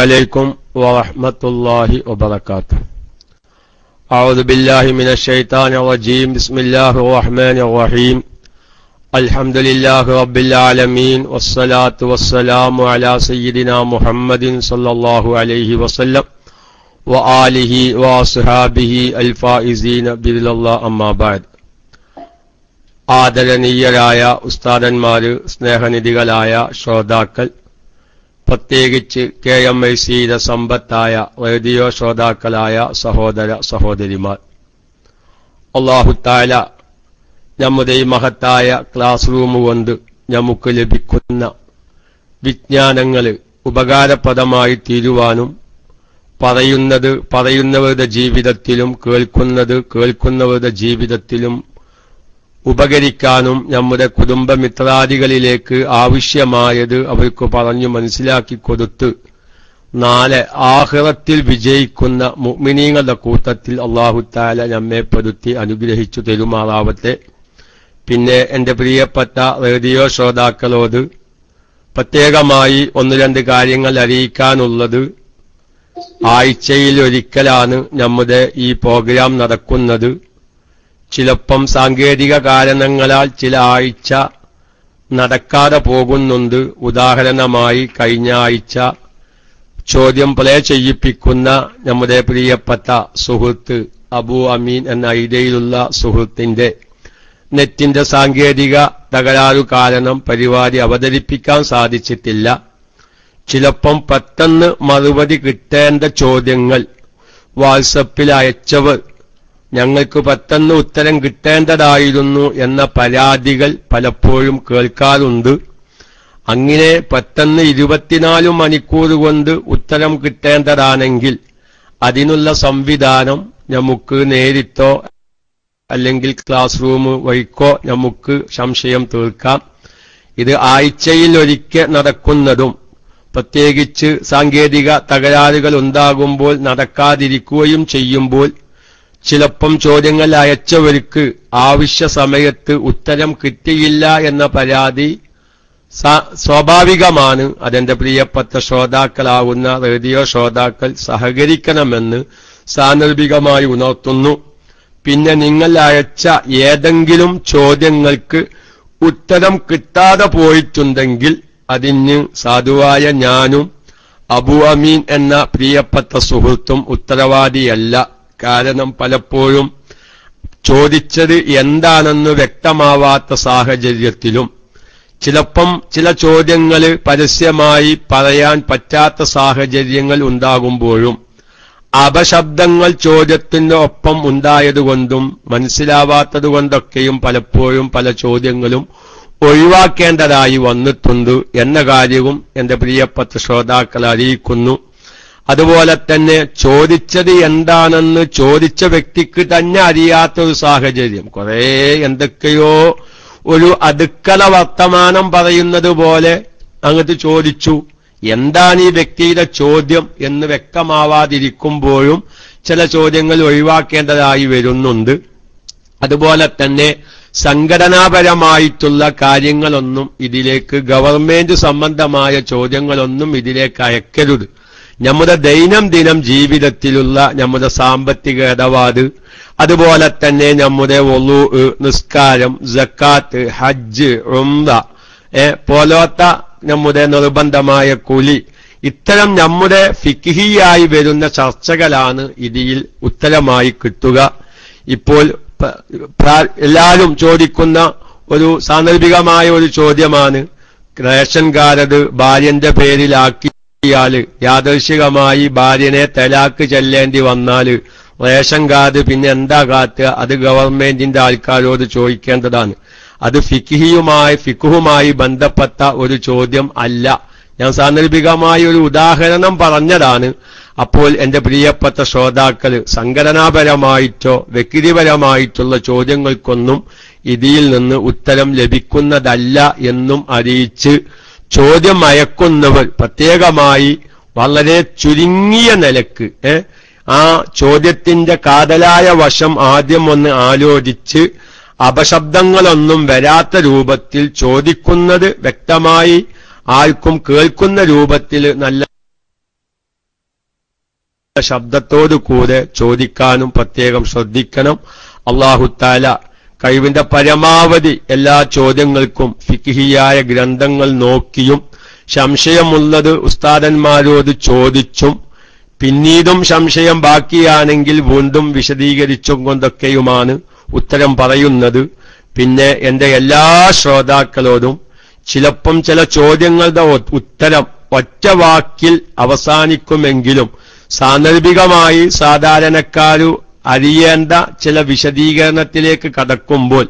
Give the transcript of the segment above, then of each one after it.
عليكم ورحمة الله وبركاته. أعوذ بالله من الشيطان الرجيم. بسم الله الرحمن الرحيم. الحمد لله رب العالمين والصلاة والسلام على سيدنا محمد صلى الله عليه وسلم وآله وأصحابه الفائزين برضا الله أما بعد. ആദരണീയരായ ഉസ്താദന്മാര്, സ്നേഹനിധികളായ ശ്രോതാക്കൾ, പ്രത്യേകിച്ച് KMICയുടെ സമ്പത്തായ റേഡിയോ ശ്രോതാക്കളായ സഹോദര സഹോദരിമാർ, അല്ലാഹു തആല നമ്മുടെ ഈ മഹത്തായ ക്ലാസ് റൂം കൊണ്ട് നമുക്ക് ലഭിക്കുന്ന വിജ്ഞാനങ്ങൾ ഉപകാരപ്രദമായി തീരുവാനും പറയുന്നവരുടെ ജീവിതത്തിലും കേൾക്കുന്നവരുടെ ജീവിതത്തിലും ഉപകരിക്കാനും നമ്മുടെ കുടുംബമിത്രാദികളിലേക്ക് ആവശ്യമായത് അവർക്ക് പറഞ്ഞു മനസ്സിലാക്കി കൊടുത്ത് നാളെ ആഖിറത്തിൽ വിജയിക്കുന്ന മുഅ്മിനീങ്ങളുടെ കൂട്ടത്തിൽ അല്ലാഹു തആല നമ്മെ പെടുത്തി അനുഗ്രഹിച്ചു തരുമാറാവട്ടെ. പിന്നെ എന്റെ പ്രിയപ്പെട്ട റേഡിയോ ശ്രോതാക്കളോട് പ്രത്യേകമായി ഒന്ന് രണ്ട് കാര്യങ്ങൾ അറിയിക്കാനുള്ളത്, ആഴ്ചയിൽ ഒരിക്കലാണ് നമ്മുടെ ഈ പ്രോഗ്രാം നടക്കുന്നത്. ചിലപ്പം സാങ്കേതിക കാരണങ്ങളാൽ ചില ആഴ്ച നടക്കാതെ പോകുന്നുണ്ട്. ഉദാഹരണമായി കഴിഞ്ഞ ആഴ്ച ചോദ്യം പ്ലേ ചെയ്യിപ്പിക്കുന്ന നമ്മുടെ പ്രിയപ്പെട്ട സുഹൃത്ത് അബു അമീൻ എന്ന ഐഡിയയിലുള്ള സുഹൃത്തിന്റെ നെറ്റിന്റെ സാങ്കേതിക തകരാറു കാരണം പരിപാടി അവതരിപ്പിക്കാൻ സാധിച്ചിട്ടില്ല. ചിലപ്പം പെട്ടെന്ന് മറുപടി കിട്ടേണ്ട ചോദ്യങ്ങൾ വാട്സപ്പിൽ അയച്ചവർ ഞങ്ങൾക്ക് പെട്ടെന്ന് ഉത്തരം കിട്ടേണ്ടതായിരുന്നു എന്ന പരാതികൾ പലപ്പോഴും കേൾക്കാറുണ്ട്. അങ്ങനെ പെട്ടെന്ന് 24 മണിക്കൂർ കൊണ്ട് ഉത്തരം കിട്ടേണ്ടതാണെങ്കിൽ അതിനുള്ള സംവിധാനം നമുക്ക് നേരിട്ടോ അല്ലെങ്കിൽ ക്ലാസ് റൂം വഴിക്കോ നമുക്ക് സംശയം തീർക്കാം. ഇത് ആഴ്ചയിൽ ഒരിക്കൽ നടക്കുന്നതും പ്രത്യേകിച്ച് സാങ്കേതിക തകരാറുകൾ ഉണ്ടാകുമ്പോൾ നടക്കാതിരിക്കുകയും ചെയ്യുമ്പോൾ ചിലപ്പം ചോദ്യങ്ങൾ അയച്ചവർക്ക് ആവശ്യ സമയത്ത് ഉത്തരം കിട്ടിയില്ല എന്ന പരാതി സ്വാഭാവികമാണ്. അതെന്റെ പ്രിയപ്പെട്ട ശ്രോതാക്കളാവുന്ന റേഡിയോ ശ്രോതാക്കൾ സഹകരിക്കണമെന്ന് സാന്ദർഭികമായി ഉണർത്തുന്നു. പിന്നെ നിങ്ങൾ അയച്ച ഏതെങ്കിലും ചോദ്യങ്ങൾക്ക് ഉത്തരം കിട്ടാതെ പോയിട്ടുണ്ടെങ്കിൽ അതിന് സാധുവായ ഞാനും അബു അമീൻ എന്ന പ്രിയപ്പെട്ട സുഹൃത്തും ഉത്തരവാദിയല്ല. കാരണം പലപ്പോഴും ചോദിച്ചത് എന്താണെന്ന് വ്യക്തമാവാത്ത സാഹചര്യത്തിലും ചിലപ്പം ചില ചോദ്യങ്ങൾ പരസ്യമായി പറയാൻ പറ്റാത്ത സാഹചര്യങ്ങൾ ഉണ്ടാകുമ്പോഴും അപശബ്ദങ്ങൾ ചോദ്യത്തിന്റെ ഒപ്പം ഉണ്ടായതുകൊണ്ടും മനസ്സിലാവാത്തതുകൊണ്ടൊക്കെയും പലപ്പോഴും പല ചോദ്യങ്ങളും ഒഴിവാക്കേണ്ടതായി വന്നിട്ടുണ്ട് എന്ന കാര്യവും എന്റെ പ്രിയപ്പെട്ട ശ്രോതാക്കൾ അറിയിക്കുന്നു. അതുപോലെ തന്നെ ചോദിച്ചത് എന്താണെന്ന് ചോദിച്ച വ്യക്തിക്ക് തന്നെ അറിയാത്തൊരു സാഹചര്യം, കുറെ എന്തൊക്കെയോ ഒരു അടുക്കള വർത്തമാനം പറയുന്നത് പോലെ അങ്ങോട്ട് ചോദിച്ചു, എന്താണ് ഈ വ്യക്തിയുടെ ചോദ്യം എന്ന് വ്യക്തമാവാതിരിക്കുമ്പോഴും ചില ചോദ്യങ്ങൾ ഒഴിവാക്കേണ്ടതായി വരുന്നുണ്ട്. അതുപോലെ തന്നെ സംഘടനാപരമായിട്ടുള്ള കാര്യങ്ങളൊന്നും ഇതിലേക്ക്, ഗവൺമെന്റ് സംബന്ധമായ ചോദ്യങ്ങളൊന്നും ഇതിലേക്ക് അയക്കരുത്. നമ്മുടെ ദൈനംദിനം ജീവിതത്തിലുള്ള നമ്മുടെ സാമ്പത്തിക ഇടപാട്, അതുപോലെ തന്നെ നമ്മുടെ വുളൂ, നിസ്കാരം, സക്കാത്ത്, ഹജ്ജ്, ഉംറ പോലത്തെ നമ്മുടെ നിർബന്ധമായ കുലി, ഇത്തരം നമ്മുടെ ഫിഖ്ഹിയായി വരുന്ന ചർച്ചകളാണ് ഇതിൽ ഉത്തരമായി കിട്ടുക. ഇപ്പോൾ എല്ലാവരും ചോദിക്കുന്ന ഒരു സാന്ദർഭികമായ ഒരു ചോദ്യമാണ്, റേഷൻ കാർഡ് ഭാര്യന്റെ പേരിലാക്കി യാദൃശികമായി ഭാര്യനെ തലാക്ക് ചെല്ലേണ്ടി വന്നാൽ റേഷൻ കാർഡ് പിന്നെ എന്താ കാത്തുക? അത് ഗവൺമെന്റിന്റെ ആൾക്കാരോട് ചോദിക്കേണ്ടതാണ്. അത് ഫിഖ്ഹുമായി ബന്ധപ്പെട്ട ഒരു ചോദ്യം അല്ല. ഞാൻ സാന്ദർഭികമായി ഒരു ഉദാഹരണം പറഞ്ഞതാണ്. അപ്പോൾ എന്റെ പ്രിയപ്പെട്ട ശ്രോതാക്കൾ സംഘടനാപരമായിട്ടോ വ്യക്തിപരമായിട്ടുള്ള ചോദ്യങ്ങൾക്കൊന്നും ഇതിൽ നിന്ന് ഉത്തരം ലഭിക്കുന്നതല്ല എന്നും അറിയിച്ച് ചോദ്യം അയക്കുന്നവർ പ്രത്യേകമായി വളരെ ചുരുങ്ങിയ നിലക്ക് ആ ചോദ്യത്തിന്റെ കാതലായ വശം ആദ്യം ഒന്ന് ആലോചിച്ച് അപശബ്ദങ്ങളൊന്നും വരാത്ത രൂപത്തിൽ ചോദിക്കുന്നത് വ്യക്തമായി ആർക്കും കേൾക്കുന്ന രൂപത്തിൽ നല്ല ശബ്ദത്തോടു കൂടെ ചോദിക്കാനും പ്രത്യേകം ശ്രദ്ധിക്കണം. അല്ലാഹു തആല കഴിവിന്റെ പരമാവധി എല്ലാ ചോദ്യങ്ങൾക്കും ഫിഖ്ഹിയായ ഗ്രന്ഥങ്ങൾ നോക്കിയും സംശയമുള്ളത് ഉസ്താദന്മാരോട് ചോദിച്ചും പിന്നീടും സംശയം ബാക്കിയാണെങ്കിൽ വീണ്ടും വിശദീകരിച്ചും കൊണ്ടൊക്കെയുമാണ് ഉത്തരം പറയുന്നത്. പിന്നെ എന്റെ എല്ലാ ശ്രോതാക്കളോടും ചിലപ്പം ചില ചോദ്യങ്ങളുടെ ഉത്തരം ഒറ്റ വാക്കിൽ അവസാനിക്കുമെങ്കിലും സാന്ദർഭികമായി സാധാരണക്കാരു അറിയേണ്ട ചില വിശദീകരണത്തിലേക്ക് കടക്കുമ്പോൾ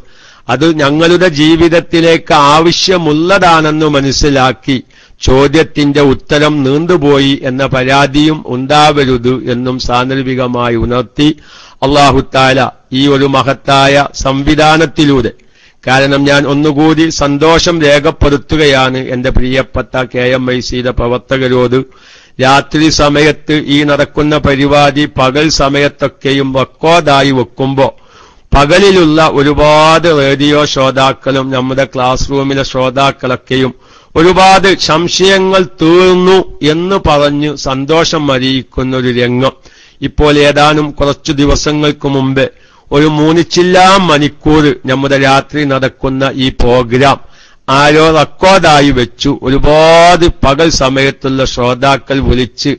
അത് ഞങ്ങളുടെ ജീവിതത്തിലേക്ക് ആവശ്യമുള്ളതാണെന്ന് മനസ്സിലാക്കി ചോദ്യത്തിന്റെ ഉത്തരം നീണ്ടുപോയി എന്ന പരാതിയും ഉണ്ടാവരുത് എന്നും സാന്ദർഭികമായി ഉണർത്തി അല്ലാഹു തആല ഈ ഒരു മഹത്തായ സംവിധാനത്തിലൂടെ, കാരണം ഞാൻ ഒന്നുകൂടി സന്തോഷം രേഖപ്പെടുത്തുകയാണ് എന്റെ പ്രിയപ്പെട്ട KMICയുടെ പ്രവർത്തകരോട്. രാത്രി സമയത്ത് ഈ നടക്കുന്ന പരിപാടി പകൽ സമയത്തൊക്കെയും റെക്കോർഡായി വെക്കുമ്പോൾ പകലിലുള്ള ഒരുപാട് റേഡിയോ ശ്രോതാക്കളും നമ്മുടെ ക്ലാസ് റൂമിലെ ശ്രോതാക്കളൊക്കെയും ഒരുപാട് സംശയങ്ങൾ തീർന്നു എന്ന് പറഞ്ഞ് സന്തോഷം അറിയിക്കുന്ന ഒരു രംഗം ഇപ്പോൾ ഏതാനും കുറച്ചു ദിവസങ്ങൾക്ക് മുമ്പ് ഒരു 3 മണിക്കൂർ നമ്മുടെ രാത്രി നടക്കുന്ന ഈ പ്രോഗ്രാം ആരോ റെക്കോർഡായി വെച്ചു. ഒരുപാട് പകൽ സമയത്തുള്ള ശ്രോതാക്കൾ വിളിച്ച്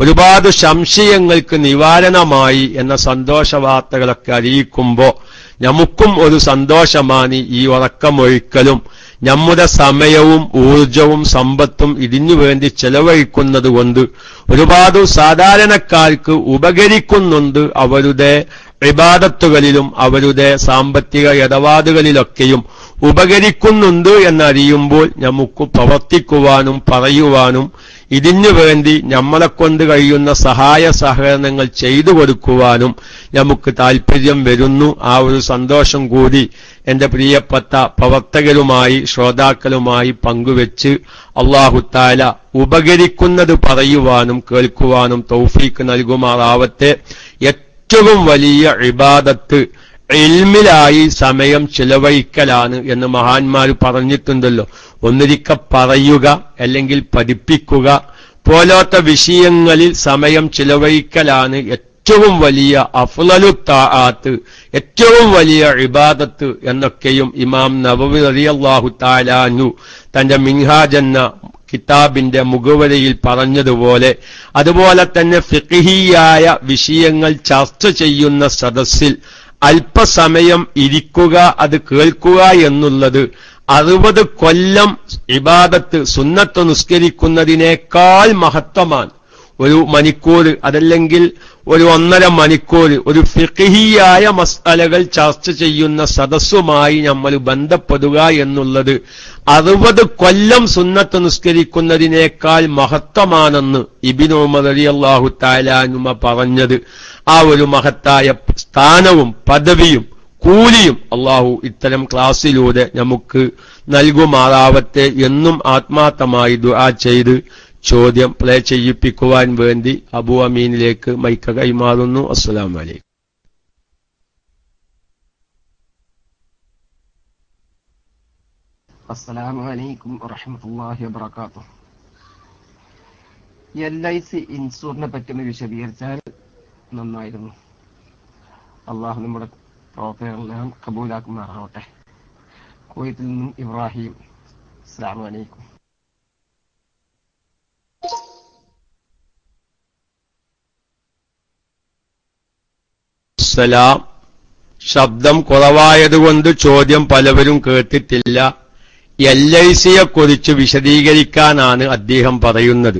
ഒരുപാട് സംശയങ്ങൾക്ക് നിവാരണമായി എന്ന സന്തോഷ വാർത്തകളൊക്കെ അറിയിക്കുമ്പോൾ നമുക്കും ഒരു സന്തോഷമാണ് ഈ ഉറക്കമൊഴിക്കലും നമ്മുടെ സമയവും ഊർജവും സമ്പത്തും ഇതിനു വേണ്ടി ചെലവഴിക്കുന്നത് കൊണ്ട് ഒരുപാട് സാധാരണക്കാർക്ക് ഉപകരിക്കുന്നുണ്ട്. അവരുടെ ഇബാദത്തുകളിലും അവരുടെ സാമ്പത്തിക ഇടപാടുകളിലൊക്കെയും ഉപകരിക്കുന്നുണ്ട് എന്നറിയുമ്പോൾ നമുക്ക് പ്രവർത്തിക്കുവാനും പറയുവാനും ഇതിനു വേണ്ടി നമ്മളെ കൊണ്ട് കഴിയുന്ന സഹായ സഹകരണങ്ങൾ ചെയ്തു കൊടുക്കുവാനും നമുക്ക് താല്പര്യം വരുന്നു. ആ ഒരു സന്തോഷം കൂടി എന്റെ പ്രിയപ്പെട്ട പ്രവർത്തകരുമായി ശ്രോതാക്കളുമായി പങ്കുവെച്ച് അല്ലാഹു തആല ഉപകരിക്കുന്നത് പറയുവാനും കേൾക്കുവാനും തൗഫീക്ക് നൽകുമാറാവട്ടെ. ഏറ്റവും വലിയ ഇബാദത്ത് ഇൽമിലായി സമയം ചിലവഴിക്കലാണ് എന്ന് മഹാന്മാർ പറഞ്ഞിട്ടുണ്ടല്ലോ. ഒന്നിരിക്കെ പറയുക അല്ലെങ്കിൽ പഠിപ്പിക്കുക പോലത്തെ വിഷയങ്ങളിൽ സമയം ചിലവഴിക്കലാണ് ഏറ്റവും വലിയ അഫ്ളലു തആത്ത്, ഏറ്റവും വലിയ ഇബാദത്ത് എന്നൊക്കെയും ഇമാം നവവി റളിയല്ലാഹു തആല അൻഹു തന്റെ മിൻഹാജ് എന്ന കിതാബിന്റെ മുഖവരയിൽ പറഞ്ഞതുപോലെ, അതുപോലെ തന്നെ ഫിഖ്ഹിയായ വിഷയങ്ങൾ ചർച്ച ചെയ്യുന്ന സദസ്സിൽ അല്പസമയം ഇരിക്കുക, അത് കേൾക്കുക എന്നുള്ളത് 60 കൊല്ലം ഇബാദത്ത് സുന്നത്ത് നിസ്കരിക്കുന്നതിനേക്കാൾ മഹത്വമാണ്. 1 മണിക്കൂർ അതല്ലെങ്കിൽ 1.5 മണിക്കൂർ ഒരു ഫിഖ്ഹിയായ മസ്അലകൾ ചർച്ച ചെയ്യുന്ന സദസ്സുമായി നമ്മൾ ബന്ധപ്പെടുക എന്നുള്ളത് 60 കൊല്ലം സുന്നത്ത് നിസ്കരിക്കുന്നതിനേക്കാൾ മഹത്വമാണെന്ന് ഇബ്നു ഉമർ റളിയല്ലാഹു തആല അൻഹു പറഞ്ഞത്. ആ ഒരു മഹത്തായ സ്ഥാനവും പദവിയും കൂലിയും അല്ലാഹു ഇത്തരം ക്ലാസ്സിലൂടെ നമുക്ക് നൽകുമാറാവട്ടെ എന്നും ആത്മാർത്ഥമായി ദുആ ചെയ്ത് ചോദ്യം പ്ലേ ചെയ്യിപ്പിക്കുവാൻ വേണ്ടി അബു അമീനിലേക്ക് മൈക്ക് കൈമാറുന്നു. അസ്സലാമു അലൈക്കും. അസ്സലാമു അലൈക്കും വറഹ്മത്തുള്ളാഹി വബറകാതുഹു. LIC ഇൻഷുറിനെ പറ്റി വിശദീകരിച്ചാൽ നന്നായിരുന്നു. അള്ളാഹു നമ്മുടെ പ്രവർത്തനങ്ങളെല്ലാം കബൂലാക്കുമാറാവട്ടെ. കുവൈത്തിൽ നിന്നും ഇബ്രാഹിം. അസ്സലാമു അലൈക്കും. സലാം. ശബ്ദം കുറവായതുകൊണ്ട് ചോദ്യം പലവരും കേട്ടിട്ടില്ല. LICയെ കുറിച്ച് വിശദീകരിക്കാനാണ് അദ്ദേഹം പറയുന്നത്.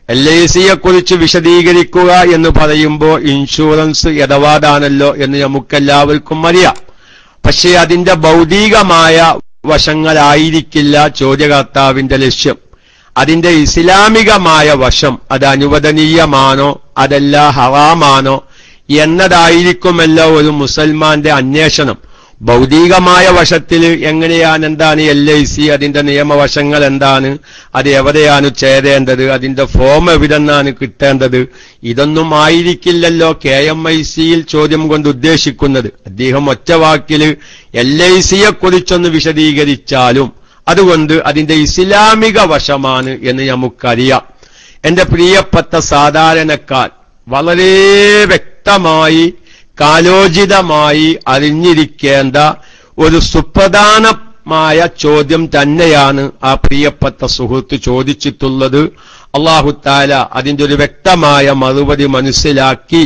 LICയെ കുറിച്ച് വിശദീകരിക്കുക എന്ന് പറയുമ്പോൾ ഇൻഷുറൻസ് ഇടപാടാണല്ലോ എന്ന് നമുക്കെല്ലാവർക്കും അറിയാം. പക്ഷേ അതിന്റെ ഭൗതികമായ വശങ്ങളായിരിക്കില്ല ചോദ്യകർത്താവിന്റെ ലക്ഷ്യം. അതിന്റെ ഇസ്ലാമികമായ വശം, അത് അനുവദനീയമാണോ അതല്ല ഹറാമാണോ എന്നതായിരിക്കുമല്ലോ ഒരു മുസൽമാന്റെ അന്വേഷണം. ഭൗതികമായ വശത്തിൽ എങ്ങനെയാണ്, എന്താണ് LIC, അതിന്റെ നിയമവശങ്ങൾ എന്താണ്, അത് എവിടെയാണ് ചേരേണ്ടത്, അതിന്റെ ഫോം എവിടെന്നാണ് കിട്ടേണ്ടത്, ഇതൊന്നും ആയിരിക്കില്ലല്ലോ KMICയിൽ ചോദ്യം കൊണ്ട് ഉദ്ദേശിക്കുന്നത്. അദ്ദേഹം ഒറ്റവാക്കിൽ LICയെ കുറിച്ചൊന്ന് വിശദീകരിച്ചാലും അതുകൊണ്ട് അതിന്റെ ഇസ്ലാമിക വശമാണ് എന്ന് നമുക്കറിയാം. എന്റെ പ്രിയപ്പെട്ട സാധാരണക്കാർ, വളരെ വ്യക്തമായി കാലോചിതമായി അറിഞ്ഞിരിക്കേണ്ട ഒരു സുപ്രധാനമായ ചോദ്യം തന്നെയാണ് ആ പ്രിയപ്പെട്ട സുഹൃത്ത് ചോദിച്ചിട്ടുള്ളത്. അല്ലാഹു തആല അതിന്റെ ഒരു വ്യക്തമായ മറുപടി മനസ്സിലാക്കി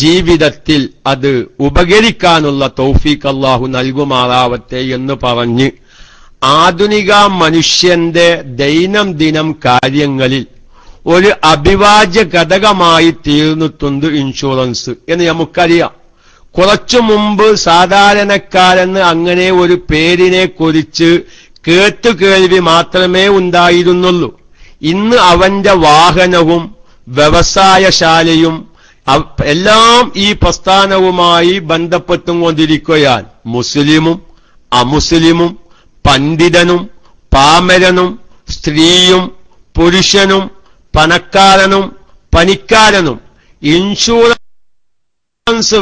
ജീവിതത്തിൽ അത് ഉപകരിക്കാനുള്ള തൗഫീഖ് അല്ലാഹു നൽകുമാറാവട്ടെ എന്ന് പറഞ്ഞ് ആധുനിക മനുഷ്യന്റെ ദൈനംദിനം കാര്യങ്ങളിൽ ഒരു അഭിവാജ്യ ഘടകമായി തീർന്നിട്ടുണ്ട് ഇൻഷുറൻസ് എന്ന് നമുക്കറിയാം. കുറച്ചു മുമ്പ് സാധാരണക്കാരന് അങ്ങനെ ഒരു പേരിനെ കുറിച്ച് കേട്ടുകേൾവി മാത്രമേ ഉണ്ടായിരുന്നുള്ളൂ. ഇന്ന് അവന്റെ വാഹനവും വ്യവസായശാലയും എല്ലാം ഈ പ്രസ്ഥാനവുമായി ബന്ധപ്പെട്ടും കൊണ്ടിരിക്കുകയാണ്. മുസ്ലിമും അമുസ്ലിമും പണ്ഡിതനും പാമരനും സ്ത്രീയും പുരുഷനും പണക്കാരനും പണിക്കാരനും ഇൻഷുറൻസ്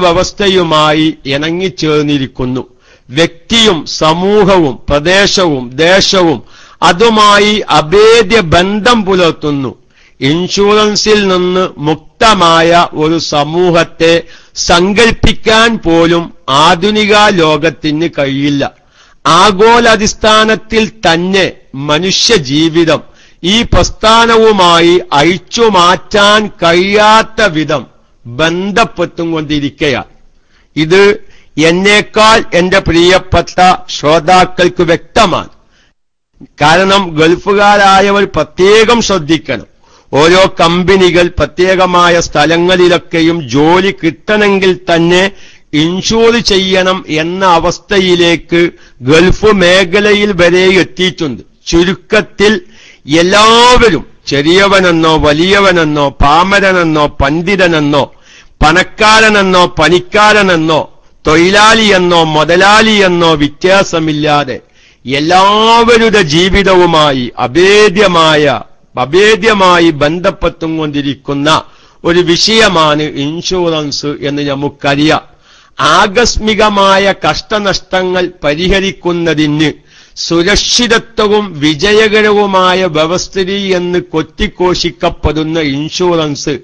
വ്യവസ്ഥയുമായി ഇണങ്ങിച്ചേർന്നിരിക്കുന്നു. വ്യക്തിയും സമൂഹവും പ്രദേശവും ദേശവും അതുമായി അഭേദ്യ ബന്ധം പുലർത്തുന്നു. ഇൻഷുറൻസിൽ നിന്ന് മുക്തമായ ഒരു സമൂഹത്തെ സങ്കൽപ്പിക്കാൻ പോലും ആധുനിക ലോകത്തിന് കഴിയില്ല. ആഗോളാടിസ്ഥാനത്തിൽ തന്നെ മനുഷ്യ ജീവിതം ഈ പ്രസ്ഥാനവുമായി അഴിച്ചുമാറ്റാൻ കഴിയാത്ത വിധം ബന്ധപ്പെട്ടും കൊണ്ടിരിക്കുകയാണ്. ഇത് എന്നേക്കാൾ എന്റെ പ്രിയപ്പെട്ട ശ്രോതാക്കൾക്ക് വ്യക്തമാണ്. കാരണം ഗൾഫുകാരായവർ പ്രത്യേകം ശ്രദ്ധിക്കണം. ഓരോ കമ്പനികൾ പ്രത്യേകമായ സ്ഥലങ്ങളിലൊക്കെയും ജോലി കിട്ടണമെങ്കിൽ തന്നെ ഇൻഷൂർ ചെയ്യണം എന്ന അവസ്ഥയിലേക്ക് ഗൾഫ് മേഖലയിൽ വരെ എത്തിയിട്ടുണ്ട്. ചുരുക്കത്തിൽ എല്ലാവരും ചെറിയവനെന്നോ വലിയവനെന്നോ പാമരനെന്നോ പണ്ഡിതനെന്നോ പണക്കാരനെന്നോ പണിക്കാരനെന്നോ തൊഴിലാളിയെന്നോ മുതലാളിയെന്നോ വ്യത്യാസമില്ലാതെ എല്ലാവരുടെ ജീവിതവുമായി അഭേദ്യമായി ബന്ധപ്പെട്ടും കൊണ്ടിരിക്കുന്ന ഒരു വിഷയമാണ് ഇൻഷുറൻസ് എന്ന് നമുക്കറിയാം. ആകസ്മികമായ കഷ്ടനഷ്ടങ്ങൾ പരിഹരിക്കുന്നതിന് സുരക്ഷിതത്വവും വിജയകരവുമായ വ്യവസ്ഥിതി എന്ന് കൊത്തിഘോഷിക്കപ്പെടുന്ന ഇൻഷുറൻസ്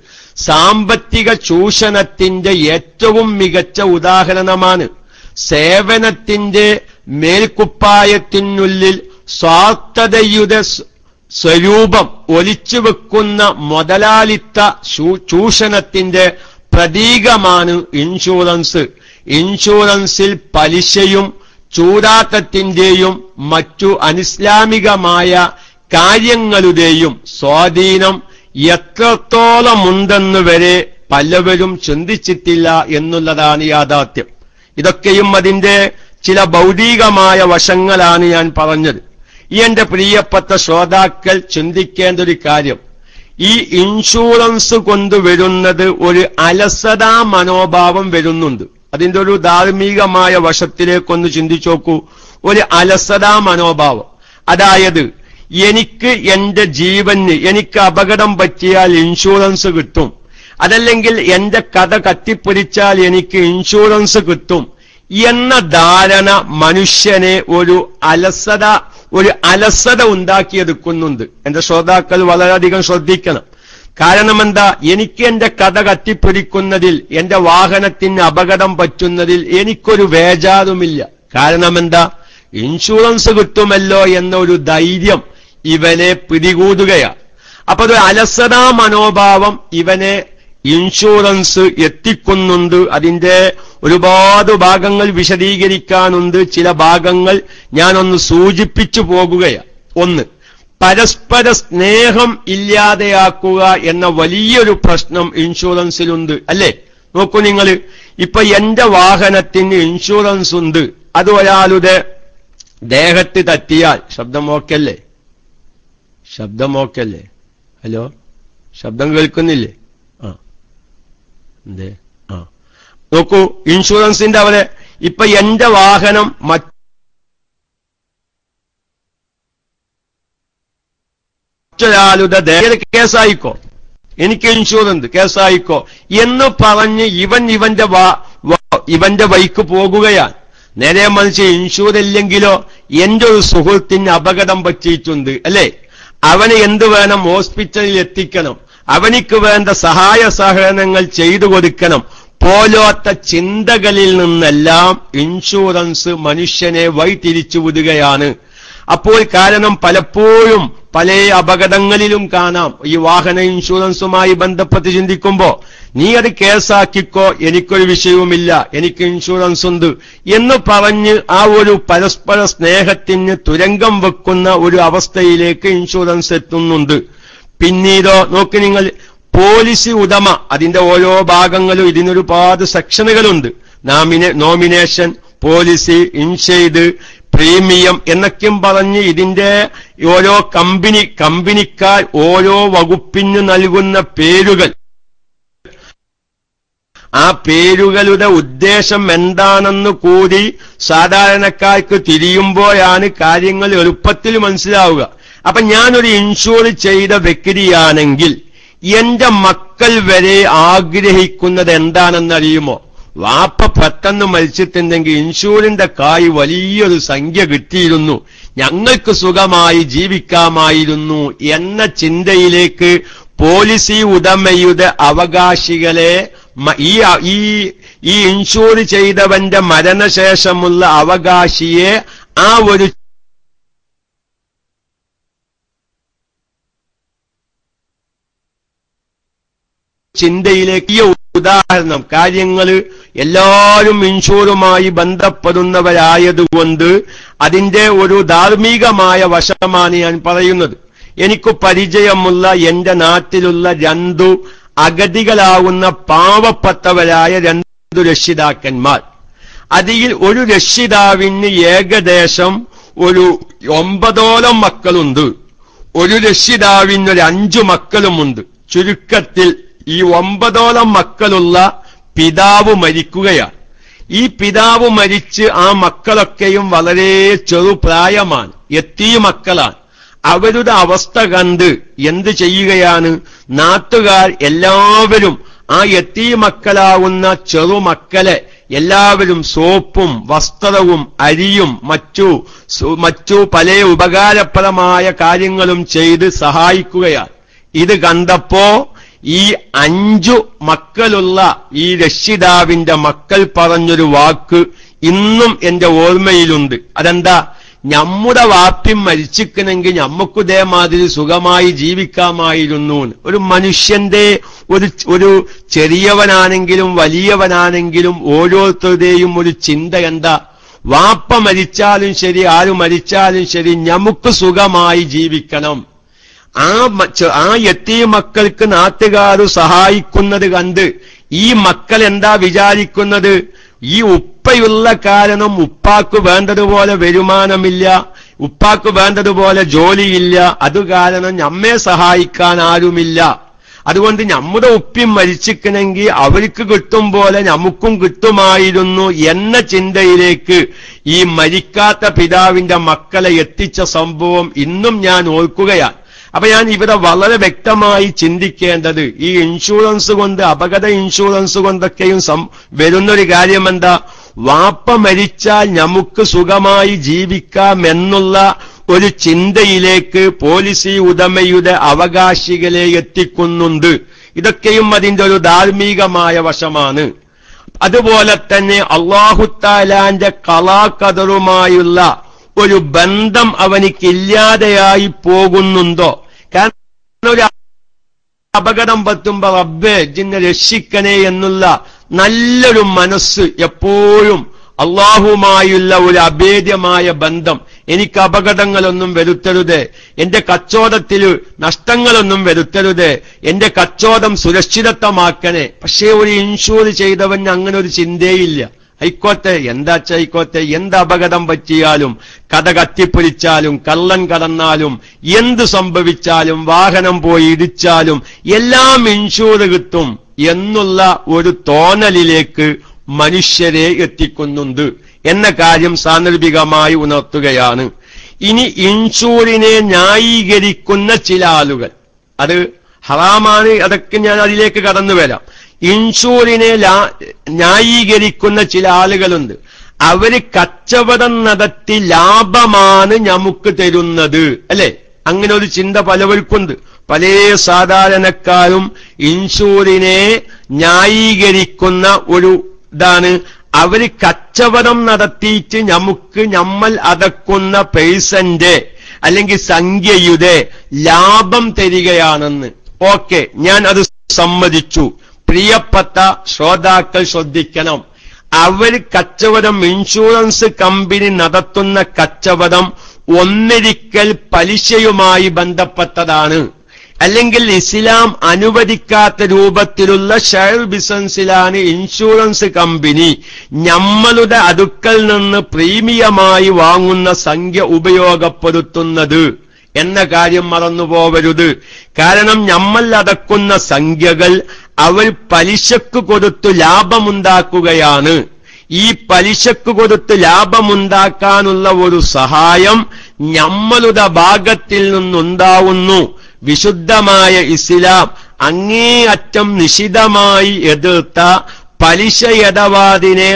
സാമ്പത്തിക ചൂഷണത്തിന്റെ ഏറ്റവും മികച്ച ഉദാഹരണമാണ്. സേവനത്തിന്റെ മേൽക്കുപ്പായത്തിനുള്ളിൽ സ്വാർത്ഥതയുടെ സ്വരൂപം ഒലിച്ചുവെക്കുന്ന മുതലാളിത്ത ചൂഷണത്തിന്റെ പ്രതീകമാണ് ഇൻഷുറൻസ്. ഇൻഷുറൻസിൽ പലിശയും ചൂതാട്ടത്തിന്റെയും മറ്റു അനിസ്ലാമികമായ കാര്യങ്ങളുടെയും സ്വാധീനം എത്രത്തോളമുണ്ടെന്ന് വരെ പലവരും ചിന്തിച്ചിട്ടില്ല എന്നുള്ളതാണ് യാഥാർത്ഥ്യം. ഇതൊക്കെയും അതിന്റെ ചില ഭൗതികമായ വശങ്ങളാണ് ഞാൻ പറഞ്ഞത്. ഈ എന്റെ പ്രിയപ്പെട്ട ശ്രോതാക്കൾ ചിന്തിക്കേണ്ട ഒരു കാര്യം, ഈ ഇൻഷുറൻസ് കൊണ്ടുവരുന്നത് ഒരു അലസതാ മനോഭാവം വരുന്നുണ്ട്. അതിന്റെ ഒരു ധാർമ്മികമായ വശത്തിലേക്കൊന്ന് ചിന്തിച്ചു നോക്കൂ. ഒരു അലസതാ മനോഭാവം, അതായത് എനിക്ക് എന്റെ ജീവന് എനിക്ക് അപകടം പറ്റിയാൽ ഇൻഷുറൻസ് കിട്ടും, അതല്ലെങ്കിൽ എന്റെ കഥ കത്തിപ്പിടിച്ചാൽ എനിക്ക് ഇൻഷുറൻസ് കിട്ടും എന്ന ധാരണ മനുഷ്യനെ ഒരു അലസത ഉണ്ടാക്കിയെടുക്കുന്നുണ്ട്. എന്റെ ശ്രോതാക്കൾ വളരെയധികം ശ്രദ്ധിക്കണം. കാരണം എന്താ, എനിക്ക് എന്റെ കഥ കത്തിപ്പിടിക്കുന്നതിൽ എന്റെ വാഹനത്തിന് അപകടം പറ്റുന്നതിൽ എനിക്കൊരു വേജാറുമില്ല. കാരണം എന്താ, ഇൻഷുറൻസ് കിട്ടുമല്ലോ എന്ന ഒരു ധൈര്യം ഇവനെ പിടികൂടുകയാണ്. അപ്പൊ ഒരു അലസതാ മനോഭാവം ഇവനെ ഇൻഷുറൻസ് എത്തിക്കുന്നുണ്ട്. അതിന്റെ ഒരുപാട് ഭാഗങ്ങൾ വിശദീകരിക്കാനുണ്ട്. ചില ഭാഗങ്ങൾ ഞാനൊന്ന് സൂചിപ്പിച്ചു പോകുകയാണ്. ഒന്ന്, പരസ്പര സ്നേഹം ഇല്ലാതെയാക്കുക എന്ന വലിയൊരു പ്രശ്നം ഇൻഷുറൻസിലുണ്ട്, അല്ലേ? നോക്കൂ നിങ്ങൾ, ഇപ്പൊ എന്റെ വാഹനത്തിന് ഇൻഷുറൻസ് ഉണ്ട്, അത് ഒരാളുടെ ദേഹത്ത് തട്ടിയാൽ ശബ്ദം ഓക്കല്ലേ? ഹലോ, ശബ്ദം കേൾക്കുന്നില്ലേ? എന്തേ? നോക്കൂ, ഇൻഷുറൻസിന്റെ അവിടെ ഇപ്പൊ എന്റെ വാഹനം മറ്റൊരാളുടെ കേസായിക്കോ, എനിക്ക് ഇൻഷുറൻസ് കേസായിക്കോ എന്ന് പറഞ്ഞ് ഇവന്റെ വഴിക്ക് പോകുകയാണ്. നേരെ മറിച്ച് ഇൻഷുർ ഇല്ലെങ്കിലോ, എന്റെ ഒരു സുഹൃത്തിന് അപകടം പറ്റിയിട്ടുണ്ട്, അല്ലേ? അവന് എന്ത് വേണം? ഹോസ്പിറ്റലിൽ എത്തിക്കണം. അവനിക്ക് വേണ്ട സഹായ സഹകരണങ്ങൾ ചെയ്തു കൊടുക്കണം പോലോത്ത ചിന്തകളിൽ നിന്നെല്ലാം ഇൻഷുറൻസ് മനുഷ്യനെ വഴിതിരിച്ചു വിടുകയാണ്. അപ്പോൾ കാരണം പലപ്പോഴും പല അപകടങ്ങളിലും കാണാം. ഈ വാഹന ഇൻഷുറൻസുമായി ബന്ധപ്പെട്ട് ചിന്തിക്കുമ്പോ നീ അത് കേസാക്കിക്കോ, എനിക്കൊരു വിഷയവുമില്ല, എനിക്ക് ഇൻഷുറൻസ് ഉണ്ട് എന്ന് പറഞ്ഞ് ആ ഒരു പരസ്പര സ്നേഹത്തിന് തുരങ്കം വെക്കുന്ന ഒരു അവസ്ഥയിലേക്ക് ഇൻഷുറൻസ് എത്തുന്നുണ്ട്. പിന്നീടോ നോക്ക് നിങ്ങൾ, പോളിസി ഉടമ, അതിന്റെ ഓരോ ഭാഗങ്ങളും ഇതിനൊരുപാട് സെക്ഷനുകളുണ്ട്. നോമിനേഷൻ, പോളിസി, ഇൻഷെയ്ഡ്, പ്രീമിയം എന്നൊക്കെയും പറഞ്ഞ് ഇതിന്റെ ഓരോ കമ്പനിക്കാർ ഓരോ വകുപ്പിന് നൽകുന്ന പേരുകൾ, ആ പേരുകളുടെ ഉദ്ദേശം എന്താണെന്ന് കൂടി സാധാരണക്കാർക്ക് തിരിയുമ്പോഴാണ് കാര്യങ്ങൾ എളുപ്പത്തിൽ മനസ്സിലാവുക. അപ്പൊ ഞാനൊരു ഇൻഷുർ ചെയ്ത വ്യക്തിയാണെങ്കിൽ എന്റെ മക്കൾ വരെ ആഗ്രഹിക്കുന്നത് എന്താണെന്നറിയുമോ? വാപ്പ പെട്ടെന്ന് മരിച്ചിട്ടുണ്ടെങ്കിൽ ഇൻഷൂറിന്റെ കായ് വലിയൊരു സംഖ്യ കിട്ടിയിരുന്നു, ഞങ്ങൾക്ക് സുഖമായി ജീവിക്കാമായിരുന്നു എന്ന ചിന്തയിലേക്ക് പോളിസി ഉടമയുടെ അവകാശികളെ, ഈ ഇൻഷൂർ ചെയ്തവന്റെ മരണശേഷമുള്ള അവകാശിയെ ആ ഒരു ചിന്തയിലേക്ക്. ഈ ഉദാഹരണം, കാര്യങ്ങൾ എല്ലാവരും ഇൻഷൂറുമായി ബന്ധപ്പെടുന്നവരായതുകൊണ്ട് അതിന്റെ ഒരു ധാർമ്മികമായ വശമാണ് ഞാൻ പറയുന്നത്. എനിക്ക് പരിചയമുള്ള എന്റെ നാട്ടിലുള്ള 2 അഗതികളാവുന്ന പാവപ്പെട്ടവരായ 2 രക്ഷിതാക്കന്മാർ. അതിൽ ഒരു രക്ഷിതാവിന് ഏകദേശം ഒരു 9ഓളം മക്കളുണ്ട്, ഒരു രക്ഷിതാവിന് ഒരു 5 മക്കളുമുണ്ട്. ചുരുക്കത്തിൽ ഈ 9ഓളം മക്കളുള്ള പിതാവ് മരിക്കുകയാണ്. ഈ പിതാവ് മരിച്ച് ആ മക്കളൊക്കെയും വളരെ ചെറുപ്രായമാണ്, യത്തീം മക്കളാണ്. അവരുടെ അവസ്ഥ കണ്ട് എന്ത് ചെയ്യുകയാണ് നാട്ടുകാർ എല്ലാവരും? ആ യത്തീം മക്കളാവുന്ന ചെറുമക്കളെ എല്ലാവരും സോപ്പും വസ്ത്രവും അരിയും മറ്റു പല ഉപകാരപ്രദമായ കാര്യങ്ങളും ചെയ്ത് സഹായിക്കുകയാണ്. ഇത് കണ്ടപ്പോ ഈ 5 മക്കളുള്ള ഈ രക്ഷിതാവിന്റെ മക്കൾ പറഞ്ഞൊരു വാക്ക് ഇന്നും എന്റെ ഓർമ്മയിലുണ്ട്. അതെന്താ? നമ്മുടെ വാപ്യം മരിച്ചിക്കണമെങ്കിൽ നമുക്ക് ഇതേമാതിരി സുഖമായി ജീവിക്കാമായിരുന്നു. ഒരു മനുഷ്യന്റെ ഒരു ചെറിയവനാണെങ്കിലും വലിയവനാണെങ്കിലും ഓരോരുത്തരുടെയും ഒരു ചിന്ത എന്താ? വാപ്പ മരിച്ചാലും ശരി, ആര് മരിച്ചാലും ശരി, നമുക്ക് സുഖമായി ജീവിക്കണം. ആ യത്തീം മക്കൾക്ക് നാട്ടുകാർ സഹായിക്കുന്നത് കണ്ട് ഈ മക്കൾ എന്താ വിചാരിക്കുന്നത്? ഈ ഉപ്പയുള്ള കാരണം ഉപ്പാക്ക് വേണ്ടതുപോലെ വരുമാനമില്ല, ഉപ്പാക്ക് വേണ്ടതുപോലെ ജോലിയില്ല, അത് കാരണം നമ്മെ സഹായിക്കാൻ ആരുമില്ല. അതുകൊണ്ട് നമ്മുടെ ഉപ്പയും മരിച്ചിക്കണമെങ്കിൽ അവർക്ക് കിട്ടും പോലെ നമുക്കും കിട്ടുമായിരുന്നു എന്ന ചിന്തയിലേക്ക് ഈ മരിക്കാത്ത പിതാവിന്റെ മക്കളെ എത്തിച്ച സംഭവം ഇന്നും ഞാൻ ഓർക്കുകയാണ്. അപ്പൊ ഞാൻ ഇവിടെ വളരെ വ്യക്തമായി ചിന്തിക്കേണ്ടത്, ഈ ഇൻഷുറൻസ് കൊണ്ട്, അപകട ഇൻഷുറൻസ് കൊണ്ടൊക്കെയും വരുന്നൊരു കാര്യം എന്താ? വാപ്പ മരിച്ചാൽ നമുക്ക് സുഖമായി ജീവിക്കാമെന്നുള്ള ഒരു ചിന്തയിലേക്ക് പോളിസി ഉടമയുടെ അവകാശികളെ എത്തിക്കുന്നുണ്ട്. ഇതൊക്കെയും അതിന്റെ ഒരു ധാർമ്മികമായ വശമാണ്. അതുപോലെ തന്നെ അല്ലാഹു തആലാന്റെ ഖളാ ഖദറുമായുള്ള ഒരു ബന്ധം അവനിക്കില്ലാതെയായി പോകുന്നുണ്ടോ? കാരണം ഒരു അപകടം പറ്റുമ്പോ റബ്ബേ ജിന്നെ രക്ഷിക്കണേ എന്നുള്ള നല്ലൊരു മനസ്സ് എപ്പോഴും അള്ളാഹുമായുള്ള ഒരു അഭേദ്യമായ ബന്ധം, എനിക്ക് അപകടങ്ങളൊന്നും വരുത്തരുത്, എന്റെ കച്ചവടത്തിൽ നഷ്ടങ്ങളൊന്നും വരുത്തരുത്, എന്റെ കച്ചവടം സുരക്ഷിതത്വമാക്കണേ. പക്ഷേ ഒരു ഇൻഷൂർ ചെയ്തവന് അങ്ങനെ ഒരു ചിന്തയില്ല. ആയിക്കോട്ടെ, എന്താച്ചായിക്കോട്ടെ, എന്ത് അപകടം പറ്റിയാലും, കഥ കത്തിപ്പൊരിച്ചാലും, കള്ളൻ കടന്നാലും, എന്ത് സംഭവിച്ചാലും, വാഹനം പോയി ഇടിച്ചാലും എല്ലാം ഇൻഷൂർ കിട്ടും എന്നുള്ള ഒരു തോന്നലിലേക്ക് മനുഷ്യരെ എത്തിക്കുന്നുണ്ട് എന്ന കാര്യം സാന്ദർഭികമായി ഉണർത്തുകയാണ്. ഇനി ഇൻഷൂറിനെ ന്യായീകരിക്കുന്ന ചില ആളുകൾ, അത് ഹറാമാണ്, അതൊക്കെ ഞാൻ അതിലേക്ക് കടന്നു വരാം. ഇൻഷൂറിനെ ന്യായീകരിക്കുന്ന ചില ആളുകളുണ്ട്. അവര് കച്ചവടം നടത്തി ലാഭമാണ് നമുക്ക് തരുന്നത്, അല്ലെ? അങ്ങനെ ഒരു ചിന്ത പലവർക്കുണ്ട്. പല സാധാരണക്കാരും ഇൻഷൂറിനെ ന്യായീകരിക്കുന്ന ഒരു ഇതാണ്. അവര് കച്ചവടം നടത്തിയിട്ട് നമ്മൾ അടക്കുന്ന പൈസന്റെ അല്ലെങ്കിൽ സംഖ്യയുടെ ലാഭം തരികയാണെന്ന്. ഓക്കെ, ഞാൻ അത് സമ്മതിച്ചു. പ്രിയപ്പെട്ട ശ്രോതാക്കൾ ശ്രദ്ധിക്കണം. അവർ കച്ചവടം, ഇൻഷുറൻസ് കമ്പനി നടത്തുന്ന കച്ചവടം ഒന്നിരിക്കൽ പലിശയുമായി ബന്ധപ്പെട്ടതാണ്. അല്ലെങ്കിൽ ഇസ്ലാം അനുവദിക്കാത്ത രൂപത്തിലുള്ള ഷെയർ ബിസിനസ്സിലാണ് ഇൻഷുറൻസ് കമ്പനി നമ്മളുടെ അടുക്കൽ നിന്ന് പ്രീമിയമായി വാങ്ങുന്ന സംഖ്യ ഉപയോഗപ്പെടുത്തുന്നത് എന്ന കാര്യം മറന്നുപോകരുത്. കാരണം നമ്മൾ അടക്കുന്ന സംഖ്യകൾ അവർ പലിശക്ക് കൊടുത്തു ലാഭമുണ്ടാക്കുകയാണ്. ഈ പലിശക്ക് കൊടുത്ത് ലാഭമുണ്ടാക്കാനുള്ള ഒരു സഹായം നമ്മളുടെ ഭാഗത്തിൽ നിന്നുണ്ടാവുന്നു. വിശുദ്ധമായ ഇസ്ലാം അങ്ങേയറ്റം നിശിതമായി എതിർത്ത പലിശ ഇടപാടിനെ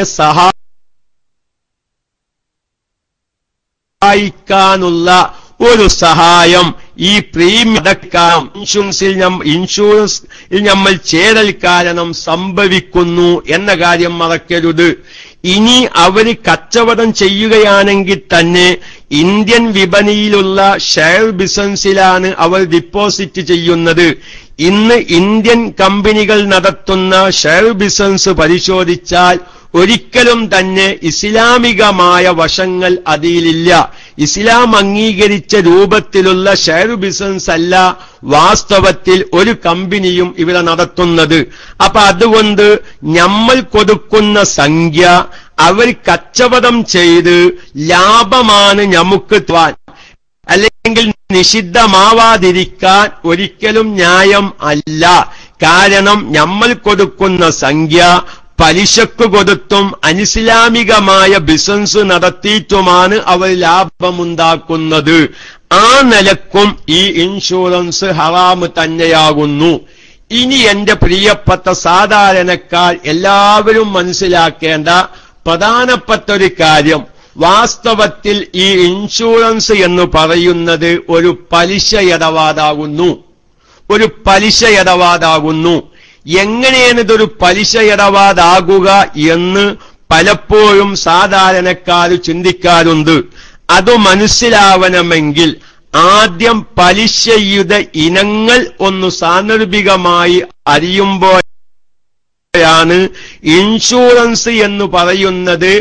സഹായിക്കാനുള്ള ഒരു സഹായം ഈ പ്രീമിയം അടക്കാം ഇൻഷുറൻസിൽ നമ്മൾ ചേരൽ കാരണം സംഭവിക്കുന്നു എന്ന കാര്യം മറക്കരുത്. ഇനി അവര് കച്ചവടം ചെയ്യുകയാണെങ്കിൽ തന്നെ ഇന്ത്യൻ വിപണിയിലുള്ള ഷെയർ ബിസിനസ്സിലാണ് അവർ ഡിപ്പോസിറ്റ് ചെയ്യുന്നത്. ഇന്ന് ഇന്ത്യൻ കമ്പനികൾ നടത്തുന്ന ഷെയർ ബിസിനസ് പരിശോധിച്ചാൽ ഒരിക്കലും തന്നെ ഇസ്ലാമികമായ വശങ്ങൾ അതിലില്ല. ഇസ്ലാം അംഗീകരിച്ച രൂപത്തിലുള്ള ഷെയർ ബിസിനസ് അല്ല വാസ്തവത്തിൽ ഒരു കമ്പനിയും ഇവിടെ നടത്തുന്നത്. അപ്പൊ അതുകൊണ്ട് നമ്മൾ കൊടുക്കുന്ന സംഖ്യ അവർ കച്ചവടം ചെയ്ത് ലാഭമാണ് നമുക്ക് താൻ, അല്ലെങ്കിൽ നിഷിദ്ധമാവാതിരിക്കാൻ ഒരിക്കലും ന്യായം അല്ല. കാരണം നമ്മൾ കൊടുക്കുന്ന സംഖ്യ പലിശക്ക് കൊടുത്തും അനിസ്ലാമികമായ ബിസിനസ് നടത്തിയിട്ടുമാണ് അവർ ലാഭമുണ്ടാക്കുന്നത്. ആ നിലക്കും ഈ ഇൻഷുറൻസ് ഹറാമ് തന്നെയാകുന്നു. ഇനി എന്റെ പ്രിയപ്പെട്ട സാധാരണക്കാർ എല്ലാവരും മനസ്സിലാക്കേണ്ട പ്രധാനപ്പെട്ട ഒരു കാര്യം, വാസ്തവത്തിൽ ഈ ഇൻഷുറൻസ് എന്ന് പറയുന്നത് ഒരു പലിശ ഇടപാടാകുന്നു. ഒരു പലിശ ഇടപാടാകുന്നു. എങ്ങനെയാണ് ഇതൊരു പലിശ ഇടപാടാകുക എന്ന് പലപ്പോഴും സാധാരണക്കാർ ചിന്തിക്കാറുണ്ട്. അത് മനസ്സിലാവണമെങ്കിൽ ആദ്യം പലിശയുടെ ഇനങ്ങൾ ഒന്ന് സാന്ദർഭികമായി അറിയുമ്പോഴാണ് ഇൻഷുറൻസ് എന്ന് പറയുന്നത്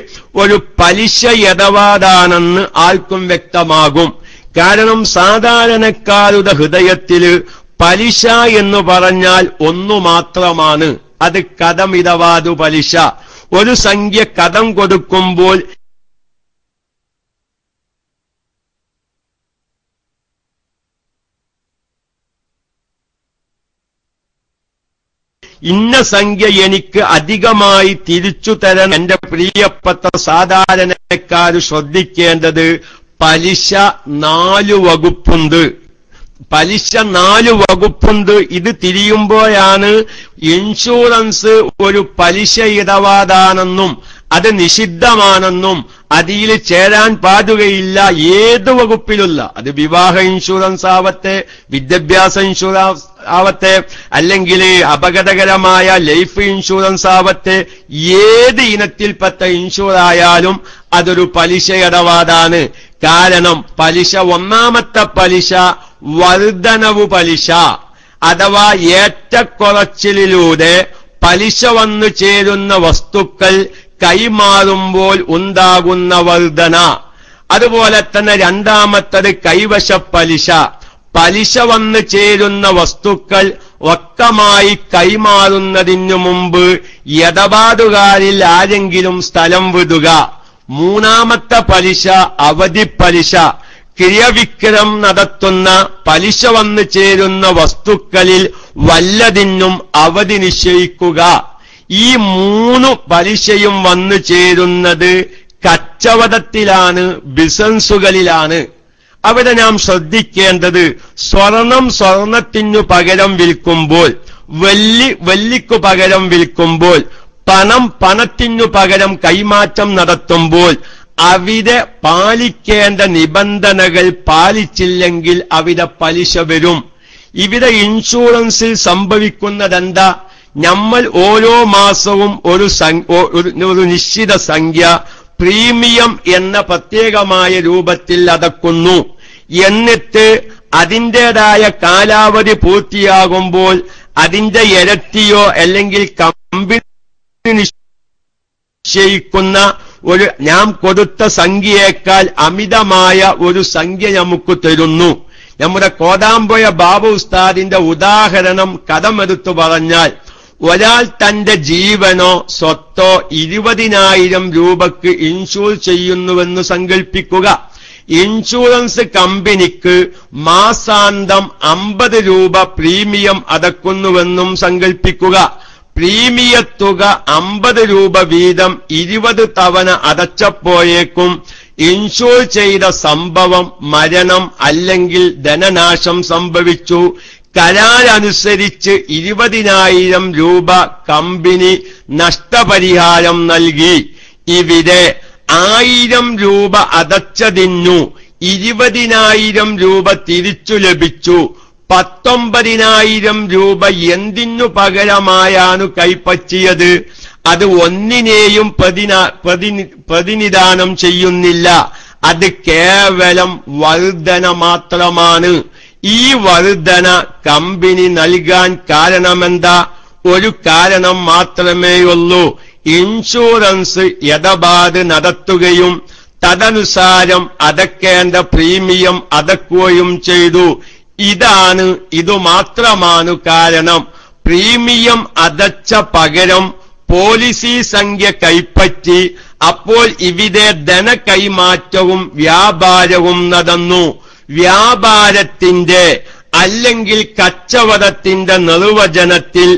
ഒരു പലിശ ഇടപാടാണെന്ന് ആർക്കും വ്യക്തമാകും. കാരണം സാധാരണക്കാരുടെ ഹൃദയത്തില് പലിശ എന്ന് പറഞ്ഞാൽ ഒന്നു മാത്രമാണ്, അത് കടമിടപാടു പലിശ. ഒരു സംഖ്യ കടം കൊടുക്കുമ്പോൾ ഇന്ന സംഖ്യ എനിക്ക് അധികമായി തിരിച്ചു തരാൻ എന്റെ പ്രിയപ്പെട്ട സാധാരണക്കാർ ശ്രദ്ധിക്കേണ്ടത് പലിശ 4 വകുപ്പുണ്ട്. പലിശ 4 വകുപ്പുണ്ട്. ഇത് തിരിയുമ്പോഴാണ് ഇൻഷുറൻസ് ഒരു പലിശ ഇടപാടാണെന്നും അത് നിഷിദ്ധമാണെന്നും അതിൽ ചേരാൻ പാടുകയില്ല ഏത് വകുപ്പിലുള്ള, അത് വിവാഹ ഇൻഷുറൻസ് ആവട്ടെ, വിദ്യാഭ്യാസ ഇൻഷുറൻസ് ആവട്ടെ, അല്ലെങ്കിൽ അപകടകരമായ ലൈഫ് ഇൻഷുറൻസ് ആവട്ടെ, ഏത് ഇനത്തിൽപ്പെട്ട ഇൻഷുർ ആയാലും അതൊരു പലിശ ഇടപാടാണ്. കാരണം പലിശ, ഒന്നാമത്തെ പലിശ വർധനവ് പലിശ അഥവാ ഏറ്റക്കുറച്ചിലൂടെ പലിശ വന്നു ചേരുന്ന വസ്തുക്കൾ കൈമാറുമ്പോൾ ഉണ്ടാകുന്ന വർധന. അതുപോലെ തന്നെ രണ്ടാമത്തത് കൈവശ പലിശ. പലിശ വന്നു ചേരുന്ന വസ്തുക്കൾ ഒക്കമായി കൈമാറുന്നതിനു മുമ്പ് ഇടപാടുകാരിൽ ആരെങ്കിലും സ്ഥലം വിടുക. മൂന്നാമത്തെ പലിശ അവധി പലിശ. ക്രിയവിക്രയം നടത്തുന്ന പലിശ വന്നു ചേരുന്ന വസ്തുക്കളിൽ വല്ലതിനും അവധി നിശ്ചയിക്കുക. ഈ 3 പലിശയും വന്നു ചേരുന്നത് കച്ചവടത്തിലാണ്, ബിസിനസ്സുകളിലാണ്. അവിടെ നാം ശ്രദ്ധിക്കേണ്ടത്, സ്വർണത്തിനു പകരം വിൽക്കുമ്പോൾ, വെള്ളിക്കു പകരം വിൽക്കുമ്പോൾ, പണത്തിനു പകരം കൈമാറ്റം നടത്തുമ്പോൾ അവിടെ പാലിക്കേണ്ട നിബന്ധനകൾ പാലിച്ചില്ലെങ്കിൽ അവിടെ പലിശ വരും. ഇവിടെ ഇൻഷുറൻസിൽ സംഭവിക്കുന്നതെന്താ? നമ്മൾ ഓരോ മാസവും ഒരു നിശ്ചിത സംഖ്യ പ്രീമിയം എന്ന പ്രത്യേകമായ രൂപത്തിൽ അടക്കുന്നു. എന്നിട്ട് അതിൻ്റെതായ കാലാവധി പൂർത്തിയാകുമ്പോൾ അതിന്റെ ഇരട്ടിയോ അല്ലെങ്കിൽ കമ്പനി നിശ്ചയിക്കുന്ന നാം കൊടുത്ത സംഖ്യയേക്കാൾ അമിതമായ ഒരു സംഖ്യ നമുക്ക് തരുന്നു. നമ്മുടെ കോതാമ്പുഴ ബാബു ഉസ്താദിന്റെ ഉദാഹരണം കടമെടുത്തു പറഞ്ഞാൽ, ഒരാൾ തന്റെ ജീവനോ സ്വത്തോ 20,000 രൂപക്ക് ഇൻഷൂർ ചെയ്യുന്നുവെന്ന് സങ്കൽപ്പിക്കുക. ഇൻഷുറൻസ് കമ്പനിക്ക് മാസാന്തം 50 രൂപ പ്രീമിയം അടക്കുന്നുവെന്നും സങ്കൽപ്പിക്കുക. പ്രീമിയത്തുക 50 രൂപ വീതം 20 തവണ അടച്ചപ്പോഴേക്കും ഇൻഷൂർ ചെയ്ത സംഭവം മരണം അല്ലെങ്കിൽ ധനനാശം സംഭവിച്ചു. കരാറനുസരിച്ച് 20,000 രൂപ കമ്പനി നഷ്ടപരിഹാരം നൽകി. ഇവിടെ 1000 രൂപ അടച്ചതിനു 20,000 രൂപ തിരിച്ചു ലഭിച്ചു. 19,000 രൂപ എന്തിനു പകരമായാണ് കൈപ്പറ്റിയത്? അത് ഒന്നിനെയും പ്രതിനിധാനം ചെയ്യുന്നില്ല. അത് കേവലം വർധന മാത്രമാണ്. ഈ വർധന കമ്പനി നൽകാൻ കാരണമെന്താ? ഒരു കാരണം മാത്രമേയുള്ളൂ. ഇൻഷുറൻസ് ഇടപാട് നടത്തുകയും തദനുസാരം അടക്കേണ്ട പ്രീമിയം അടക്കുകയും ചെയ്തു. ഇതുമാത്രമാണ് കാരണം. പ്രീമിയം അടച്ച പകരം പോളിസി സംഖ്യ കൈപ്പറ്റി. അപ്പോൾ ഇവിടെ ധനകൈമാറ്റവും വ്യാപാരവും നടന്നു. വ്യാപാരത്തിന്റെ അല്ലെങ്കിൽ കച്ചവടത്തിന്റെ നിർവചനത്തിൽ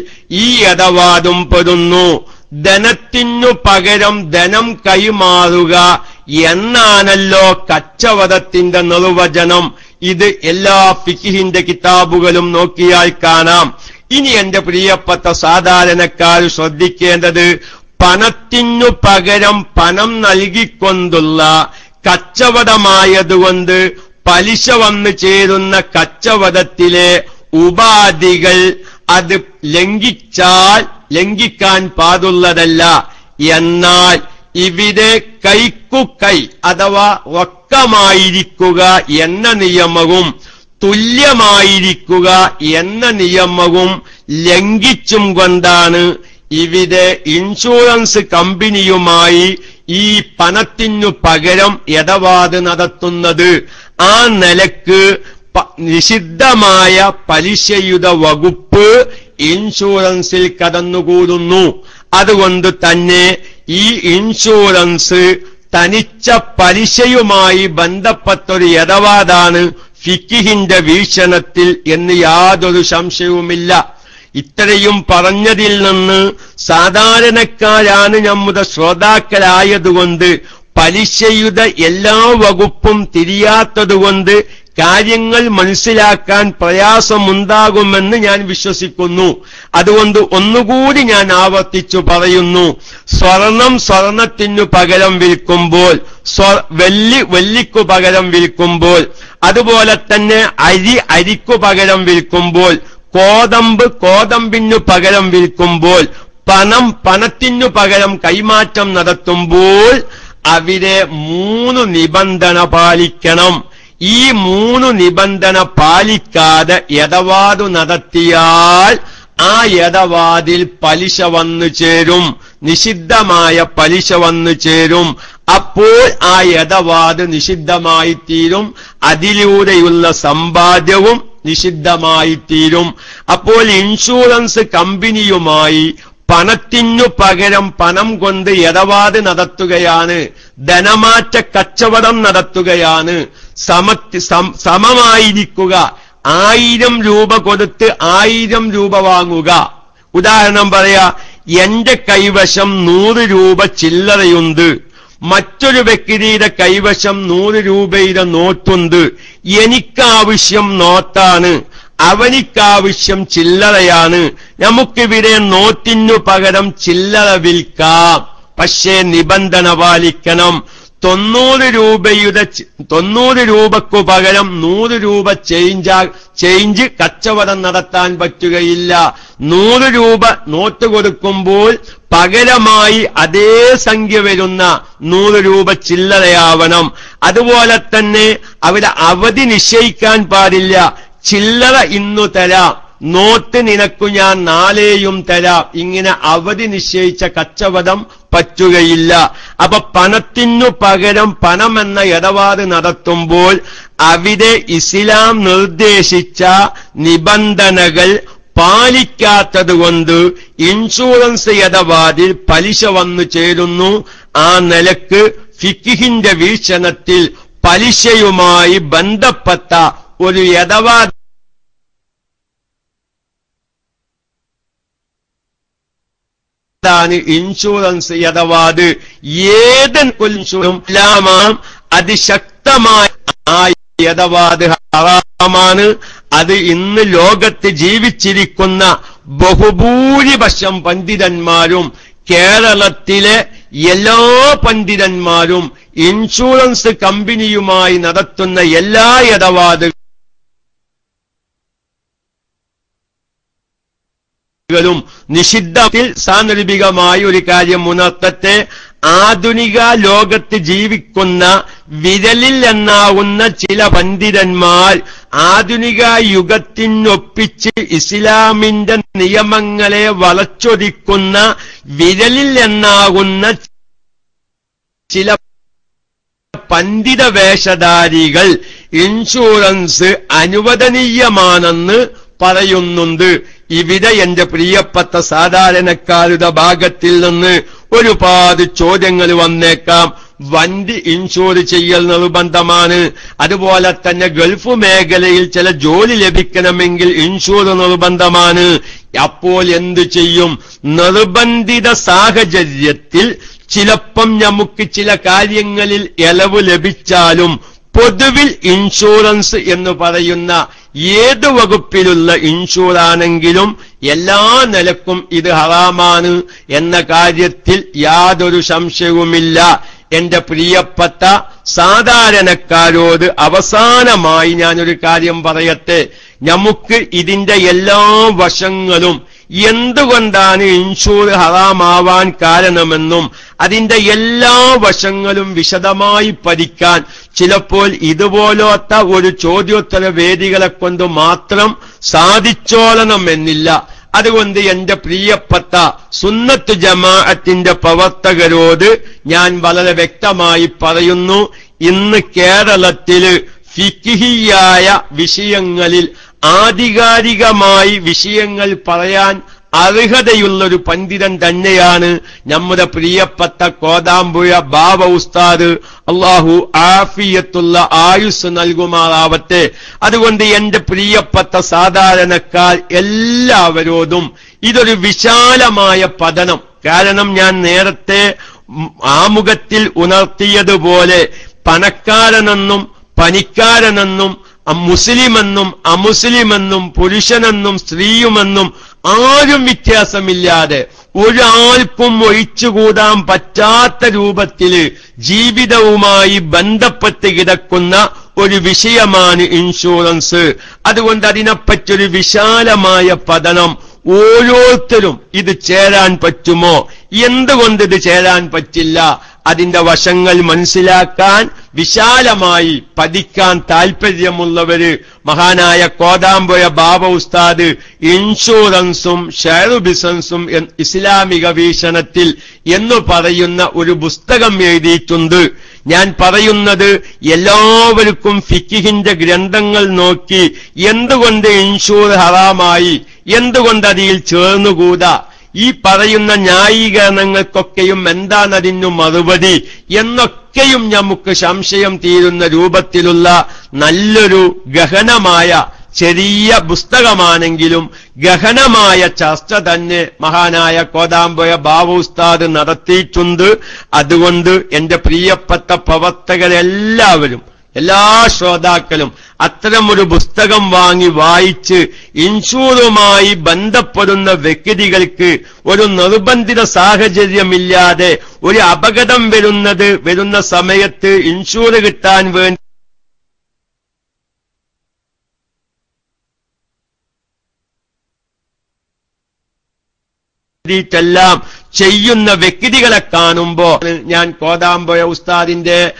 ഈ ഇടപാടും പെടുന്നു. ധനത്തിനു പകരം ധനം കൈമാറുക എന്നാണല്ലോ കച്ചവടത്തിന്റെ നിർവചനം. ഇത് എല്ലാ ഫിഖിന്റെ കിതാബുകളും നോക്കിയാൽ കാണാം. ഇനി എന്റെ പ്രിയപ്പെട്ട സാധാരണക്കാർ ശ്രദ്ധിക്കേണ്ടത്, പണത്തിനു പകരം പണം നൽകിക്കൊണ്ടുള്ള കച്ചവടമായതുകൊണ്ട് പലിശ വന്നു ചേരുന്ന കച്ചവടത്തിലെ ഉപാധികൾ അത് ലംഘിക്കാൻ പാടുള്ളതല്ല. എന്നാൽ ഇവിടെ കൈക്കു-കൈ അഥവാ റൊക്കമായിരിക്കുക എന്ന നിയമവും തുല്യമായിരിക്കുക എന്ന നിയമവും ലംഘിച്ചും കൊണ്ടാണ് ഇവിടെ ഇൻഷുറൻസ് കമ്പനിയുമായി ഈ പണത്തിനു പകരം ഇടപാട് നടത്തുന്നത്. ആ നിലക്ക് നിഷിദ്ധമായ പലിശയുടെ വകുപ്പ് ഇൻഷുറൻസിൽ കടന്നുകൂടുന്നു. അതുകൊണ്ട് തന്നെ ഈ ഇൻഷുറൻസ് തനിച്ച പലിശയുമായി ബന്ധപ്പെട്ടൊരു ഇടപാടാണ് ഫിഖിന്റെ വീക്ഷണത്തിൽ എന്ന് യാതൊരു സംശയവുമില്ല. ഇത്രയും പറഞ്ഞതിൽ നിന്ന് സാധാരണക്കാരാണ് നമ്മുടെ ശ്രോതാക്കളായതുകൊണ്ട് പലിശയുടെ എല്ലാ വകുപ്പും തിരിയാത്തതുകൊണ്ട് കാര്യങ്ങൾ മനസ്സിലാക്കാൻ പ്രയാസമുണ്ടാകുമെന്ന് ഞാൻ വിശ്വസിക്കുന്നു. അതുകൊണ്ട് ഒന്നുകൂടി ഞാൻ ആവർത്തിച്ചു പറയുന്നു, സ്വർണത്തിനു പകരം വിൽക്കുമ്പോൾ, വെള്ളിക്കു പകരം വിൽക്കുമ്പോൾ, അതുപോലെ തന്നെ അരിക്കു പകരം വിൽക്കുമ്പോൾ, കോതമ്പിനു പകരം വിൽക്കുമ്പോൾ, പണത്തിനു പകരം കൈമാറ്റം നടത്തുമ്പോൾ അവിടെ 3 നിബന്ധന പാലിക്കണം. ഈ 3 നിബന്ധന പാലിക്കാതെ ഇടപാട് നടത്തിയാൽ ആ ഇടപാടിൽ പലിശ വന്നു ചേരും, നിഷിദ്ധമായ പലിശ വന്നു ചേരും. അപ്പോൾ ആ ഇടപാട് നിഷിദ്ധമായി തീരും, അതിലൂടെയുള്ള സമ്പാദ്യവും നിഷിദ്ധമായി തീരും. അപ്പോൾ ഇൻഷുറൻസ് കമ്പനിയുമായി പണത്തിനു പകരം പണം കൊണ്ട് ഇടപാട് നടത്തുകയാണ്, ധനമാറ്റ കച്ചവടം നടത്തുകയാണ്. സമമായിരിക്കുക. 1000 രൂപ കൊടുത്ത് 1000 രൂപ വാങ്ങുക. ഉദാഹരണം പറയാ, എന്റെ കൈവശം 100 രൂപ ചില്ലറയുണ്ട്, മറ്റൊരു വ്യക്തിയുടെ കൈവശം 100 രൂപയുടെ നോട്ടുണ്ട്. എനിക്കാവശ്യം നോട്ടാണ്, അവനിക്കാവശ്യം ചില്ലറയാണ്. നമുക്കിവിടെ നോട്ടിനു പകരം ചില്ലറ വിൽക്കാം. പക്ഷേ നിബന്ധന പാലിക്കണം. 90 രൂപക്കു പകരം 100 രൂപ ചേഞ്ച് കച്ചവടം നടത്താൻ പറ്റുകയില്ല. 100 രൂപ നോട്ട് കൊടുക്കുമ്പോൾ പകരമായി അതേ സംഖ്യ വരുന്ന 100 രൂപ ചില്ലറയാവണം. അതുപോലെ തന്നെ അവിടെ അവധി നിശ്ചയിക്കാൻ പാടില്ല. ചില്ലറ ഇന്നു തരാം, നോട്ട് നിനക്കു ഞാൻ നാളെയും തരാം, ഇങ്ങനെ അവധി നിശ്ചയിച്ച കച്ചവടം പറ്റുകയില്ല. അപ്പൊ പണത്തിനു പകരം പണമെന്ന ഇടപാട് നടത്തുമ്പോൾ അവിടെ ഇസ്ലാം നിർദ്ദേശിച്ച നിബന്ധനകൾ പാലിക്കാത്തതുകൊണ്ട് ഇൻഷുറൻസ് ഇടപാടിൽ പലിശ വന്നു ചേരുന്നു. ആ നിലക്ക് ഫിഖിന്റെ വീക്ഷണത്തിൽ പലിശയുമായി ബന്ധപ്പെട്ട ഒരു ഇടപാട് ഇൻഷുറൻസ് ഇടപാട്. ഏതെങ്കിലും അതിശക്തമായ ആ ഇടപാട് ഹറാമാണ്. അത് ഇന്ന് ലോകത്ത് ജീവിച്ചിരിക്കുന്ന ബഹുഭൂരിപക്ഷം പണ്ഡിതന്മാരും കേരളത്തിലെ എല്ലാ പണ്ഡിതന്മാരും ഇൻഷുറൻസ് കമ്പനിയുമായി നടത്തുന്ന എല്ലാ ഇടപാടുകളും നിഷിദ്ധത്തിൽ സാന്ദർഭികമായ ഒരു കാര്യം ഉണർത്തട്ടെ. ആധുനിക ലോകത്ത് ജീവിക്കുന്ന വിരലിൽ എണ്ണാവുന്ന ചില പണ്ഡിതന്മാർ ആധുനിക യുഗത്തിനൊപ്പിച്ച് ഇസ്ലാമിന്റെ നിയമങ്ങളെ വളച്ചൊടിക്കുന്ന വിരലിൽ എണ്ണാവുന്ന ചില പണ്ഡിത വേഷധാരികൾ ഇൻഷുറൻസ് അനുവദനീയമാണെന്ന് പറയുന്നുണ്ട്. ഇവിടെ എന്റെ പ്രിയപ്പെട്ട സാധാരണക്കാരുടെ ഭാഗത്തിൽ നിന്ന് ഒരുപാട് ചോദ്യങ്ങൾ വന്നേക്കാം. വണ്ടി ഇൻഷുർ ചെയ്യൽ നിർബന്ധമാണ്. അതുപോലെ തന്നെ ഗൾഫ് മേഖലയിൽ ചില ജോലി ലഭിക്കണമെങ്കിൽ ഇൻഷുർ നിർബന്ധമാണ്. അപ്പോൾ എന്തു ചെയ്യും? നിർബന്ധിത സാഹചര്യത്തിൽ ചിലപ്പം നമുക്ക് ചില കാര്യങ്ങളിൽ ഇളവ് ലഭിച്ചാലും പൊതുവിൽ ഇൻഷുറൻസ് എന്ന് പറയുന്ന ഏത് വകുപ്പിലുള്ള ഇൻഷുറാണെങ്കിലും എല്ലാ നിലക്കും ഇത് ഹറാമാണ് എന്ന കാര്യത്തിൽ യാതൊരു സംശയവുമില്ല. എന്റെ പ്രിയപ്പെട്ട സാധാരണക്കാരോട് അവസാനമായി ഞാനൊരു കാര്യം പറയട്ടെ. നമുക്ക് ഇതിന്റെ എല്ലാ വശങ്ങളും എന്തുകൊണ്ടാണ് ഇൻഷുർ ഹറാമാവാൻ കാരണമെന്നും അതിന്റെ എല്ലാ വശങ്ങളും വിശദമായി പഠിക്കാൻ ചിലപ്പോൾ ഇതുപോലത്തെ ഒരു ചോദ്യോത്തര വേദികളെ കൊണ്ട് മാത്രം സാധിച്ചോളണമെന്നില്ല. അതുകൊണ്ട് എന്റെ പ്രിയപ്പെട്ട സുന്നത്ത് ജമാഅത്തിന്റെ പ്രവർത്തകരോട് ഞാൻ വളരെ വ്യക്തമായി പറയുന്നു, ഇന്ന് കേരളത്തില് ഫിഖ്ഹിയായ വിഷയങ്ങളിൽ ആധികാരികമായി വിഷയങ്ങൾ പറയാൻ അർഹതയുള്ളൊരു പണ്ഡിതൻ തന്നെയാണ് നമ്മുടെ പ്രിയപ്പെട്ട കോതാമ്പുഴ ബാബ ഉസ്താദ്. അള്ളാഹു ആഫിയത്തുള്ള ആയുസ് നൽകുമാറാവട്ടെ. അതുകൊണ്ട് എന്റെ പ്രിയപ്പെട്ട സാധാരണക്കാർ എല്ലാവരോടും ഇതൊരു വിശാലമായ പഠനം. കാരണം ഞാൻ നേരത്തെ ആമുഖത്തിൽ ഉണർത്തിയതുപോലെ പണക്കാരനെന്നും പനിക്കാരനെന്നും മുസ്ലിമെന്നും അമുസ്ലിമെന്നും പുരുഷനെന്നും സ്ത്രീയുമെന്നും ആരും വ്യത്യാസമില്ലാതെ ഒരാൾക്കും ഒഴിച്ചുകൂടാൻ പറ്റാത്ത രൂപത്തില് ജീവിതവുമായി ബന്ധപ്പെട്ട് കിടക്കുന്ന ഒരു വിഷയമാണ് ഇൻഷുറൻസ്. അതുകൊണ്ട് അതിനെപ്പറ്റൊരു വിശാലമായ പഠനം ഓരോരുത്തരും ഇത് ചേരാൻ പറ്റുമോ, എന്തുകൊണ്ട് ഇത് ചേരാൻ പറ്റില്ല, അതിന്റെ വശങ്ങൾ മനസ്സിലാക്കാൻ വിശാലമായി പഠിക്കാൻ താല്പര്യമുള്ളവര് മഹാനായ കോതാമ്പുഴ ബാബ ഉസ്താദ് ഇൻഷുറൻസും ഷെയർ ബിസിനസും ഇസ്ലാമിക വീക്ഷണത്തിൽ എന്ന് പറയുന്ന ഒരു പുസ്തകം എഴുതിയിട്ടുണ്ട്. ഞാൻ പറയുന്നത് എല്ലാവർക്കും ഫിഖിന്റെ ഗ്രന്ഥങ്ങൾ നോക്കി എന്തുകൊണ്ട് ഇൻഷുർ ഹറാമായി, എന്തുകൊണ്ട് അതിൽ ചേർന്നുകൂടാ, ഈ പറയുന്ന ന്യായീകരണങ്ങൾക്കൊക്കെയും എന്താണ് അതിനു മറുപടി എന്നൊക്കെയും നമുക്ക് സംശയം തീരുന്ന രൂപത്തിലുള്ള നല്ലൊരു ഗഹനമായ ചെറിയ പുസ്തകമാണെങ്കിലും ഗഹനമായ ചർച്ച തന്നെ മഹാനായ കോതാമ്പുഴ ബാബ ഉസ്താദ് നടത്തിയിട്ടുണ്ട്. അതുകൊണ്ട് എന്റെ പ്രിയപ്പെട്ട പ്രവർത്തകരെല്ലാവരും എല്ലാ ശ്രോതാക്കളും അത്തരമൊരു പുസ്തകം വാങ്ങി വായിച്ച് ഇൻഷൂറുമായി ബന്ധപ്പെടുന്ന വ്യക്തികൾക്ക് ഒരു നിർബന്ധിത സാഹചര്യമില്ലാതെ ഒരു അപകടം വരുന്ന സമയത്ത് ഇൻഷൂർ കിട്ടാൻ വേണ്ടി െല്ലാം ചെയ്യുന്ന വ്യക്തികളെ കാണുമ്പോ ഞാൻ കോതാമ്പുഴ ഉസ്താദിന്റെ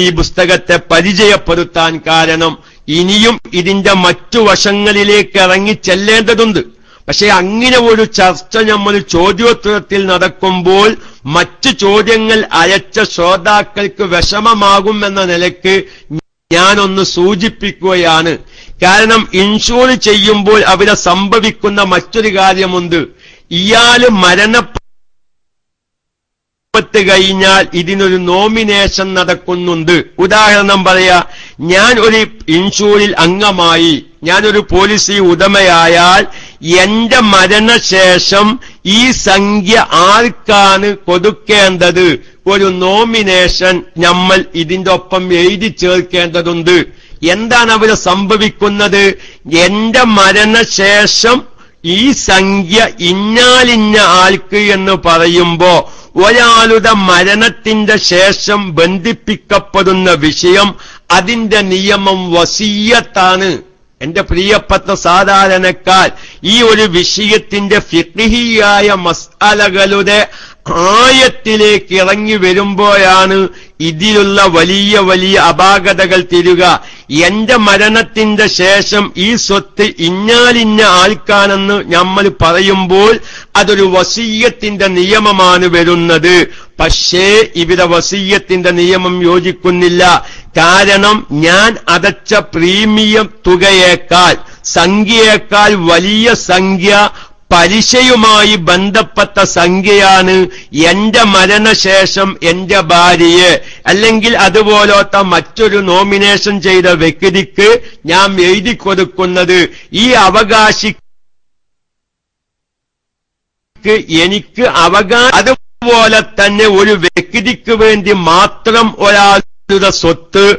ഈ പുസ്തകത്തെ പരിചയപ്പെടുത്താൻ കാരണം ഇനിയും ഇതിന്റെ മറ്റു വശങ്ങളിലേക്ക് ഇറങ്ങി ചെല്ലേണ്ടതുണ്ട്. പക്ഷെ അങ്ങനെ ഒരു ചർച്ച നമ്മൾ ചോദ്യോത്തരത്തിൽ നടക്കുമ്പോൾ മറ്റു ചോദ്യങ്ങൾ അയച്ച ശ്രോതാക്കൾക്ക് വിഷമമാകുമെന്ന നിലയ്ക്ക് ഞാനൊന്ന് സൂചിപ്പിക്കുകയാണ്. കാരണം ഇൻഷൂർ ചെയ്യുമ്പോൾ അവിടെ സംഭവിക്കുന്ന മറ്റൊരു കാര്യമുണ്ട്. ഇയാള് മരണപ്പെട്ട് കഴിഞ്ഞാൽ ഇതിനൊരു നോമിനേഷൻ നടക്കുന്നുണ്ട്. ഉദാഹരണം പറയാ, ഞാൻ ഒരു ഇൻഷൂറിൽ അംഗമായി, ഞാനൊരു പോളിസി ഉടമയായാൽ എന്റെ മരണശേഷം ഈ സംഖ്യ ആർക്കാണ് കൊടുക്കേണ്ടത്? ഒരു നോമിനേഷൻ നമ്മൾ ഇതിന്റെ ഒപ്പം എഴുതി ചേർക്കേണ്ടതുണ്ട്. എന്താണ് അവിടെ സംഭവിക്കുന്നത്? എന്റെ മരണശേഷം ഈ സംഖ്യ ഇന്നാലിന്ന ആൾക്ക് എന്ന് പറയുമ്പോ ഒരാളുടെ മരണത്തിന്റെ ശേഷം ബന്ധിപ്പിക്കപ്പെടുന്ന വിഷയം, അതിന്റെ നിയമം വസിയ്യത്താണ്. എന്റെ പ്രിയപ്പെട്ട സാധാരണക്കാർ, ഈ ഒരു വിഷയത്തിന്റെ ഫിഖ്ഹിയായ മസ്അലകളുടെ ആയത്തിലേക്ക് ഇറങ്ങി വരുമ്പോഴാണ് ഇതിലുള്ള വലിയ വലിയ അപാകതകൾ തീരുക. എന്റെ മരണത്തിന്റെ ശേഷം ഈ സ്വത്ത് ഇന്നാലിന്ന ആൾക്കാണെന്ന് നമ്മൾ പറയുമ്പോൾ അതൊരു വസിയ്യത്തിന്റെ നിയമമാണ് വരുന്നത്. പക്ഷേ ഇവിടെ വസിയ്യത്തിന്റെ നിയമം യോജിക്കുന്നില്ല. കാരണം ഞാൻ അടച്ച പ്രീമിയം തുകയേക്കാൾ, സംഖ്യയേക്കാൾ വലിയ സംഖ്യ പലിശയുമായി ബന്ധപ്പെട്ട സംഖ്യയാണ് എന്റെ മരണശേഷം എന്റെ ഭാര്യയെ അല്ലെങ്കിൽ അതുപോലത്തെ മറ്റൊരു നോമിനേഷൻ ചെയ്ത വ്യക്തിക്ക് ഞാൻ എഴുതി കൊടുക്കുന്നത്. ഈ അവകാശിക്ക് എനിക്ക് അതുപോലെ തന്നെ ഒരു വ്യക്തിക്ക് വേണ്ടി മാത്രം ഒരാളുടെ സ്വത്ത്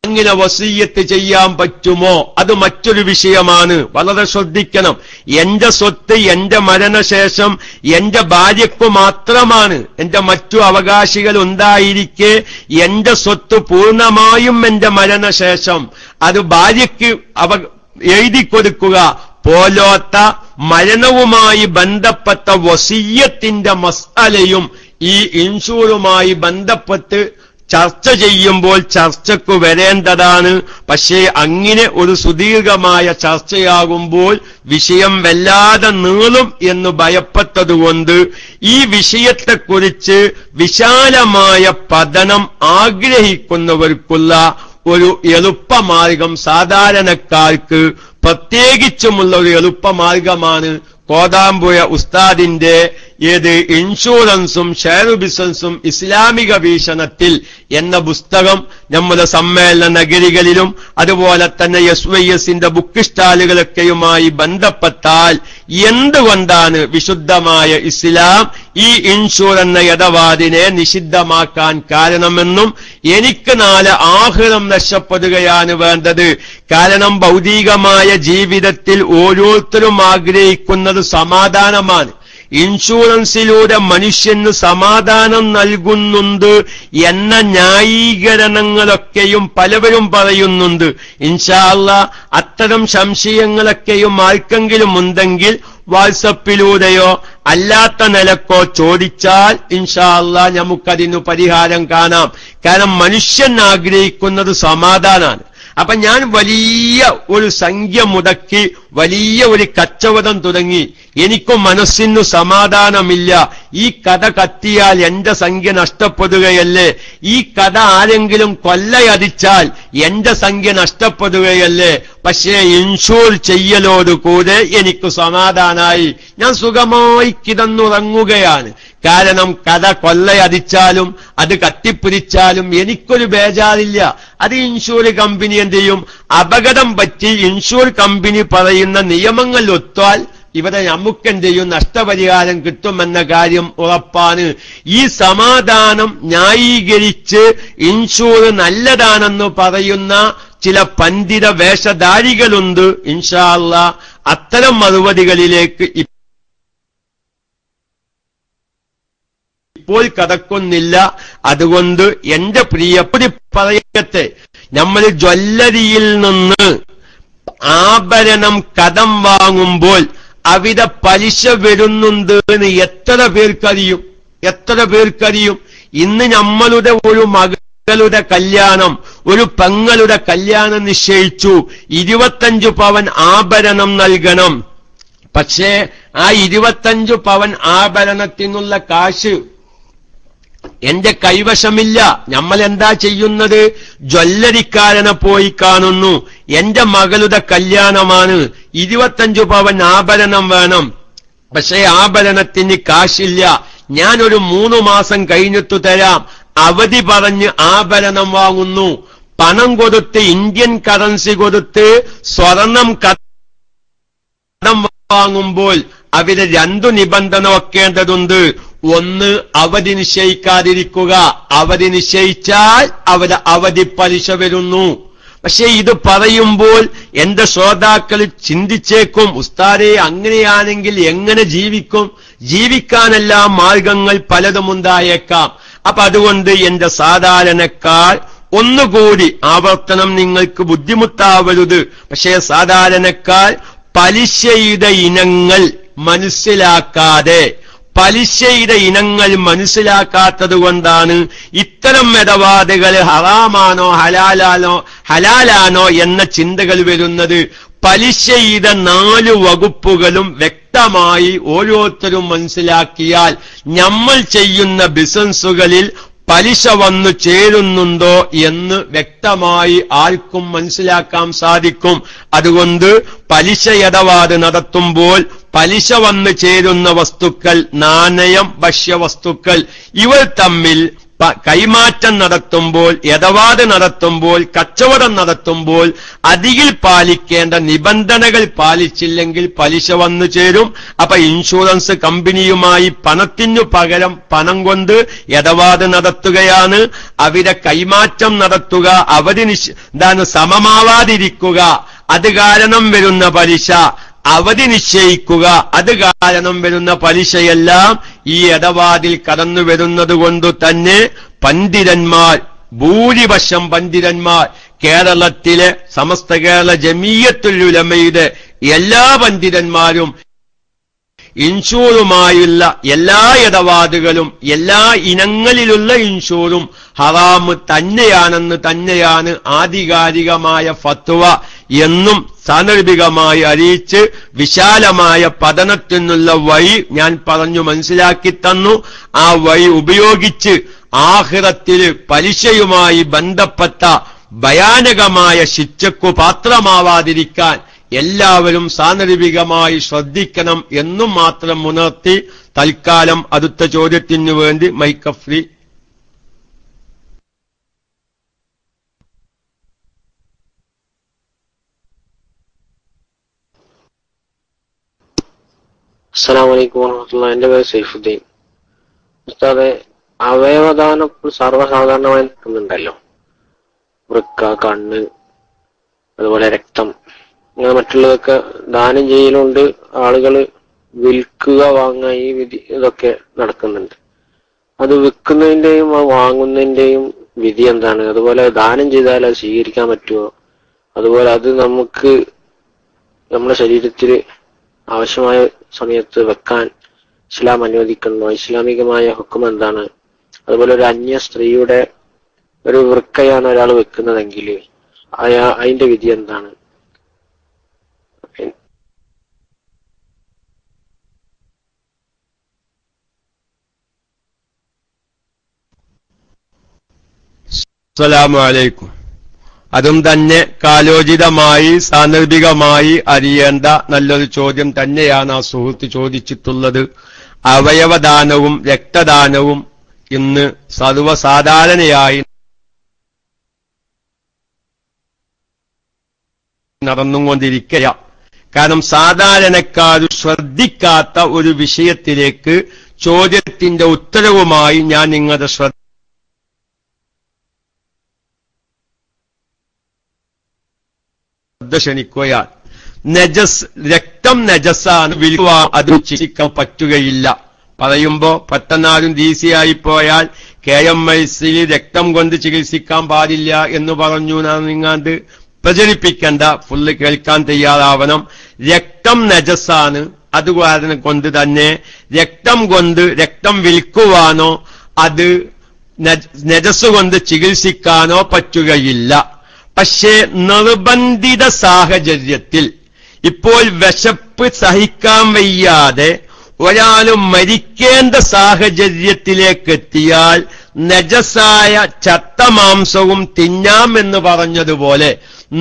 അങ്ങനെ വസിയ്യത്ത് ചെയ്യാൻ പറ്റുമോ? അത് മറ്റൊരു വിഷയമാണ്. വളരെ ശ്രദ്ധിക്കണം. എന്റെ സ്വത്ത് എന്റെ മരണശേഷം എന്റെ ഭാര്യയ്ക്ക് മാത്രമാണ്. എന്റെ മറ്റു അവകാശികൾ ഉണ്ടായിരിക്കെ എന്റെ സ്വത്ത് പൂർണ്ണമായും എന്റെ മരണശേഷം അത് ഭാര്യയ്ക്ക് എഴുതി കൊടുക്കുക പോലോത്ത മരണവുമായി ബന്ധപ്പെട്ട വസിയ്യത്തിന്റെ മസ്അലയും ഈ ഇൻഷൂറുമായി ബന്ധപ്പെട്ട് ചർച്ച ചെയ്യുമ്പോൾ ചർച്ചയ്ക്ക് വരേണ്ടതാണ്. പക്ഷേ അങ്ങനെ ഒരു സുദീർഘമായ ചർച്ചയാകുമ്പോൾ വിഷയം വല്ലാതെ നീളും എന്ന് ഭയപ്പെട്ടതുകൊണ്ട് ഈ വിഷയത്തെക്കുറിച്ച് വിശാലമായ പഠനം ആഗ്രഹിക്കുന്നവർക്കുള്ള ഒരു എളുപ്പമാർഗം, സാധാരണക്കാർക്ക് പ്രത്യേകിച്ചുമുള്ള ഒരു എളുപ്പമാർഗമാണ് കോതാമ്പുഴ ഉസ്താദിന്റെ ഇൻഷുറൻസും ഷെയർ ബിസിനസും ഇസ്ലാമിക വീക്ഷണത്തിൽ എന്ന പുസ്തകം നമ്മുടെ സമ്മേളന നഗരികളിലും അതുപോലെ തന്നെ SYSന്റെ ബുക്ക് സ്റ്റാളുകളൊക്കെയുമായി ബന്ധപ്പെട്ടാൽ എന്തുകൊണ്ടാണ് വിശുദ്ധമായ ഇസ്ലാം ഈ ഇൻഷൂർ എന്ന യഥവാദിനെ നിഷിദ്ധമാക്കാൻ കാരണമെന്നും, എനിക്ക് നാളെ ആഖിറം നഷ്ടപ്പെടുകയാണ് വേണ്ടത്. കാരണം ഭൗതികമായ ജീവിതത്തിൽ ഓരോരുത്തരും ആഗ്രഹിക്കുന്നത് സമാധാനമാണ്. ഇൻഷുറൻസിലൂടെ മനുഷ്യന് സമാധാനം നൽകുന്നുണ്ട് എന്ന ന്യായീകരണങ്ങളൊക്കെയും പലവരും പറയുന്നുണ്ട്. ഇൻഷാ അല്ലാഹ് അത്തരം സംശയങ്ങളൊക്കെയും ആർക്കെങ്കിലും ഉണ്ടെങ്കിൽ വാട്സപ്പിലൂടെയോ അല്ലാത്ത നിലക്കോ ചോദിച്ചാൽ ഇൻഷാ അല്ലാഹ് നമുക്കതിന് പരിഹാരം കാണാം. കാരണം മനുഷ്യൻ ആഗ്രഹിക്കുന്നത് സമാധാനമാണ്. അപ്പൊ ഞാൻ വലിയ ഒരു സംഖ്യ മുടക്കി വലിയ ഒരു കച്ചവടം തുടങ്ങി, എനിക്കും മനസ്സിനു സമാധാനമില്ല. ഈ കട കത്തിയാൽ എന്റെ സംഖ്യ നഷ്ടപ്പെടുകയല്ലേ? ഈ കട ആരെങ്കിലും കൊള്ളയടിച്ചാൽ എന്റെ സംഖ്യ നഷ്ടപ്പെടുകയല്ലേ? പക്ഷേ ഇൻഷൂർ ചെയ്യലോടുകൂടെ എനിക്ക് സമാധാനായി, ഞാൻ സുഖമായി കിടന്നുറങ്ങുകയാണ്. കാരണം കട കൊള്ളയടിച്ചാലും അത് കത്തിപ്പിടിച്ചാലും എനിക്കൊരു ബേജാറില്ല. അത് ഇൻഷൂർ കമ്പനി എന്ത് ചെയ്യും? അപകടം പറ്റി ഇൻഷൂർ കമ്പനി പറയുന്ന നിയമങ്ങൾ ഒത്താൽ ഇവിടെ നമുക്കെന്ത് ചെയ്യും, നഷ്ടപരിഹാരം കിട്ടുമെന്ന കാര്യം ഉറപ്പാണ്. ഈ സമാധാനം ന്യായീകരിച്ച് ഇൻഷൂർ നല്ലതാണെന്ന് പറയുന്ന ചില പണ്ഡിത വേഷധാരികളുണ്ട്. ഇൻഷാ അല്ലാഹ് അത്തരം മറുപടികളിലേക്ക് ഇപ്പോൾ കടക്കുന്നില്ല. അതുകൊണ്ട് എന്റെ പ്രിയപ്പെട്ട പറയട്ടെ, നമ്മൾ ജ്വല്ലരിയിൽ നിന്ന് ആഭരണം കടം വാങ്ങുമ്പോൾ അവിടെ പലിശ വരുന്നുണ്ട് എന്ന് എത്ര പേർക്കറിയും? ഇന്ന് നമ്മളുടെ ഒരു മകളുടെ കല്യാണം, ഒരു പെങ്ങളുടെ കല്യാണം നിശ്ചയിച്ചു, 25 പവൻ ആഭരണം നൽകണം. പക്ഷേ ആ 25 പവൻ ആഭരണത്തിനുള്ള കാശ് എന്റെ കൈവശമില്ല. നമ്മൾ എന്താ ചെയ്യുന്നത്? ജ്വല്ലരിക്കാരനെ പോയി കാണുന്നു, എന്റെ മകളുടെ കല്യാണമാണ്, 25 പവൻ ആഭരണം വേണം, പക്ഷേ ആഭരണത്തിന് കാശില്ല, ഞാനൊരു 3 മാസം കഴിഞ്ഞിട്ടു തരാം, അവധി പറഞ്ഞ് ആഭരണം വാങ്ങുന്നു. പണം കൊടുത്ത്, ഇന്ത്യൻ കറൻസി കൊടുത്ത് സ്വർണം കടം വാങ്ങുമ്പോൾ അവിടെ 2 നിബന്ധന വെക്കേണ്ടതുണ്ട്. ഒന്ന്, അവധി നിശ്ചയിക്കാതിരിക്കുക. അവധി നിശ്ചയിച്ചാൽ അവിടെ അവധി പലിശ വരുന്നു. പക്ഷെ ഇത് പറയുമ്പോൾ എന്റെ ശ്രോതാക്കൾ ചിന്തിച്ചേക്കും, ഉസ്താദേ അങ്ങനെയാണെങ്കിൽ എങ്ങനെ ജീവിക്കും? ജീവിക്കാനെല്ലാം മാർഗങ്ങൾ പലതുമുണ്ടായേക്കാം. അപ്പൊ അതുകൊണ്ട് എന്റെ സാധാരണക്കാർ ഒന്നുകൂടി ആവർത്തനം നിങ്ങൾക്ക് ബുദ്ധിമുട്ടാവരുത്. പക്ഷേ സാധാരണക്കാർ പലിശയുടെ ഇനങ്ങൾ മനസ്സിലാക്കാത്തത് കൊണ്ടാണ് ഇത്തരം ഇടപാടുകൾ ഹറാമാണോ ഹലാലാണോ എന്ന ചിന്തകൾ വരുന്നത്. പലിശയുടെ 4 വകുപ്പുകളും വ്യക്തമായി ഓരോരുത്തരും മനസ്സിലാക്കിയാൽ നമ്മൾ ചെയ്യുന്ന ബിസിനസ്സുകളിൽ പലിശ വന്നു ചേരുന്നുണ്ടോ എന്ന് വ്യക്തമായി ആർക്കും മനസ്സിലാക്കാൻ സാധിക്കും. അതുകൊണ്ട് പലിശ ഇടപാട് നടത്തുമ്പോൾ പലിശ വന്നു ചേരുന്ന വസ്തുക്കൾ, നാണയം, ഭക്ഷ്യവസ്തുക്കൾ, ഇവർ തമ്മിൽ കൈമാറ്റം നടത്തുമ്പോൾ, ഇടപാട് നടത്തുമ്പോൾ, കച്ചവടം നടത്തുമ്പോൾ അതിൽ പാലിക്കേണ്ട നിബന്ധനകൾ പാലിച്ചില്ലെങ്കിൽ പലിശ വന്നു ചേരും. അപ്പൊ ഇൻഷുറൻസ് കമ്പനിയുമായി പണത്തിനു പകരം പണം കൊണ്ട് ഇടപാട് നടത്തുകയാണ്. അവിടെ കൈമാറ്റം നടത്തുക, അവധി സമമാവാതിരിക്കുക, അത് കാരണം വരുന്ന പലിശ, അവധി നിശ്ചയിക്കുക, അത് കാരണം വരുന്ന പലിശയെല്ലാം ഈ ഇടപാടിൽ കടന്നു വരുന്നത് കൊണ്ട് തന്നെ പണ്ഡിതന്മാർ, ഭൂരിപക്ഷം പണ്ഡിതന്മാർ, കേരളത്തിലെ സമസ്ത കേരള ജമീയത്തുൽ ഉലമയുടെ എല്ലാ പണ്ഡിതന്മാരും ഇൻഷൂറുമായുള്ള എല്ലാ ഇടപാടുകളും, എല്ലാ ഇനങ്ങളിലുള്ള ഇൻഷൂറും ഹറാമ് തന്നെയാണ് ആധികാരികമായ ഫത്വ എന്നും സാന്ദർഭികമായി അറിയിച്ച് വിശാലമായ പഠനത്തിനുള്ള വഴി ഞാൻ പറഞ്ഞു മനസ്സിലാക്കി തന്നു. ആ വഴി ഉപയോഗിച്ച് ആഖിറത്തില് പലിശയുമായി ബന്ധപ്പെട്ട ഭയാനകമായ ശിക്ഷയ്ക്കു പാത്രമാവാതിരിക്കാൻ എല്ലാവരും സാന്ദർഭികമായി ശ്രദ്ധിക്കണം എന്നും മാത്രം ഉണർത്തി തൽക്കാലം അടുത്ത ചോദ്യത്തിനു വേണ്ടി മൈക്ക് ഫ്രീ. അസ്സലാമു അലൈക്കും വറഹ്മത്തുള്ളാഹി. എന്റെ പേര് സൈഫുദ്ദീൻ. ഉസ്താദെ, അവയവദാനം സർവ്വസാധാരണമായി നിൽക്കുന്നുണ്ടല്ലോ. വൃക്ക, കണ്ണ്, അതുപോലെ രക്തം, ഇങ്ങനെ മറ്റുള്ളതൊക്കെ ദാനം ചെയ്യലുണ്ട്. ആളുകൾ വിൽക്കുക, വാങ്ങുക, ഈ വിധി ഇതൊക്കെ നടക്കുന്നുണ്ട്. അത് വിൽക്കുന്നതിന്റെയും വാങ്ങുന്നതിന്റെയും വിധി എന്താണ്? അതുപോലെ ദാനം ചെയ്താൽ അത് സ്വീകരിക്കാൻ പറ്റുമോ? അതുപോലെ അത് നമുക്ക് നമ്മുടെ ശരീരത്തിൽ ആവശ്യമായ സമയത്ത് വെക്കാൻ ഇസ്ലാം അനുവദിക്കുന്നു. ഇസ്ലാമികമായ ഹുക്കം എന്താണ്? അതുപോലെ ഒരു അന്യ സ്ത്രീയുടെ ഒരു വൃക്കയാണ് ഒരാൾ വെക്കുന്നതെങ്കിൽ അതിന്റെ വിധി എന്താണ്? അസ്സലാമു അലൈക്കും. അതും തന്നെ കാലോചിതമായി സാന്ദർഭികമായി അറിയേണ്ട നല്ലൊരു ചോദ്യം തന്നെയാണ് ആ സുഹൃത്ത് ചോദിച്ചിട്ടുള്ളത്. അവയവദാനവും രക്തദാനവും ഇന്ന് സർവ്വസാധാരണയായി നടന്നുകൊണ്ടിരിക്കുക. കാരണം സാധാരണക്കാർ ശ്രദ്ധിക്കാത്ത ഒരു വിഷയത്തിലേക്ക് ചോദ്യത്തിന്റെ ഉത്തരവുമായി ഞാൻ നിങ്ങളുടെ ശ്രദ്ധ ക്ഷണിക്കുകയാണ്. രക്തം നജസാണ്, അത് ചികിത്സിക്കാൻ പറ്റുകയില്ല. പറയുമ്പോ പെട്ടെന്നാരും DC പോയാൽ KMIC രക്തം കൊണ്ട് ചികിത്സിക്കാൻ പാടില്ല എന്ന് പറഞ്ഞു നിങ്ങാണ്ട് പ്രചരിപ്പിക്കേണ്ട, ഫുള്ള് കേൾക്കാൻ തയ്യാറാവണം. രക്തം നജസാണ്, അതുകാരണം കൊണ്ട് തന്നെ രക്തം വിൽക്കുവാനോ അത് നജസ് കൊണ്ട് ചികിത്സിക്കാനോ പറ്റുകയില്ല. പക്ഷേ നിർബന്ധിത സാഹചര്യത്തിൽ, ഇപ്പോൾ വിശപ്പ് സഹിക്കാൻ വയ്യാതെ ഒരാൾ മരിക്കേണ്ട സാഹചര്യത്തിലേക്ക് എത്തിയാൽ നജസായ ചത്ത മാംസവും തിന്നാമെന്ന് പറഞ്ഞതുപോലെ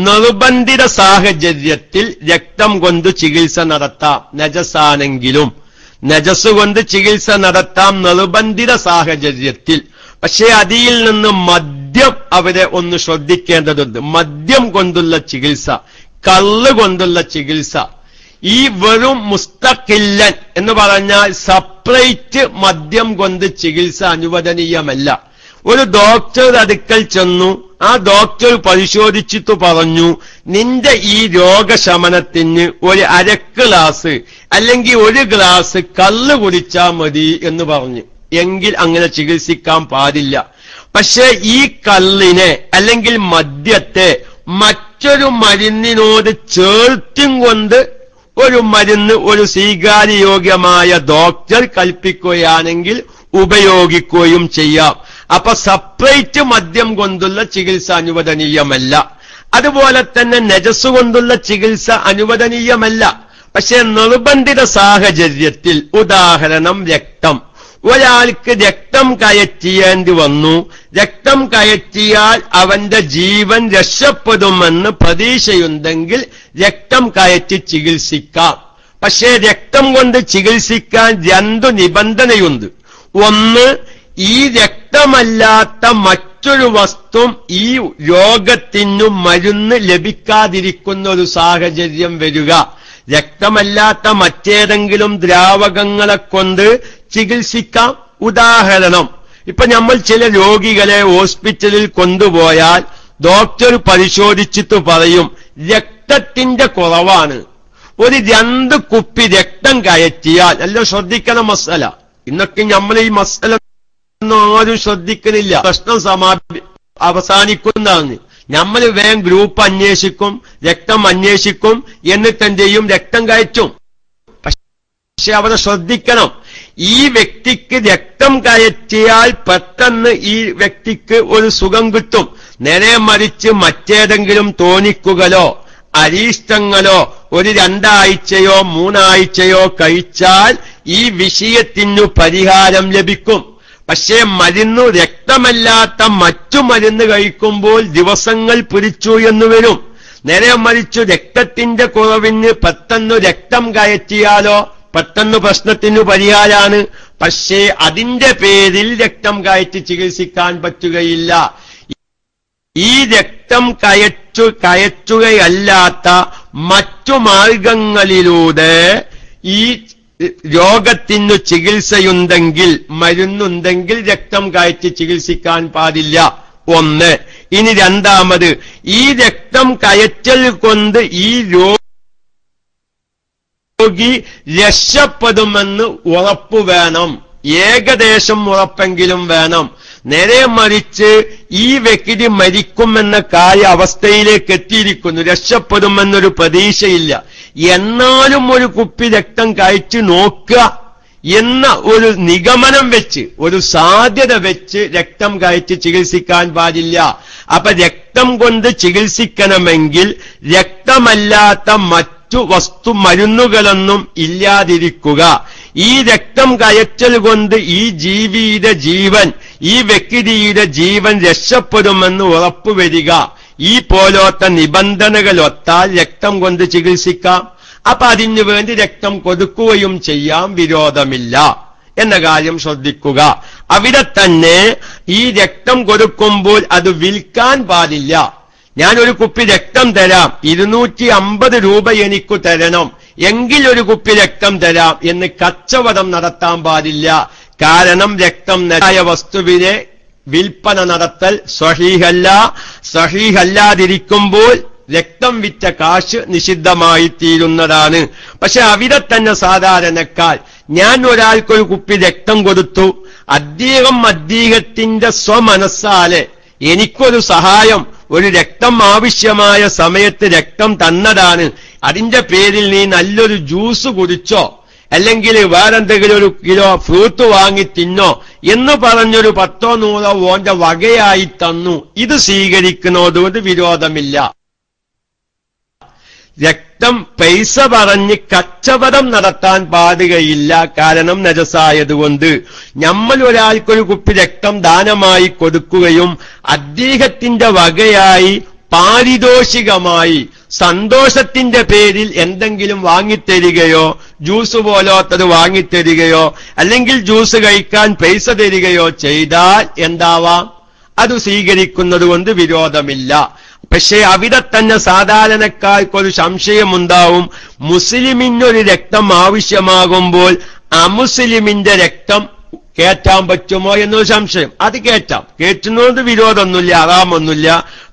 നിർബന്ധിത സാഹചര്യത്തിൽ രക്തം കൊണ്ട് ചികിത്സ നടത്താം. നജസാണെങ്കിലും നജസ് കൊണ്ട് ചികിത്സ നടത്താം നിർബന്ധിത സാഹചര്യത്തിൽ. പക്ഷേ അതിൽ നിന്ന് മദ്യം അവരെ ഒന്ന് ശ്രദ്ധിക്കേണ്ടതുണ്ട്. മദ്യം കൊണ്ടുള്ള ചികിത്സ, കള്ള് കൊണ്ടുള്ള ചികിത്സ, ഈ വെറും മുസ്തഖില്ലൻ എന്ന് പറഞ്ഞാൽ സെപ്പറേറ്റ് മദ്യം കൊണ്ട് ചികിത്സ അനുവദനീയമല്ല. ഒരു ഡോക്ടർ അടുക്കൽ ചെന്നു, ആ ഡോക്ടർ പരിശോധിച്ചിട്ട് പറഞ്ഞു, നിന്റെ ഈ രോഗശമനത്തിന് ഒരു ഗ്ലാസ് അല്ലെങ്കിൽ 1 ഗ്ലാസ് കള്ള് കുടിച്ചാൽ മതി എന്ന് പറഞ്ഞു. എങ്കിൽ അങ്ങനെ ചികിത്സിക്കാൻ പാടില്ല. പക്ഷെ ഈ കള്ളിനെ അല്ലെങ്കിൽ മദ്യത്തെ മറ്റൊരു മരുന്നിനോട് ചേർത്തും കൊണ്ട് ഒരു മരുന്ന് ഒരു സ്വീകാര്യയോഗ്യമായ ഡോക്ടർ കൽപ്പിക്കുകയാണെങ്കിൽ ഉപയോഗിക്കുകയും ചെയ്യാം. അപ്പൊ സെപ്പറേറ്റ് മദ്യം കൊണ്ടുള്ള ചികിത്സ അനുവദനീയമല്ല. അതുപോലെ തന്നെ നജസ് കൊണ്ടുള്ള ചികിത്സ അനുവദനീയമല്ല. പക്ഷെ നിർബന്ധിത സാഹചര്യത്തിൽ, ഉദാഹരണം രക്തം, ഒരാൾക്ക് രക്തം കയറ്റിയേണ്ടി വന്നു, രക്തം കയറ്റിയാൽ അവന്റെ ജീവൻ രക്ഷപ്പെടുമെന്ന് പ്രതീക്ഷയുണ്ടെങ്കിൽ രക്തം കയറ്റി ചികിത്സിക്കാം. പക്ഷേ രക്തം കൊണ്ട് ചികിത്സിക്കാൻ 2 നിബന്ധനയുണ്ട്. ഒന്ന്, ഈ രക്തമല്ലാത്ത മറ്റൊരു വസ്തു ഈ രോഗത്തിനു മരുന്ന് ലഭിക്കാതിരിക്കുന്ന ഒരു സാഹചര്യം വരിക. രക്തമല്ലാത്ത മറ്റേതെങ്കിലും ദ്രാവകങ്ങളെ കൊണ്ട് ചികിത്സിക്കാം. ഉദാഹരണം, ഇപ്പൊ നമ്മൾ ചില രോഗികളെ ഹോസ്പിറ്റലിൽ കൊണ്ടുപോയാൽ ഡോക്ടർ പരിശോധിച്ചിട്ട് പറയും രക്തത്തിന്റെ കുറവാണ്, ഒരു 2 കുപ്പി രക്തം കയറ്റിയാൽ. എല്ലാം ശ്രദ്ധിക്കണ മസല. ഇന്നൊക്കെ നമ്മൾ ഈ മസല ആരും ശ്രദ്ധിക്കുന്നില്ല. പ്രശ്നം അവസാനിക്കുന്നതാണ്. നമ്മൾ വേഗം ഗ്രൂപ്പ് അന്വേഷിക്കും, രക്തം അന്വേഷിക്കും, എന്നിട്ട് എന്ത് ചെയ്യും, രക്തം കയറ്റും. പക്ഷെ അവരെ ശ്രദ്ധിക്കണം, ഈ വ്യക്തിക്ക് രക്തം കയറ്റിയാൽ പെട്ടെന്ന് ഈ വ്യക്തിക്ക് ഒരു സുഖം കിട്ടും. നേരെ മറിച്ച് മറ്റേതെങ്കിലും തോന്നിക്കുകളോ അരീഷ്ടങ്ങളോ ഒരു 2 ആഴ്ചയോ 3 ആഴ്ചയോ കഴിച്ചാൽ ഈ വിഷയത്തിനു പരിഹാരം ലഭിക്കും. പക്ഷേ മരുന്ന് രക്തമല്ലാത്ത മറ്റു മരുന്ന് കഴിക്കുമ്പോൾ ദിവസങ്ങൾ പിടിച്ചു എന്ന് വരും. നേരെ മറിച്ചു രക്തത്തിന്റെ കുറവിന് പെട്ടെന്ന് രക്തം കയറ്റിയാലോ പെട്ടെന്ന് പ്രശ്നത്തിനു പരിഹാരമാണ്. പക്ഷേ അതിന്റെ പേരിൽ രക്തം കയറ്റി ചികിത്സിക്കാൻ പറ്റുകയില്ല. ഈ രക്തം കയറ്റുകയല്ലാത്ത മറ്റു മാർഗങ്ങളിലൂടെ ഈ രോഗത്തിനു ചികിത്സയുണ്ടെങ്കിൽ, മരുന്നുണ്ടെങ്കിൽ രക്തം കയറ്റി ചികിത്സിക്കാൻ പാടില്ല. ഒന്ന്. ഇനി രണ്ടാമത്, ഈ രക്തം കയറ്റൽ കൊണ്ട് ഈ രോഗി രക്ഷപ്പെടുമെന്ന് ഉറപ്പ് വേണം. ഏകദേശം ഉറപ്പെങ്കിലും വേണം. നേരെ മറിച്ച് ഈ വ്യക്തി മരിക്കുമെന്ന അവസ്ഥയിലേക്ക് എത്തിയിരിക്കുന്നു, രക്ഷപ്പെടുമെന്നൊരു പ്രതീക്ഷയില്ല, എന്നാലും ഒരു കുപ്പി രക്തം കഴിച്ചു നോക്കുക എന്ന ഒരു നിഗമനം വെച്ച്, ഒരു സാധ്യത വെച്ച് രക്തം കയറ്റി ചികിത്സിക്കാൻ പാടില്ല. അപ്പൊ രക്തം കൊണ്ട് ചികിത്സിക്കണമെങ്കിൽ രക്തമല്ലാത്ത മറ്റു മരുന്നുകളൊന്നും ഇല്ലാതിരിക്കുക. ഈ രക്തം കയറ്റൽ കൊണ്ട് ഈ ജീവിയുടെ ജീവൻ, ഈ വ്യക്തിയുടെ ജീവൻ രക്ഷപ്പെടുമെന്ന് ഉറപ്പുവരിക. ഈ പോലത്തെ നിബന്ധനകളൊത്താൽ രക്തം കൊണ്ട് ചികിത്സിക്കാം. അപ്പൊ അതിനു വേണ്ടി രക്തം കൊടുക്കുകയും ചെയ്യാം, വിരോധമില്ല എന്ന കാര്യം ശ്രദ്ധിക്കുക. അവിടെ തന്നെ ഈ രക്തം കൊടുക്കുമ്പോൾ അത് വിൽക്കാൻ പാടില്ല. ഞാനൊരു കുപ്പി രക്തം തരാം, 250 രൂപ എനിക്ക് തരണം, എങ്കിൽ ഒരു കുപ്പി രക്തം തരാം എന്ന് കച്ചവടം നടത്താൻ പാടില്ല. കാരണം രക്തം നജസായ വസ്തുവിനെ വിൽപ്പന നടത്തൽ സ്വഹീഹല്ല. സ്വഹീഹല്ലാതിരിക്കുമ്പോൾ രക്തം വിറ്റ കാശ് നിഷിദ്ധമായി തീരുന്നതാണ്. പക്ഷെ അവിടെ തന്നെ സാധാരണക്കാർ, ഞാൻ ഒരാൾക്കൊരു കുപ്പി രക്തം കൊടുത്തു, അദ്ദേഹത്തിന്റെ സ്വമനസ്സാലെ എനിക്കൊരു സഹായം, ഒരു രക്തം ആവശ്യമായ സമയത്ത് രക്തം തന്നതാണ്, അതിന്റെ പേരിൽ നീ നല്ലൊരു ജ്യൂസ് കുടിച്ചോ, അല്ലെങ്കിൽ വേറെന്തെങ്കിലും ഒരു കിലോ ഫ്രൂട്ട് വാങ്ങി തിന്നോ എന്ന് പറഞ്ഞൊരു 10 or 100 ഓന്റെ വകയായി തന്നു, ഇത് സ്വീകരിക്കുന്നതുകൊണ്ട് വിരോധമില്ല. രക്തം പൈസ പറഞ്ഞ് കച്ചവടം നടത്താൻ പാടുകയില്ല, കാരണം നജസായതുകൊണ്ട്. നമ്മൾ ഒരാൾക്കൊരു കുപ്പി രക്തം ദാനമായി കൊടുക്കുകയും അദ്ദേഹത്തിന്റെ വകയായി പാരിതോഷികമായി സന്തോഷത്തിന്റെ പേരിൽ എന്തെങ്കിലും വാങ്ങിത്തരികയോ, ജ്യൂസ് പോലോത്തത് വാങ്ങിത്തരികയോ, അല്ലെങ്കിൽ ജ്യൂസ് കഴിക്കാൻ പൈസ തരികയോ ചെയ്താൽ എന്താവാം, അത് സ്വീകരിക്കുന്നത് കൊണ്ട് വിരോധമില്ല. പക്ഷേ അവിടെ തന്നെ സാധാരണക്കാർക്കൊരു സംശയമുണ്ടാവും, മുസ്ലിമിനൊരു രക്തം ആവശ്യമാകുമ്പോൾ അമുസ്ലിമിന്റെ രക്തം കേറ്റാൻ പറ്റുമോ എന്നൊരു സംശയം. അത് കേറ്റാം, കേറ്റുന്നത് വിരോധമൊന്നുമില്ല, ഹറാമൊന്നുമില്ല.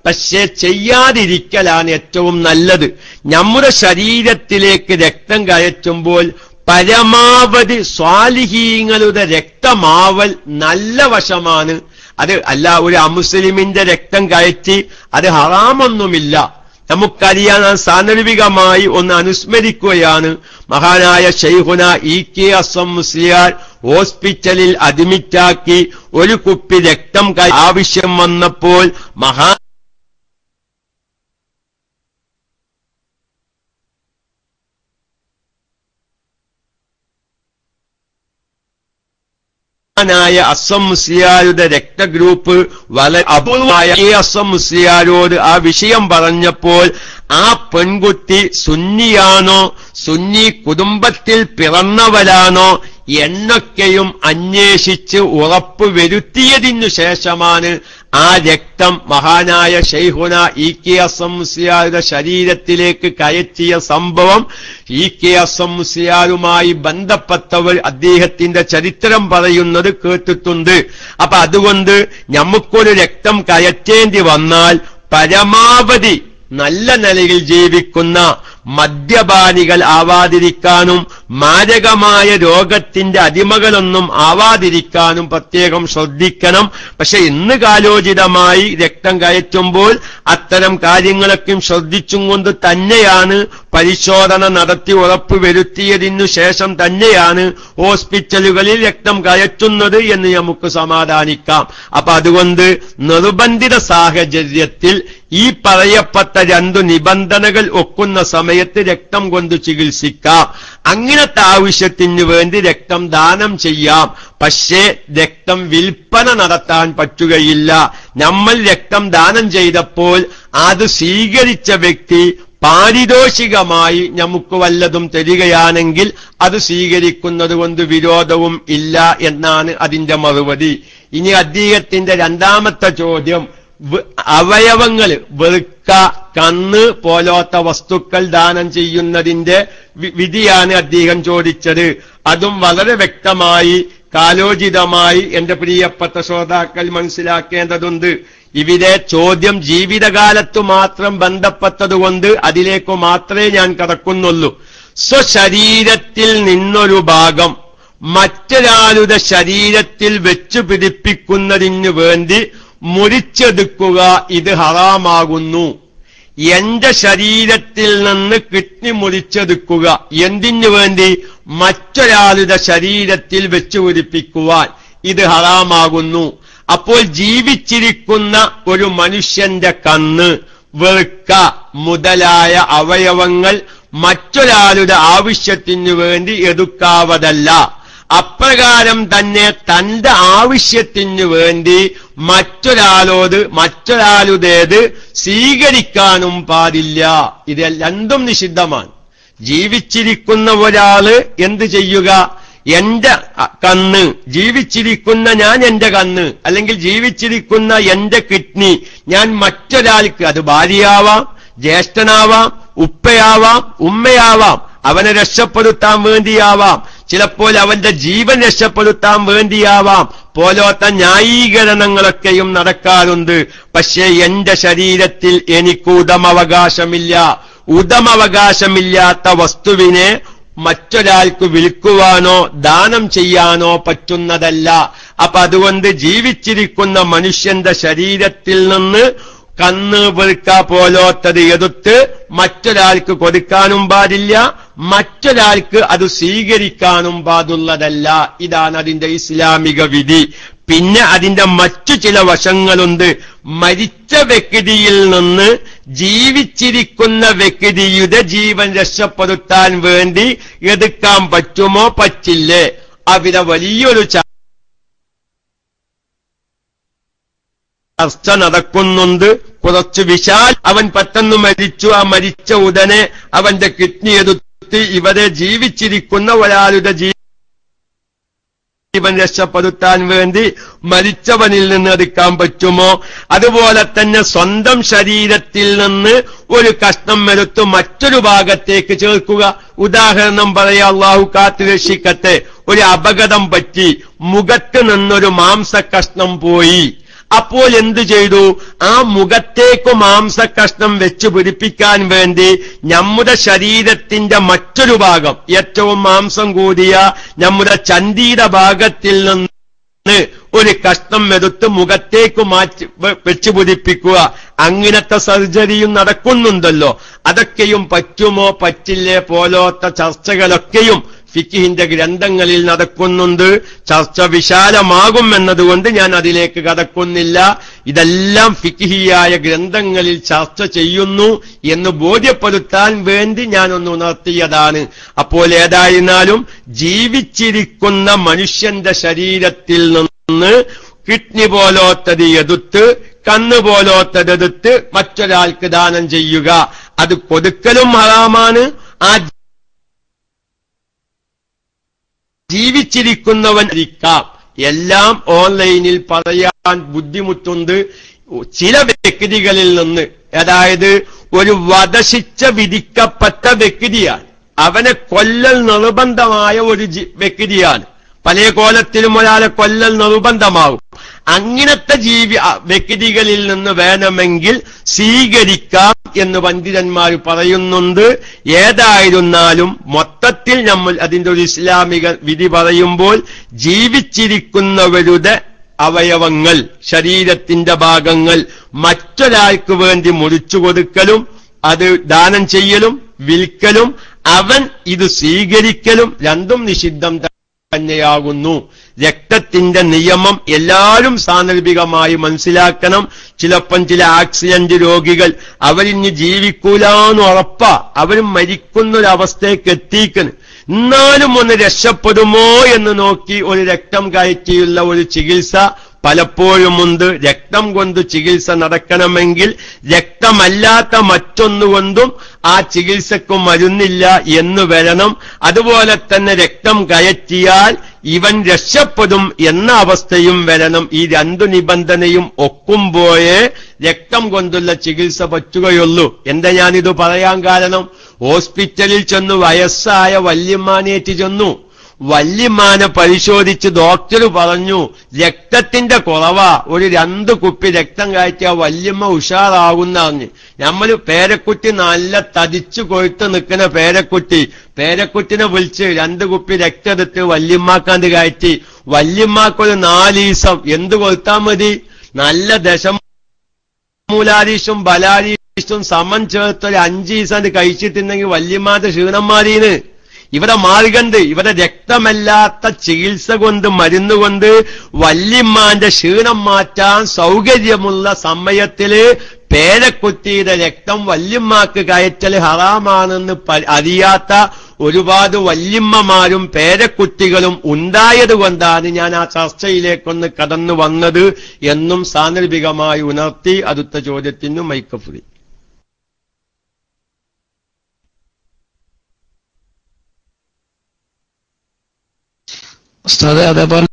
പക്ഷേ ചെയ്യാതിരിക്കലാണ് ഏറ്റവും നല്ലത്. നമ്മുടെ ശരീരത്തിലേക്ക് രക്തം കയറ്റുമ്പോൾ പരമാവധി സ്വാലിഹീങ്ങളുടെ രക്തമാവൽ നല്ല വശമാണ്. അത് അല്ല ഒരു അമുസ്ലിമിന്റെ രക്തം കയറ്റി അത് ഹറാമൊന്നുമില്ല. നമുക്കറിയാൻ സാന്ദർഭികമായി ഒന്ന് അനുസ്മരിക്കുകയാണ്. മഹാനായ ശൈഖുന EK അസം മുസ്ലിയാർ ഹോസ്പിറ്റലിൽ അഡ്മിറ്റാക്കി ഒരു കുപ്പി രക്തം ആവശ്യം വന്നപ്പോൾ ായ അസം മുസ്ലിയാരുടെ രക്തഗ്രൂപ്പ് വളരെ അപൂർവമായ അസം മുസ്ലിയാരോട് ആ വിഷയം പറഞ്ഞപ്പോൾ ആ പെൺകുട്ടി സുന്നിയാണോ, സുന്നി കുടുംബത്തിൽ പിറന്നവരാണോ എന്നൊക്കെയും അന്വേഷിച്ച് ഉറപ്പ് വരുത്തിയതിനു ശേഷമാണ് ആ രക്തം മഹാനായ ശൈഖുന EK അസം മുസ്ലിയാരുടെ ശരീരത്തിലേക്ക് കയറ്റിയ സംഭവം. EK അസം മുസ്ലിയാരുമായി ബന്ധപ്പെട്ടവർ അദ്ദേഹത്തിന്റെ ചരിത്രം പറയുന്നത് കേട്ടിട്ടുണ്ട്. അപ്പൊ അതുകൊണ്ട് നമുക്കൊരു രക്തം കയറ്റേണ്ടി വന്നാൽ പരമാവധി നല്ല നിലയിൽ ജീവിക്കുന്ന മദ്യപാനികൾ ആവാതിരിക്കാനും മാരകമായ രോഗത്തിന്റെ അടിമകളൊന്നും ആവാതിരിക്കാനും പ്രത്യേകം ശ്രദ്ധിക്കണം. പക്ഷെ ഇന്ന് കാലോചിതമായി രക്തം കയറ്റുമ്പോൾ അത്തരം കാര്യങ്ങളൊക്കെ ശ്രദ്ധിച്ചും കൊണ്ട് തന്നെയാണ്, പരിശോധന നടത്തി ഉറപ്പ് വരുത്തിയതിനു ശേഷം തന്നെയാണ് ഹോസ്പിറ്റലുകളിൽ രക്തം കയറ്റുന്നത് എന്ന് നമുക്ക് സമാധാനിക്കാം. അപ്പൊ അതുകൊണ്ട് നിർബന്ധിത സാഹചര്യത്തിൽ ഈ പറയപ്പെട്ട 2 നിബന്ധനകൾ ഒക്കുന്ന സമയത്ത് രക്തം കൊണ്ട് ചികിത്സിക്കാം. അങ്ങനത്തെ ആവശ്യത്തിന് വേണ്ടി രക്തം ദാനം ചെയ്യാം. പക്ഷേ രക്തം വിൽപ്പന നടത്താൻ പറ്റുകയില്ല. നമ്മൾ രക്തം ദാനം ചെയ്തപ്പോൾ അത് സ്വീകരിച്ച വ്യക്തി പാരിതോഷികമായി നമുക്ക് വല്ലതും തരികയാണെങ്കിൽ അത് സ്വീകരിക്കുന്നത് കൊണ്ട് വിരോധവും ഇല്ല എന്നാണ് അതിന്റെ മറുപടി. ഇനി അദ്ദേഹത്തിന്റെ രണ്ടാമത്തെ ചോദ്യം, അവയവങ്ങൾ വൃക്ക, കണ്ണ് പോലത്തെ വസ്തുക്കൾ ദാനം ചെയ്യുന്നതിന്റെ വിധിയാണ് അദ്ദേഹം ചോദിച്ചത്. അതും വളരെ വ്യക്തമായി കാലോചിതമായി എന്റെ പ്രിയപ്പെട്ട ശ്രോതാക്കൾ മനസ്സിലാക്കേണ്ടതുണ്ട്. ഇവിടെ ചോദ്യം ജീവിതകാലത്തു മാത്രം ബന്ധപ്പെട്ടതുകൊണ്ട് അതിലേക്ക് മാത്രമേ ഞാൻ കടക്കുന്നുള്ളൂ. സ്വശരീരത്തിൽ നിന്നൊരു ഭാഗം മറ്റൊരാളുടെ ശരീരത്തിൽ വെച്ചു പിടിപ്പിക്കുന്നതിന് വേണ്ടി മുറിച്ചെടുക്കുക, ഇത് ഹറാമാകുന്നു. എന്റെ ശരീരത്തിൽ നിന്ന് കിഡ്നി മുറിച്ചെടുക്കുക എന്തിനു വേണ്ടി? മറ്റൊരാളുടെ ശരീരത്തിൽ വെച്ചു പിടിപ്പിക്കുവാൻ, ഇത് ഹറാമാകുന്നു. അപ്പോൾ ജീവിച്ചിരിക്കുന്ന ഒരു മനുഷ്യന്റെ കണ്ണ്, വൃക്ക മുതലായ അവയവങ്ങൾ മറ്റൊരാളുടെ ആവശ്യത്തിനു വേണ്ടി എടുക്കാവതല്ല. അപ്രകാരം തന്നെ തന്റെ ആവശ്യത്തിനു വേണ്ടി മറ്റൊരാളുടേത് സ്വീകരിക്കാനും പാടില്ല. ഇത് രണ്ടും നിഷിദ്ധമാണ്. ജീവിച്ചിരിക്കുന്ന ഒരാള് എന്ത് ചെയ്യുക? എന്റെ കണ്ണ്, ജീവിച്ചിരിക്കുന്ന ഞാൻ എന്റെ കണ്ണ്, അല്ലെങ്കിൽ ജീവിച്ചിരിക്കുന്ന എന്റെ കിഡ്നി ഞാൻ മറ്റൊരാൾക്ക്, അത് ഭാര്യയാവാം, ജ്യേഷ്ഠനാവാം, ഉപ്പയാവാം, ഉമ്മയാവാം, അവനെ രക്ഷപ്പെടുത്താൻ വേണ്ടിയാവാം, ചിലപ്പോൾ അവന്റെ ജീവൻ രക്ഷപ്പെടുത്താൻ വേണ്ടിയാവാം, പോലത്തെ ന്യായീകരണങ്ങളൊക്കെയും നടക്കാറുണ്ട്. പക്ഷേ എന്റെ ശരീരത്തിൽ എനിക്ക് ഉടമവകാശമില്ല. ഉടമവകാശമില്ലാത്ത വസ്തുവിനെ മറ്റൊരാൾക്ക് വിൽക്കുവാനോ ദാനം ചെയ്യാനോ പറ്റുന്നതല്ല. അപ്പൊ അതുകൊണ്ട് ജീവിച്ചിരിക്കുന്ന മനുഷ്യന്റെ ശരീരത്തിൽ നിന്ന് കണ്ണ്, വൃക്ക പോലത്തത് എടുത്ത് മറ്റൊരാൾക്ക് കൊടുക്കാനും പാടില്ല, മറ്റൊരാൾക്ക് അത് സ്വീകരിക്കാനും പാടുള്ളതല്ല. ഇതാണ് അതിന്റെ ഇസ്ലാമിക വിധി. പിന്നെ അതിന്റെ മറ്റു ചില വശങ്ങളുണ്ട്. മരിച്ച വ്യക്തിയിൽ നിന്ന് ജീവിച്ചിരിക്കുന്ന വ്യക്തിയുടെ ജീവൻ രക്ഷപ്പെടുത്താൻ വേണ്ടി എടുക്കാൻ പറ്റുമോ പറ്റില്ലേ? അവിടെ വലിയൊരു ചർച്ച നടക്കുന്നുണ്ട്. കുറച്ച് വിശാൽ, അവൻ പെട്ടെന്ന് മരിച്ചു, ആ മരിച്ച ഉടനെ അവന്റെ കിഡ്നി എടുത്ത് ഇവരെ ജീവിച്ചിരിക്കുന്ന ഒരാളുടെ ജീവൻ രക്ഷപ്പെടുത്താൻ വേണ്ടി മരിച്ചവനിൽ നിന്ന് എടുക്കാൻ പറ്റുമോ? അതുപോലെ തന്നെ സ്വന്തം ശരീരത്തിൽ നിന്ന് ഒരു കഷ്ണം എടുത്ത് മറ്റൊരു ഭാഗത്തേക്ക് ചേർക്കുക. ഉദാഹരണം പറയാ, അള്ളാഹു കാത്തു രക്ഷിക്കട്ടെ, ഒരു അപകടം പറ്റി, മുഖത്ത് നിന്നൊരു മാംസകഷ്ണം പോയി. അപ്പോൾ എന്തു ചെയ്തു? ആ മുഖത്തേക്ക് മാംസകഷ്ണം വെച്ച് പിടിപ്പിക്കാൻ വേണ്ടി നമ്മുടെ ശരീരത്തിന്റെ മറ്റൊരു ഭാഗം, ഏറ്റവും മാംസം കൂടിയ നമ്മുടെ ചന്തിയുടെ ഭാഗത്തിൽ നിന്ന് ഒരു കഷ്ണം എടുത്ത് മുഖത്തേക്ക് മാറ്റി വെച്ച് പിടിപ്പിക്കുക. അങ്ങനത്തെ സർജറിയും നടക്കുന്നുണ്ടല്ലോ. അതൊക്കെയും പറ്റുമോ പറ്റില്ലേ പോലത്തെ ചർച്ചകളൊക്കെയും ഫിഖിന്റെ ഗ്രന്ഥങ്ങളിൽ നടക്കുന്നുണ്ട്. ചർച്ച വിശാലമാകും എന്നതുകൊണ്ട് ഞാൻ അതിലേക്ക് കടക്കുന്നില്ല. ഇതെല്ലാം ഫിഖിയായ ഗ്രന്ഥങ്ങളിൽ ചർച്ച ചെയ്യുന്നു എന്ന് ബോധ്യപ്പെടുത്താൻ വേണ്ടി ഞാനൊന്ന് ഉണർത്തിയതാണ്. അപ്പോൾ ഏതായിരുന്നാലും ജീവിച്ചിരിക്കുന്ന മനുഷ്യന്റെ ശരീരത്തിൽ നിന്ന് കിഡ്നി പോലോത്തത് എടുത്ത്, കണ്ണ് പോലോത്തതെടുത്ത് മറ്റൊരാൾക്ക് ദാനം ചെയ്യുക, അത് കൊടുക്കലും ഹറാമാണ്. ആ ജീവിച്ചിരിക്കുന്നവൻ ഇരിക്കാം. എല്ലാം ഓൺലൈനിൽ പറയാൻ ബുദ്ധിമുട്ടുണ്ട്. ചില വ്യക്തികളിൽ നിന്ന്, അതായത് ഒരു വധശിക്ഷ വിധിക്കപ്പെട്ട വ്യക്തിയാണ്, അവനെ കൊല്ലൽ നിർബന്ധമായ ഒരു വ്യക്തിയാണ്. പല കോലത്തിലും ഒരാളെ കൊല്ലൽ നിർബന്ധമാകും. അങ്ങനത്തെ വ്യക്തികളിൽ നിന്ന് വേണമെങ്കിൽ സ്വീകരിക്കാം എന്ന് പണ്ഡിതന്മാർ പറയുന്നുണ്ട്. ഏതായിരുന്നാലും മൊത്തത്തിൽ നമ്മൾ അതിന്റെ ഒരു ഇസ്ലാമിക വിധി പറയുമ്പോൾ ജീവിച്ചിരിക്കുന്നവരുടെ അവയവങ്ങൾ, ശരീരത്തിന്റെ ഭാഗങ്ങൾ മറ്റൊരാൾക്ക് വേണ്ടി മുറിച്ചു കൊടുക്കലും അത് ദാനം ചെയ്യലും വിൽക്കലും അവൻ ഇത് സ്വീകരിക്കലും രണ്ടും നിഷിദ്ധം തന്നെയാകുന്നു. രക്തത്തിന്റെ നിയമം എല്ലാവരും സാന്ദർഭികമായി മനസ്സിലാക്കണം. ചിലപ്പം ചില ആക്സിഡന്റ് രോഗികൾ അവരിഞ്ഞ് ജീവിക്കൂലെന്ന് ഉറപ്പാ, അവരും മരിക്കുന്നൊരവസ്ഥയ്ക്ക് എത്തിക്കണം. എന്നാലും ഒന്ന് രക്ഷപ്പെടുമോ എന്ന് നോക്കി ഒരു രക്തം കയറ്റിയുള്ള ഒരു ചികിത്സ പലപ്പോഴുമുണ്ട്. രക്തം കൊണ്ട് ചികിത്സ നടക്കണമെങ്കിൽ രക്തമല്ലാത്ത മറ്റൊന്നുകൊണ്ടും ആ ചികിത്സക്ക് മരുന്നില്ല എന്ന് വരണം. അതുപോലെ തന്നെ രക്തം കയറ്റിയാൽ ഇവൻ രക്ഷപ്പെടും എന്ന അവസ്ഥയും വരണം. ഈ രണ്ടു നിബന്ധനയും ഒക്കുമ്പോഴേ രക്തം കൊണ്ടുള്ള ചികിത്സ പറ്റുകയുള്ളൂ. എന്താ ഞാനിത് പറയാൻ കാരണം, ഹോസ്പിറ്റലിൽ ചെന്നു വയസ്സായ വല്യമ്മാനേറ്റ് ചെന്നു. വല്യമ്മാനെ പരിശോധിച്ച് ഡോക്ടർ പറഞ്ഞു രക്തത്തിന്റെ കുറവാ, ഒരു 2 കുപ്പി രക്തം കയറ്റിയ വല്യമ്മ ഉഷാറാകുന്ന അറിഞ്ഞ്. നമ്മൾ പേരക്കുട്ടി നല്ല തടിച്ചു കൊഴുത്ത് നിൽക്കുന്ന പേരക്കുട്ടിനെ വിളിച്ച് 2 കുപ്പി രക്തം എടുത്ത് വല്യമ്മാക്കാണ്ട് കയറ്റി. വല്യമ്മാക്കൊരു 4 ദിവസം എന്ത് കൊടുത്താൽ മതി? നല്ല ദശമൂലാരീഷും ബലാരീഷും സമം ചേർത്തൊരു 5 ദിവസം കഴിച്ചിട്ടുണ്ടെങ്കിൽ വല്യമ്മാന്റെ ക്ഷീണം മാറിയെന്ന്. ഇവിടെ മാർഗണ്ട്. ഇവിടെ രക്തമല്ലാത്ത ചികിത്സ കൊണ്ട്, മരുന്നുകൊണ്ട് വല്യമ്മാന്റെ ക്ഷീണം മാറ്റാൻ സൗകര്യമുള്ള സമയത്തില് പേരക്കുട്ടിയുടെ രക്തം വല്യമ്മാക്ക് കയറ്റൽ ഹറാമാണെന്ന് അറിയാത്ത ഒരുപാട് വല്യമ്മമാരും പേരക്കുട്ടികളും ഉണ്ടായത് കൊണ്ടാണ് ഞാൻ ആ ചർച്ചയിലേക്കൊന്ന് കടന്നു വന്നത് എന്നും സാന്ദർഭികമായി ഉണർത്തി അടുത്ത ചോദ്യത്തിന് മൈക്ക് ഫ്രീ. ഉസ്താദ് അതേപോലെ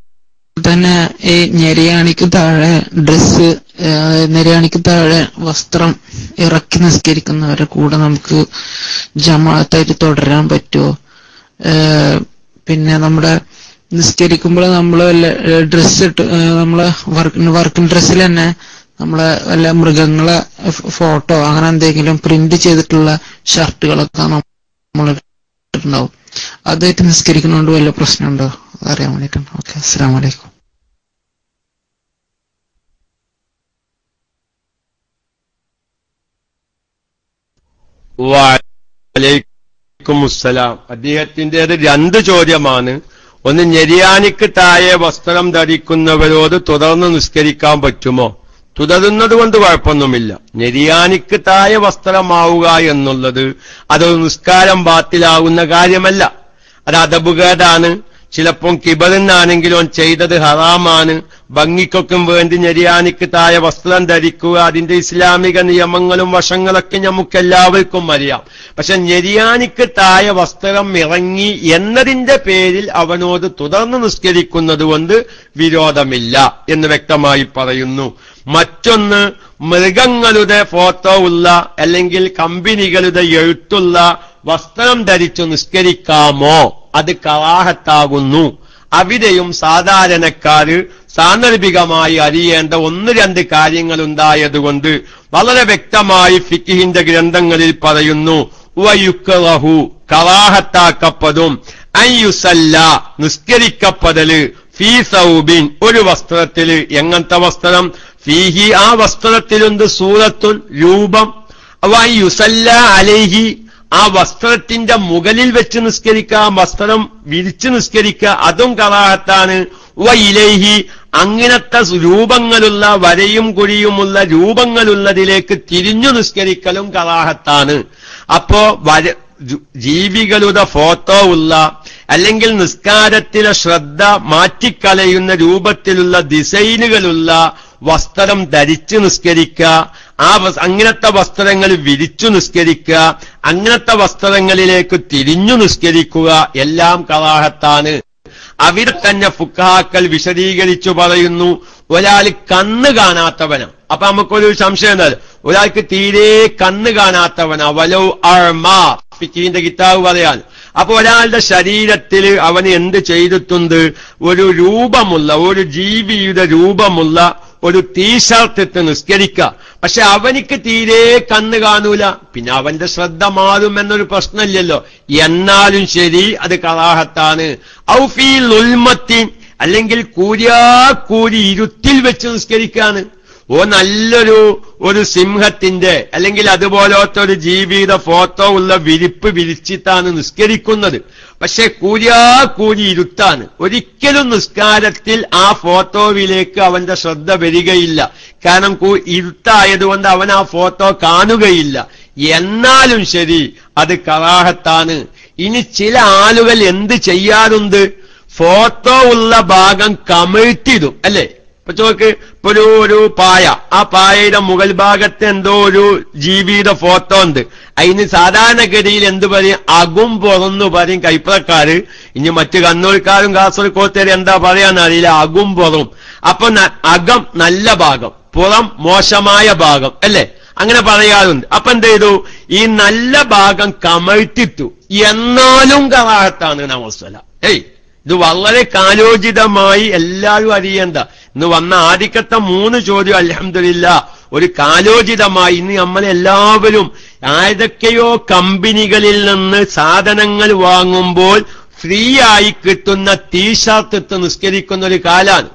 തന്നെ ഈ ഞെരിയാണിക്ക് താഴെ ഡ്രസ്സ്, നെരിയാണിക്ക് താഴെ വസ്ത്രം ഇറക്കി നിസ്കരിക്കുന്നവരെ കൂടെ നമുക്ക് ജമാഅത്തായിട്ട് തുടരാൻ പറ്റുമോ? പിന്നെ നമ്മുടെ നിസ്കരിക്കുമ്പോൾ നമ്മള് വല്ല ഡ്രസ്സ് ഇട്ട് നമ്മളെ വർക്കിംഗ് ഡ്രസ്സിൽ തന്നെ നമ്മളെ വല്ല മൃഗങ്ങളെ ഫോട്ടോ അങ്ങനെ എന്തെങ്കിലും പ്രിന്റ് ചെയ്തിട്ടുള്ള ഷർട്ടുകളൊക്കെ നമ്മൾ ഇട്ടിട്ടുണ്ടാവും. അതായിട്ട് നിസ്കരിക്കുന്നതുകൊണ്ട് വല്ല പ്രശ്നമുണ്ടോ അറിയാൻ വേണ്ടിയിട്ടാണ്. ഓക്കെ, അസ്സലാമു അലൈക്കും. വലൈക്കുമുസ്സലാം. അദ്ദേഹത്തിൻ്റെത് 2 ചോദ്യമാണ്. ഒന്ന്, ഞെരിയാണിക്ക് താഴെ വസ്ത്രം ധരിക്കുന്നവരോട് തുടർന്ന് നിസ്കരിക്കാൻ പറ്റുമോ? തുടരുന്നത് കൊണ്ട് കുഴപ്പമൊന്നുമില്ല. ഞെരിയാണിക്ക് താഴെ വസ്ത്രമാവുക എന്നുള്ളത് അതൊരു നിസ്കാരം ബാത്തിലാകുന്ന കാര്യമല്ല. അത് അദബുകേടാണ്. ചിലപ്പം കിബറിനാണെങ്കിലും ചെയ്തത് ഹറാമാണ്. ഭംഗിക്കൊക്കെ വേണ്ടി ഞെരിയാണിക്ക് താഴെ വസ്ത്രം ധരിക്കുക, അതിന്റെ ഇസ്ലാമിക നിയമങ്ങളും വശങ്ങളൊക്കെ നമുക്കെല്ലാവർക്കും അറിയാം. പക്ഷെ ഞെരിയാണിക്ക് താഴെ വസ്ത്രം ഇറങ്ങി എന്നതിന്റെ പേരിൽ അവനോട് തുടർന്ന് നിസ്കരിക്കുന്നത് കൊണ്ട് വിരോധമില്ല എന്ന് വ്യക്തമായി പറയുന്നു. മറ്റൊന്ന്, മൃഗങ്ങളുടെ ഫോട്ടോ ഉള്ള അല്ലെങ്കിൽ കമ്പനികളുടെ എഴുത്തുള്ള വസ്ത്രം ധരിച്ചു നിസ്കരിക്കാമോ? അത് കറാഹത്താകുന്നു. അവിടെയും സാധാരണക്കാര് സാന്ദർഭികമായി അറിയേണ്ട 1-2 കാര്യങ്ങൾ ഉണ്ടായതുകൊണ്ട് വളരെ വ്യക്തമായി ഫിഖ്ഹിന്റെ ഗ്രന്ഥങ്ങളിൽ പറയുന്നു. വയുക്റഹു, കറാഹത്താക്കപ്പെടും, അയ്യുസല്ല, നിസ്കരിക്കപ്പെടല്, ഫീ സൗബിൻ, ഒരു വസ്ത്രത്തില്. എങ്ങനത്തെ വസ്ത്രം? ഫീഹി, ആ വസ്ത്രത്തിലുണ്ട് സൂറത്തുൻ, രൂപം. വയുസല്ല അലൈഹി, ആ വസ്ത്രത്തിന്റെ മുകളിൽ വെച്ച് നിസ്കരിക്കുക, വസ്ത്രം വിരിച്ച് നിസ്കരിക്കുക, അതും കറാഹത്താണ്. വഇലൈഹി, അങ്ങനത്തെ രൂപങ്ങളുള്ള വരയും കുഴിയുമുള്ള രൂപങ്ങളുള്ളതിലേക്ക് തിരിഞ്ഞു നിസ്കരിക്കലും കറാഹത്താണ്. അപ്പോ ജീവികളുടെ ഫോട്ടോ ഉള്ള അല്ലെങ്കിൽ നിസ്കാരത്തിലെ ശ്രദ്ധ മാറ്റിക്കളയുന്ന രൂപത്തിലുള്ള ഡിസൈനുകളുള്ള വസ്ത്രം ധരിച്ച് നിസ്കരിക്കുക, അങ്ങനത്തെ വസ്ത്രങ്ങൾ വിരിച്ചു നിസ്കരിക്കുക, അങ്ങനത്തെ വസ്ത്രങ്ങളിലേക്ക് തിരിഞ്ഞു നിസ്കരിക്കുക, എല്ലാം കറാഹത്താണ്. അവിടെ തന്നെ ഫുഖഹാക്കൾ വിശദീകരിച്ചു പറയുന്നു, ഒരാൾ കണ്ണ് കാണാത്തവനാ. അപ്പൊ നമുക്കൊരു സംശയം എന്തായാലും, ഒരാൾക്ക് തീരെ കണ്ണ് കാണാത്തവനാ, വലോ അഴ്മാ, ഫിഖിന്റെ കിതാബ് പറയാൻ. അപ്പൊ ഒരാളുടെ ശരീരത്തിൽ അവന് എന്ത് ചെയ്തിട്ടുണ്ട്? ഒരു രൂപമുള്ള, ഒരു ജീവിയുടെ രൂപമുള്ള ഒരു ടീഷർട്ട് ഇട്ട് നിസ്കരിക്കുക. പക്ഷെ അവനിക്ക് തീരെ കണ്ണ് കാണൂല, പിന്നെ അവന്റെ ശ്രദ്ധ മാറുമെന്നൊരു പ്രശ്നമില്ലല്ലോ. എന്നാലും ശരി, അത് കറാഹത്താണ്. ഔഫീൽ ഉൽമത്തിൻ, അല്ലെങ്കിൽ കൂരി ഇരുട്ടിൽ വെച്ച് നിസ്കരിക്കാണ്. നല്ലൊരു സിംഹത്തിന്റെ അല്ലെങ്കിൽ അതുപോലത്തെ ഒരു ജീവിയുടെ ഫോട്ടോ ഉള്ള വിരിപ്പ് വിരിച്ചിട്ടാണ് നിസ്കരിക്കുന്നത്. പക്ഷെ കൂരി ഇരുട്ടാണ്. ഒരിക്കലും നിസ്കാരത്തിൽ ആ ഫോട്ടോയിലേക്ക് അവന്റെ ശ്രദ്ധ വരികയില്ല. കാരണം ഇരുട്ടായതുകൊണ്ട് അവൻ ആ ഫോട്ടോ കാണുകയില്ല. എന്നാലും ശരി, അത് കറാഹത്താണ്. ഇനി ചില ആളുകൾ എന്ത് ചെയ്യാറുണ്ട്? ഫോട്ടോ ഉള്ള ഭാഗം കമിഴ്ത്തിടും, അല്ലേ? ഇപ്പൊ ചോക്ക്, ഇപ്പൊ ഒരു പായ, ആ പായയുടെ മുകൾ ഭാഗത്ത് എന്തോ ഒരു ജീവിയുടെ ഫോട്ടോ ഉണ്ട്. അതിന് സാധാരണഗതിയിൽ എന്ത് പറയും? അകും പുറന്നു പറയും കൈപ്പറക്കാര്. ഇനി മറ്റു കണ്ണൂർക്കാരും കാസർകോട്ടുകാരും എന്താ പറയാന്നറിയില്ല, അകും പുറം. അപ്പൊ അകം നല്ല ഭാഗം, പുറം മോശമായ ഭാഗം, അല്ലേ? അങ്ങനെ പറയാറുണ്ട്. അപ്പൊ എന്ത് ചെയ്തു? ഈ നല്ല ഭാഗം കമഴ്ത്തിട്ടു. എന്നാലും കറാഹത്താണ് നമസ്വല. ഇത് വളരെ കാലോചിതമായി എല്ലാവരും അറിയേണ്ട. ഇന്ന് വന്ന ആദ്യത്തെ 3 ചോദ്യം അൽഹംദുലില്ലാ ഒരു കാലോചിതമായി ഇന്ന് നമ്മളെല്ലാവരും ഏതൊക്കെയോ കമ്പനികളിൽ നിന്ന് സാധനങ്ങൾ വാങ്ങുമ്പോൾ ഫ്രീ ആയി കിട്ടുന്ന ടീഷർട്ട് ഇട്ട് നിസ്കരിക്കുന്ന ഒരു കാലാണ്.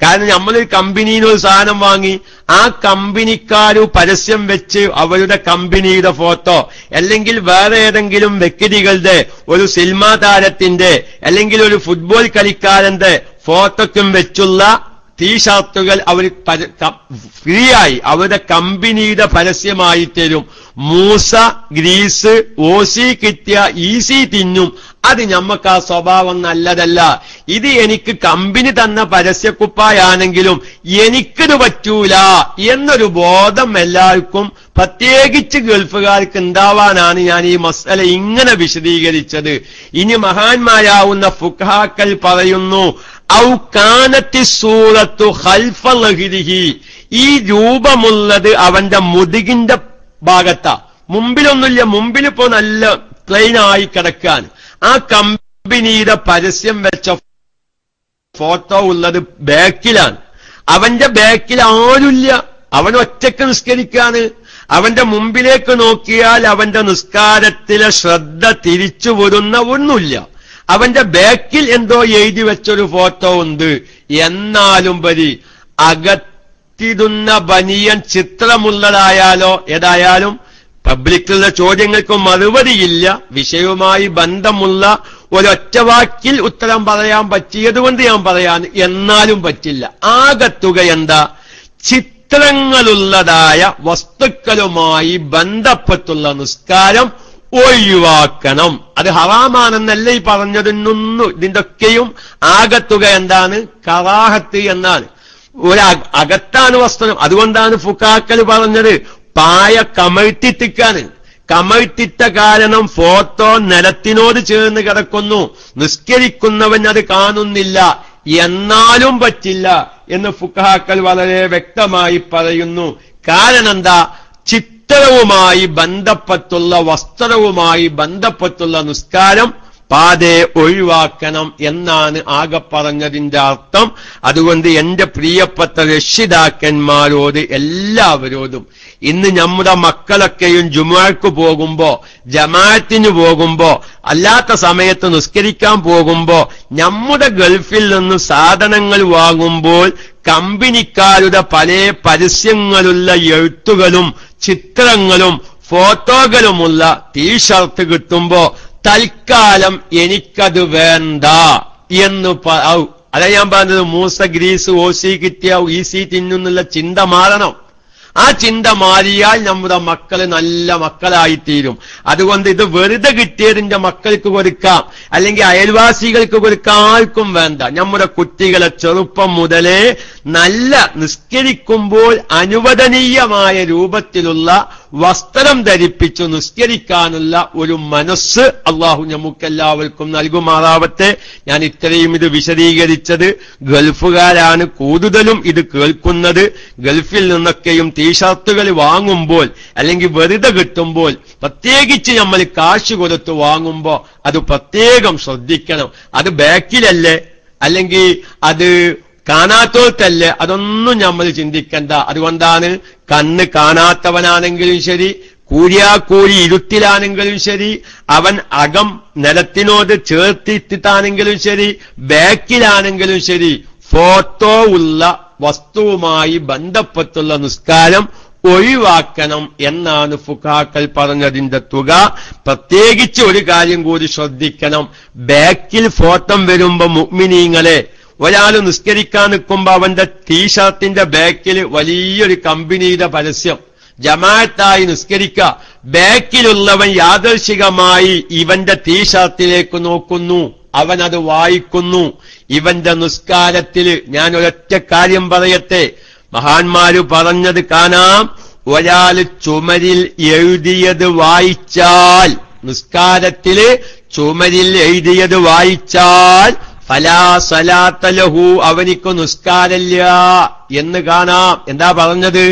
കാരണം നമ്മളൊരു കമ്പനിയിൽ ഒരു സാധനം വാങ്ങി, ആ കമ്പനിക്കാര് പരസ്യം വെച്ച് അവരുടെ കമ്പനിയുടെ ഫോട്ടോ അല്ലെങ്കിൽ വേറെ ഏതെങ്കിലും വ്യക്തികളുടെ, ഒരു സിനിമാ താരത്തിന്റെ അല്ലെങ്കിൽ ഒരു ഫുട്ബോൾ കളിക്കാരന്റെ ഫോട്ടോക്കും വെച്ചുള്ള ടീഷർട്ടുകൾ അവർ ഫ്രീ ആയി അവരുടെ കമ്പനിയുടെ പരസ്യമായി തരും. മൂസ, ഗ്രീസ്, ഓസി കിട്ടിയ ഈസി തിന്നും. അത് ഞമ്മക്ക് ആ സ്വഭാവം നല്ലതല്ല. ഇത് എനിക്ക് കമ്പനി തന്ന പരസ്യക്കുപ്പായാണെങ്കിലും എനിക്കിത് പറ്റൂല എന്നൊരു ബോധം എല്ലാവർക്കും, പ്രത്യേകിച്ച് ഗൾഫുകാർക്ക് ഉണ്ടാവാനാണ് ഞാൻ ഈ മസല ഇങ്ങനെ വിശദീകരിച്ചത്. ഇനി മഹാന്മാരാവുന്ന ഫുഖഹാക്കൾ പറയുന്നു, ഔ കാനത്തി സൂറത്തു ഖൽഫ ലഹ്രിഹി, ഈ രൂപമുള്ളത് അവന്റെ മുതുകിന്റെ ഭാഗത്താ, മുമ്പിലൊന്നുമില്ല, മുമ്പിലിപ്പോ നല്ല പ്ലെയിൻ ആയി കിടക്കാൻ. ആ കമ്പനിയുടെ പരസ്യം വെച്ച ഫോട്ടോ ഉള്ളത് ബാക്കിലാണ്. അവന്റെ ബാക്കിൽ ആരുമില്ല, അവൻ ഒറ്റക്ക് നിസ്കരിക്കാണ്. അവന്റെ മുമ്പിലേക്ക് നോക്കിയാൽ അവന്റെ നിസ്കാരത്തിലെ ശ്രദ്ധ തിരിച്ചു വരുന്ന ഒന്നുമില്ല. അവന്റെ ബാക്കിൽ എന്തോ എഴുതി വെച്ചൊരു ഫോട്ടോ ഉണ്ട്. എന്നാലും പരി അകത്തിടുന്ന ബനിയൻ ചിത്രമുള്ളതായാലോ ഏതായാലും പബ്ലിക്കുള്ള ചോദ്യങ്ങൾക്ക് മറുപടിയില്ല. വിഷയവുമായി ബന്ധമുള്ള ഒരൊറ്റ വാക്കിൽ ഉത്തരം പറയാൻ പറ്റിയതുകൊണ്ട് ഞാൻ പറയാൻ, എന്നാലും പറ്റില്ല. ആകത്തുക എന്താ? ചിത്രങ്ങളുള്ളതായ വസ്തുക്കളുമായി ബന്ധപ്പെട്ടുള്ള നിസ്കാരം ഒഴിവാക്കണം. അത് ഹറാമാണെന്നല്ല ഈ പറഞ്ഞതിനൊന്നും. ഇതിന്റെയൊക്കെയും ആകത്തുക എന്താണ്? കറാഹത്ത് എന്നാണ്. അകത്താണ് വസ്ത്രം. അതുകൊണ്ടാണ് ഫുഖാക്കൾ പറഞ്ഞത് പായ കമഴ്ത്തിത്തിക്കാണ്. കമഴ്ത്തിട്ട കാരണം ഫോട്ടോ നിലത്തിനോട് ചേർന്ന് കിടക്കുന്നു, നിസ്കരിക്കുന്നവൻ അത് കാണുന്നില്ല, എന്നാലും പറ്റില്ല എന്ന് ഫുഖാക്കൾ വളരെ വ്യക്തമായി പറയുന്നു. കാരണം എന്താ? ചിത്രവുമായി ബന്ധപ്പെട്ടുള്ള വസ്ത്രവുമായി ബന്ധപ്പെട്ടുള്ള നിസ്കാരം പാതെ ഒഴിവാക്കണം എന്നാണ് ആകെ പറഞ്ഞതിന്റെ അർത്ഥം. അതുകൊണ്ട് എന്റെ പ്രിയപ്പെട്ട രക്ഷിതാക്കന്മാരോട് എല്ലാവരോടും ഇന്ന് നമ്മുടെ മക്കളൊക്കെയും ജുമുഅക്ക് പോകുമ്പോ, ജമാഅത്തിന് പോകുമ്പോ, അല്ലാത്ത സമയത്ത് നിസ്കരിക്കാൻ പോകുമ്പോ, നമ്മുടെ ഗൾഫിൽ നിന്ന് സാധനങ്ങൾ വാങ്ങുമ്പോൾ കമ്പനിക്കാരുടെ പല പരസ്യങ്ങളുള്ള എഴുത്തുകളും ചിത്രങ്ങളും ഫോട്ടോകളുമുള്ള ടീഷർട്ട് കിട്ടുമ്പോ തൽക്കാലം എനിക്കത് വേണ്ട എന്ന് അതാ ഞാൻ പറഞ്ഞത്. മൂസ ഗ്രീസ് ഓസി കിട്ടിയ ഈസി തിന്നുന്നുള്ള ചിന്ത മാറണം. ആ ചിന്ത മാറിയാൽ നമ്മുടെ മക്കള് നല്ല മക്കളായിത്തീരും. അതുകൊണ്ട് ഇത് വെറുതെ കിട്ടിയതിന്റെ മക്കൾക്ക് കൊടുക്കാം, അല്ലെങ്കിൽ അയൽവാസികൾക്ക് കൊടുക്കാം, ആർക്കും വേണ്ട. നമ്മുടെ കുട്ടികളെ ചെറുപ്പം മുതലേ നല്ല നിസ്കരിക്കുമ്പോൾ അനുവദനീയമായ രൂപത്തിലുള്ള വസ്ത്രം ധരിപ്പിച്ചു നിസ്കരിക്കാനുള്ള ഒരു മനസ്സ് അള്ളാഹു നമുക്കെല്ലാവർക്കും നൽകുമാറാവട്ടെ. ഞാൻ ഇത്രയും ഇത് വിശദീകരിച്ചത് ഗൾഫുകാരാണ് കൂടുതലും ഇത് കേൾക്കുന്നത്. ഗൾഫിൽ നിന്നൊക്കെയും ടീഷർട്ടുകൾ വാങ്ങുമ്പോൾ അല്ലെങ്കിൽ വെറുതെ കിട്ടുമ്പോൾ, പ്രത്യേകിച്ച് നമ്മൾ കാശ് കൊടുത്ത് വാങ്ങുമ്പോൾ അത് പ്രത്യേകം ശ്രദ്ധിക്കണം. അത് ബാക്കിലല്ലേ, അല്ലെങ്കിൽ അത് കാണാത്തോട്ടല്ലേ, അതൊന്നും നമ്മൾ ചിന്തിക്കണ്ട. അതുകൊണ്ടാണ് കണ്ണ് കാണാത്തവനാണെങ്കിലും ശരി, കൂരിയാക്കൂരി ഇരുട്ടിലാണെങ്കിലും ശരി, അവൻ അകം നിലത്തിനോട് ചേർത്തിട്ടാണെങ്കിലും ശരി, ബാക്കിലാണെങ്കിലും ശരി, ഫോട്ടോ ഉള്ള വസ്തുവുമായി ബന്ധപ്പെട്ടുള്ള നിസ്കാരം ഒഴിവാക്കണം എന്നാണ് ഫുഖാക്കൾ പറഞ്ഞതിന്റെ തുക. പ്രത്യേകിച്ച് ഒരു കാര്യം കൂടി ശ്രദ്ധിക്കണം. ബാക്കിൽ ഫോട്ടോ വരുമ്പോ മുഅ്മിനീങ്ങളെ, ഒരാൾ നിസ്കരിക്കാൻ നിൽക്കുമ്പോ അവന്റെ ടീഷർട്ടിന്റെ ബാക്കിൽ വലിയൊരു കമ്പനിയുടെ പരസ്യം, ജമാഅത്തായി നിസ്കരിക്കുക, ബാക്കിലുള്ളവൻ യാദർശികമായി ഇവന്റെ ടീഷർട്ടിലേക്ക് നോക്കുന്നു, അവൻ അത് വായിക്കുന്നു. ഇവന്റെ നിസ്കാരത്തിൽ ഞാൻ ഒരൊറ്റ കാര്യം പറയട്ടെ, മഹാന്മാര് പറഞ്ഞത് കാണാം. ഒരാൾ ചുമരിൽ എഴുതിയത് വായിച്ചാൽ, നിസ്കാരത്തില് ചുമരിൽ എഴുതിയത് വായിച്ചാൽ ഫലാ സലാത്ത ലഹു, അവനിക്ക് നിസ്കാരമില്ല എന്ന് കാണാം. എന്താ പറഞ്ഞത്?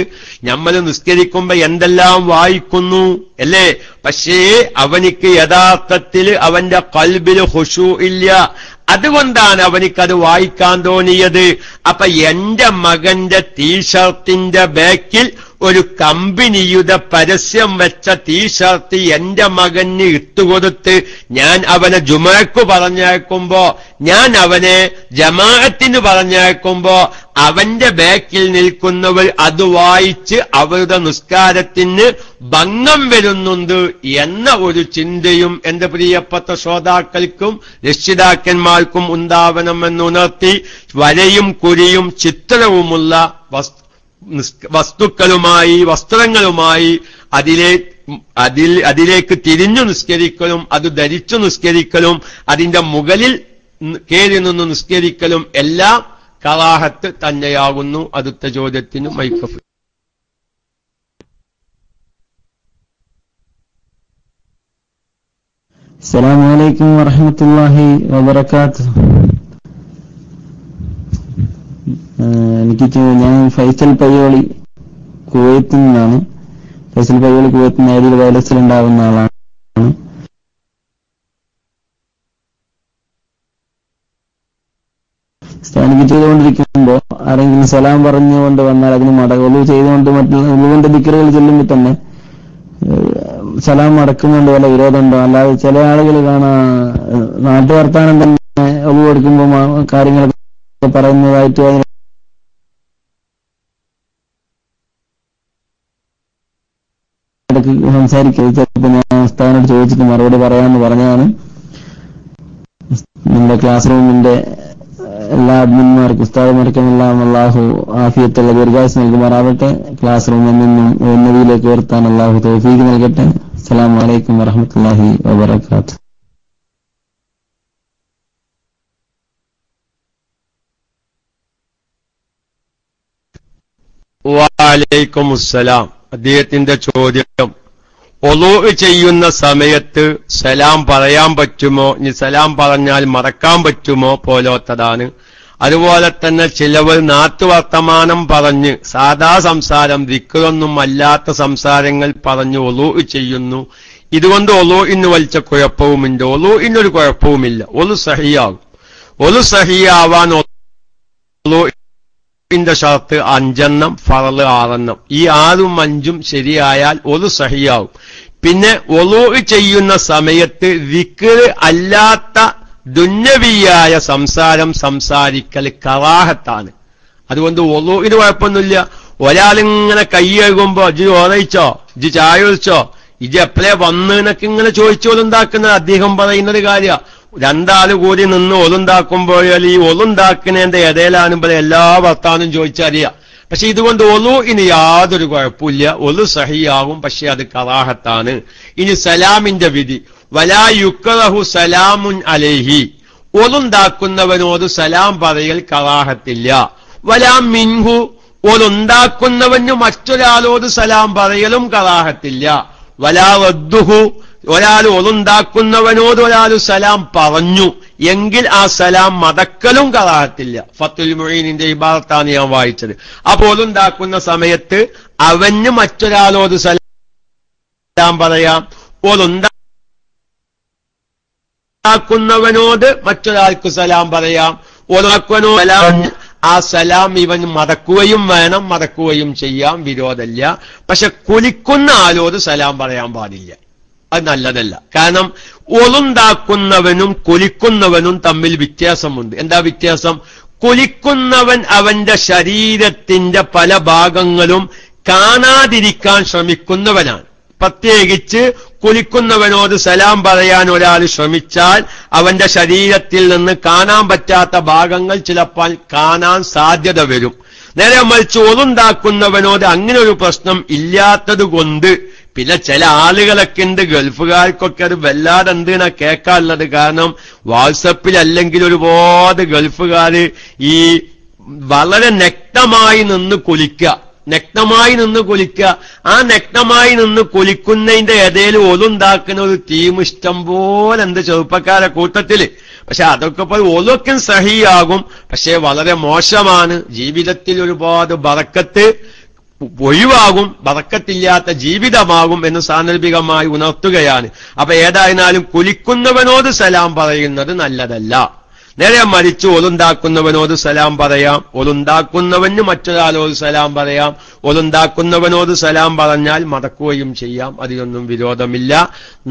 നമ്മൾ നിസ്കരിക്കുമ്പോ എന്തെല്ലാം വായിക്കുന്നു അല്ലേ? പക്ഷേ അവനിക്ക് യഥാർത്ഥത്തിൽ അവന്റെ ഖൽബില് ഖുശൂ ഇല്ല. അതുകൊണ്ടാണ് അവനിക്കത് വായിക്കാൻ തോന്നിയത്. അപ്പൊ എന്റെ മകന്റെ ടീഷർട്ടിന്റെ ബാക്കിൽ ഒരു കമ്പനിയുടെ പരസ്യം വെച്ച ടീഷർട്ട് എന്റെ മകന് ഇട്ടുകൊടുത്ത് ഞാൻ അവനെ ജുമുഅക്ക് പറഞ്ഞയക്കുമ്പോ, ഞാൻ അവനെ ജമാഅത്തിന് പറഞ്ഞയക്കുമ്പോ അവന്റെ ബാക്കിൽ നിൽക്കുന്നവർ അത് വായിച്ച് അവരുടെ നിസ്കാരത്തിന് ഭംഗം വരുന്നുണ്ട് എന്ന ഒരു ചിന്തയും എന്റെ പ്രിയപ്പെട്ട ശ്രോതാക്കൾക്കും രക്ഷിതാക്കന്മാർക്കും ഉണ്ടാവണമെന്നുണർത്തി, വരയും കുരിയും ചിത്രവുമുള്ള വസ്തുക്കളുമായി വസ്ത്രങ്ങളുമായി അതിലേക്ക് തിരിഞ്ഞു നിസ്കരിക്കലും അത് ധരിച്ചു നിസ്കരിക്കലും അതിന്റെ മുകളിൽ കയറി നിന്ന് നിസ്കരിക്കലും എല്ലാം കറാഹത്ത് തന്നെയാകുന്നു. അടുത്ത ചോദ്യത്തിന് മൈക്കഫ്. അസ്സലാമു അലൈക്കും വറഹ്മത്തുള്ളാഹി വബറകാതുഹു. ഞാൻ ഫൈസൽ പയ്യോളി കുവൈത്തിൽ നിന്നാണ്. ഫൈസൽ പയ്യോളി കുവൈത്തിൽ നിന്ന് ഐഡിയിൽ വൈറസിൽ ഉണ്ടാകുന്ന ആളാണ്. സ്ഥാനിക്ക് ചെയ്തുകൊണ്ടിരിക്കുമ്പോൾ ആരെങ്കിലും സലാം പറഞ്ഞുകൊണ്ട് വന്നാൽ അതിന് ഒളു ചെയ്തുകൊണ്ട് മറ്റുള്ള ദിക്റുകൾ ചെല്ലുമ്പോൾ തന്നെ സലാം അടക്കുന്നുണ്ട് വല്ല വിരോധമുണ്ടോ? അല്ലാതെ ചില ആളുകൾ കാണാ നാട്ടുവർത്താനം തന്നെ ഒളു കൊടുക്കുമ്പോൾ കാര്യങ്ങളൊക്കെ പറയുന്നതായിട്ട് അതിന് ഇടയ്ക്ക് സംസാരിക്കരുത്. ചിലപ്പോൾ ഞാൻ ഉസ്താദിനോട് ചോദിച്ചിട്ട് മറുപടി പറയാമെന്ന് പറഞ്ഞതാണ്. നമ്മുടെ ക്ലാസ് റൂമിന്റെ എല്ലാ അഡ്മിന്മാർക്കും ഉസ്താദുമാർക്കും എല്ലാം അല്ലാഹു ആഫിയത്തുള്ള ദീർഘായുസ്സ് നൽകുമാറാവട്ടെ. ക്ലാസ് റൂമിൽ നിന്നും ഉന്നതിയിലേക്ക് ഉയർത്താൻ അല്ലാഹു തൗഫീഖ് നൽകട്ടെ. അസ്സലാമു അലൈക്കും വറഹ്മത്തുള്ളാഹി വബറകാതുഹു. വഅലൈക്കും അസ്സലാം. അദ്ദേഹത്തിന്റെ ചോദ്യം, ഒളൂ ചെയ്യുന്ന സമയത്ത് സലാം പറയാൻ പറ്റുമോ? ഇനി സലാം പറഞ്ഞാൽ മറക്കാൻ പറ്റുമോ പോലത്തതാണ്. അതുപോലെ തന്നെ ചിലവർ നാട്ടുവർത്തമാനം പറഞ്ഞ് സാധാ സംസാരം ദിക്റൊന്നും അല്ലാത്ത സംസാരങ്ങൾ പറഞ്ഞ് ഒളൂ ചെയ്യുന്നു. ഇതുകൊണ്ട് ഒളൂഇന് വലിച്ച കുഴപ്പവുമില്ല. ഒളൂഇനൊരു കുഴപ്പവുമില്ല. ഒളു സഹിയാകും. ഒളു സഹിയാവാൻ ഒളൂഇന്റെ ഷർത്ത് 5 ഫറള് 6. ഈ 6ഉം 5ഉം ശരിയായാൽ ഒളു സഹിയാവും. പിന്നെ ഒളൂ ചെയ്യുന്ന സമയത്ത് ദിക്ർ അല്ലാത്ത ദുന്യവിയായ സംസാരിക്കൽ കറാഹത്താണ്. അതുകൊണ്ട് ഒളൂഇന് കുഴപ്പമൊന്നുമില്ല. ഒരാളിങ്ങനെ കൈ കഴുകുമ്പോ ഇജ്ജ് ഓറയിച്ചോ, ഇജ്ജ് ചായ ഒഴിച്ചോ, ഇജ്ജ് എപ്പോഴേ വന്ന് എന്നൊക്കെ ഇങ്ങനെ ചോദിച്ചോളുണ്ടാക്കുന്നത് അദ്ദേഹം പറയുന്നത് കാര്യ. രണ്ടാള് കൂടി നിന്ന് ഒളുണ്ടാക്കുമ്പോഴാൽ ഈ ഒളുണ്ടാക്കുന്നതിന്റെ ഇടയിലാണുമ്പോൾ എല്ലാ വർത്താനും ചോദിച്ചറിയാം. പക്ഷെ ഇതുകൊണ്ട് ഇനി യാതൊരു കുഴപ്പമില്ല. ഒളു സഹിയാവും. പക്ഷെ അത് കറാഹത്താണ്. ഇനി സലാമിന്റെ വിധി, വലാ യുക്റഹു സലാമുൻ അലൈഹി, ഒളുണ്ടാക്കുന്നവനോട് സലാം പറയൽ കറാഹത്തില്ല. വലാ മിൻഹു, ഒളുണ്ടാക്കുന്നവന് മറ്റൊരാളോട് സലാം പറയലും കറാഹത്തില്ല. വലാ റദ്ദുഹു, ഒരാൾ ഒളുണ്ടാക്കുന്നവനോട് ഒരാൾ സലാം പറഞ്ഞു എങ്കിൽ ആ സലാം മടക്കലും കറാഹത്തില്ല. ഫത്തുൽ മുഈനിന്റെ ഇബാറത്താണ് ഞാൻ വായിച്ചത്. അപ്പോൾ ഒളുണ്ടാക്കുന്ന സമയത്ത് അവന് മറ്റൊരാളോട് സലാം പറയാം, ഒളുണ്ടാക്കുന്നവനോട് മറ്റൊരാൾക്ക് സലാം പറയാം. ഒളുണ്ടാക്കുന്നവനോ സലാം, ആ സലാം ഇവൻ മടക്കുകയും വേണം, മടക്കുകയും ചെയ്യാം, വിരോധമില്ല. പക്ഷെ കുലിക്കുന്ന ആളോട് സലാം പറയാൻ പാടില്ല. അത് നല്ലതല്ല. കാരണം ഒളുണ്ടാക്കുന്നവനും കുലിക്കുന്നവനും തമ്മിൽ വ്യത്യാസമുണ്ട്. എന്താ വ്യത്യാസം? കുലിക്കുന്നവൻ അവന്റെ ശരീരത്തിന്റെ പല ഭാഗങ്ങളും കാണാതിരിക്കാൻ ശ്രമിക്കുന്നവനാണ്. പ്രത്യേകിച്ച് കുലിക്കുന്നവനോട് സലാം പറയാൻ ഒരാൾ ശ്രമിച്ചാൽ അവന്റെ ശരീരത്തിൽ നിന്ന് കാണാൻ പറ്റാത്ത ഭാഗങ്ങൾ ചിലപ്പോൾ കാണാൻ സാധ്യത വരും. നേരെ മറിച്ച് ഒളുണ്ടാക്കുന്നവനോട് അങ്ങനെ ഒരു പ്രശ്നം ഇല്ലാത്തത് കൊണ്ട്, പിന്നെ ചില ആളുകളൊക്കെ ഉണ്ട്, ഗൾഫുകാർക്കൊക്കെ അത് വല്ലാതെ എന്തിനാ കേൾക്കാനുള്ളത്. കാരണം വാട്സപ്പിൽ അല്ലെങ്കിൽ ഒരുപാട് ഗൾഫുകാര് ഈ വളരെ നഗ്നമായി നിന്ന് കുലിക്കുക. ആ നഗ്നമായി നിന്ന് കുലിക്കുന്നതിന്റെ ഇടയിൽ ഒളുണ്ടാക്കുന്ന ഒരു ടീം ഇഷ്ടം പോലെ എന്ത് ചെറുപ്പക്കാരെ കൂട്ടത്തില്. പക്ഷെ അതൊക്കെ പോയി ഒലൊക്കെ സഹിയാകും. പക്ഷെ വളരെ മോശമാണ്. ജീവിതത്തിൽ ഒരുപാട് ബറക്കത്ത് ഒഴിവാകും, ബറക്കത്തില്ലാത്ത ജീവിതമാകും എന്ന് സാന്ദർഭികമായി ഉണർത്തുകയാണ്. അപ്പൊ ഏതായിരുന്നാലും കുലിക്കുന്നവനോട് സലാം പറയുന്നത് നല്ലതല്ല. നേരെ മറിച്ച് ഒളുണ്ടാക്കുന്നവനോട് സലാം പറയാം. ഒളുണ്ടാക്കുന്നവന് മറ്റൊരാളോട് സലാം പറയാം. ഒളുണ്ടാക്കുന്നവനോട് സലാം പറഞ്ഞാൽ മടക്കുകയും ചെയ്യാം. അതിലൊന്നും വിരോധമില്ല.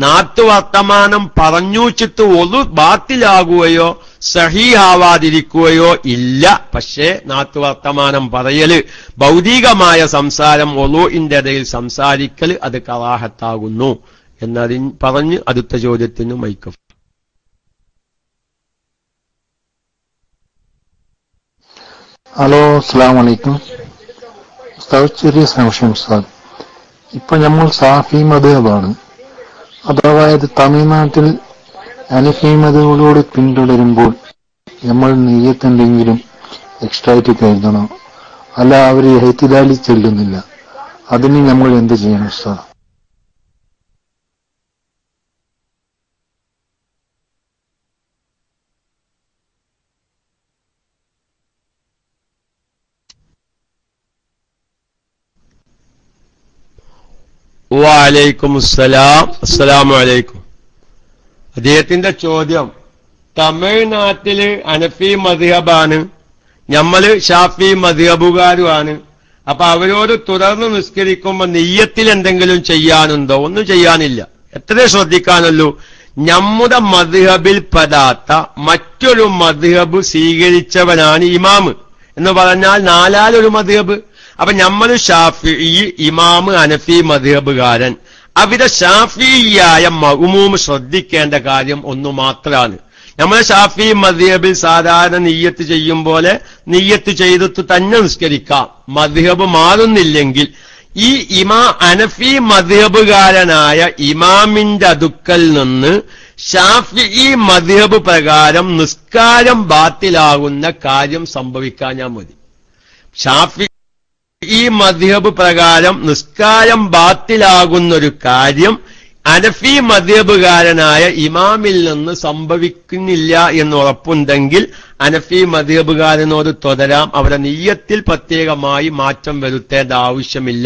നാട്ടുവർത്തമാനം പറഞ്ഞുവച്ചിട്ട് ഒളു ബാത്തിലാകുകയോ സഹീഹാവാതിരിക്കുകയോ ഇല്ല. പക്ഷേ നാട്ടുവർത്തമാനം പറയല്, ഭൗതികമായ സംസാരം, ഒളുഇന്റെ ഇടയിൽ സംസാരിക്കൽ, അത് കറാഹത്താകുന്നു എന്നതിന് പറഞ്ഞ് അടുത്ത ചോദ്യത്തിന് മൈക്ക്. ഹലോ, അസ്സലാമു അലൈക്കും ഉസ്താദ്. ചെറിയ സംശയം ഉസ്താദ്. ഇപ്പൊ നമ്മൾ സാഫി മദ്ഹബാണ്, അതായത് തമിഴ്നാട്ടിൽ ഹനഫി മദ്ഹബോട് പിന്തുടരുമ്പോൾ നമ്മൾ നിയ്യത്ത് എന്തെങ്കിലും എക്സ്ട്രാ ആയിട്ട് കരുതണോ? അല്ല, അവർ ഇഹ്തിലാലി ചെല്ലുന്നില്ല, അതിന് നമ്മൾ എന്ത് ചെയ്യണം ഉസ്താദ്? വഅലൈക്കും അസ്സലാം. അസ്സലാമു അലൈക്കും. അദ്ദേഹത്തിന്റെ ചോദ്യം, തമിഴ്നാട്ടില് ഹനഫി മദ്ഹബാണ്, ഞമ്മള് ഷാഫി മദ്ഹബുകാരുമാണ്. അപ്പൊ അവരോട് തുടർന്ന് നിസ്കരിക്കുമ്പോ നിയ്യത്തിൽ എന്തെങ്കിലും ചെയ്യാനുണ്ടോ? ഒന്നും ചെയ്യാനില്ല. എത്രേ ശ്രദ്ധിക്കാനുള്ളൂ, നമ്മുടെ മദ്ഹബിൽ പെടാത്ത മറ്റൊരു മദ്ഹബ് സ്വീകരിച്ചവനാണ് ഇമാമ് എന്ന് പറഞ്ഞാൽ നാലാലൊരു മദ്ഹബ്. അപ്പൊ നമ്മള് ഷാഫി, ഇമാമ് ഹനഫി മദ്ഹബുകാരൻ, അവിടെ ഷാഫിയായ മഅ്മൂം ശ്രദ്ധിക്കേണ്ട കാര്യം ഒന്നു മാത്രമാണ്. നമ്മളെ ഷാഫി മദ്ഹബിൽ സാധാരണ നിയ്യത്ത് ചെയ്യും പോലെ നിയ്യത്ത് ചെയ്തിട്ട് തന്നെ നിസ്കരിക്കാം. മദ്ഹബ് മാറുന്നില്ലെങ്കിൽ ഈ ഹനഫി മദ്ഹബുകാരനായ ഇമാമിന്റെ അടുക്കൽ നിന്ന് ഷാഫിഈ മദ്ഹബ് പ്രകാരം നിസ്കാരം ബാത്തിലാകുന്ന കാര്യം സംഭവിക്കാഞ്ഞാൽ മതി. ഷാഫിഈ മദ്ഹബ് പ്രകാരം നിസ്കാരം ബാത്തിലാകുന്നൊരു കാര്യം ഹനഫി മദ്ഹബുകാരനായ ഇമാമിൽ നിന്ന് സംഭവിക്കുന്നില്ല എന്ന് ഉറപ്പുണ്ടെങ്കിൽ ഹനഫി മദ്ഹബുകാരനോട് തുടരാം. അവരുടെ നിയ്യത്തിൽ പ്രത്യേകമായി മാറ്റം വരുത്തേണ്ട ആവശ്യമില്ല.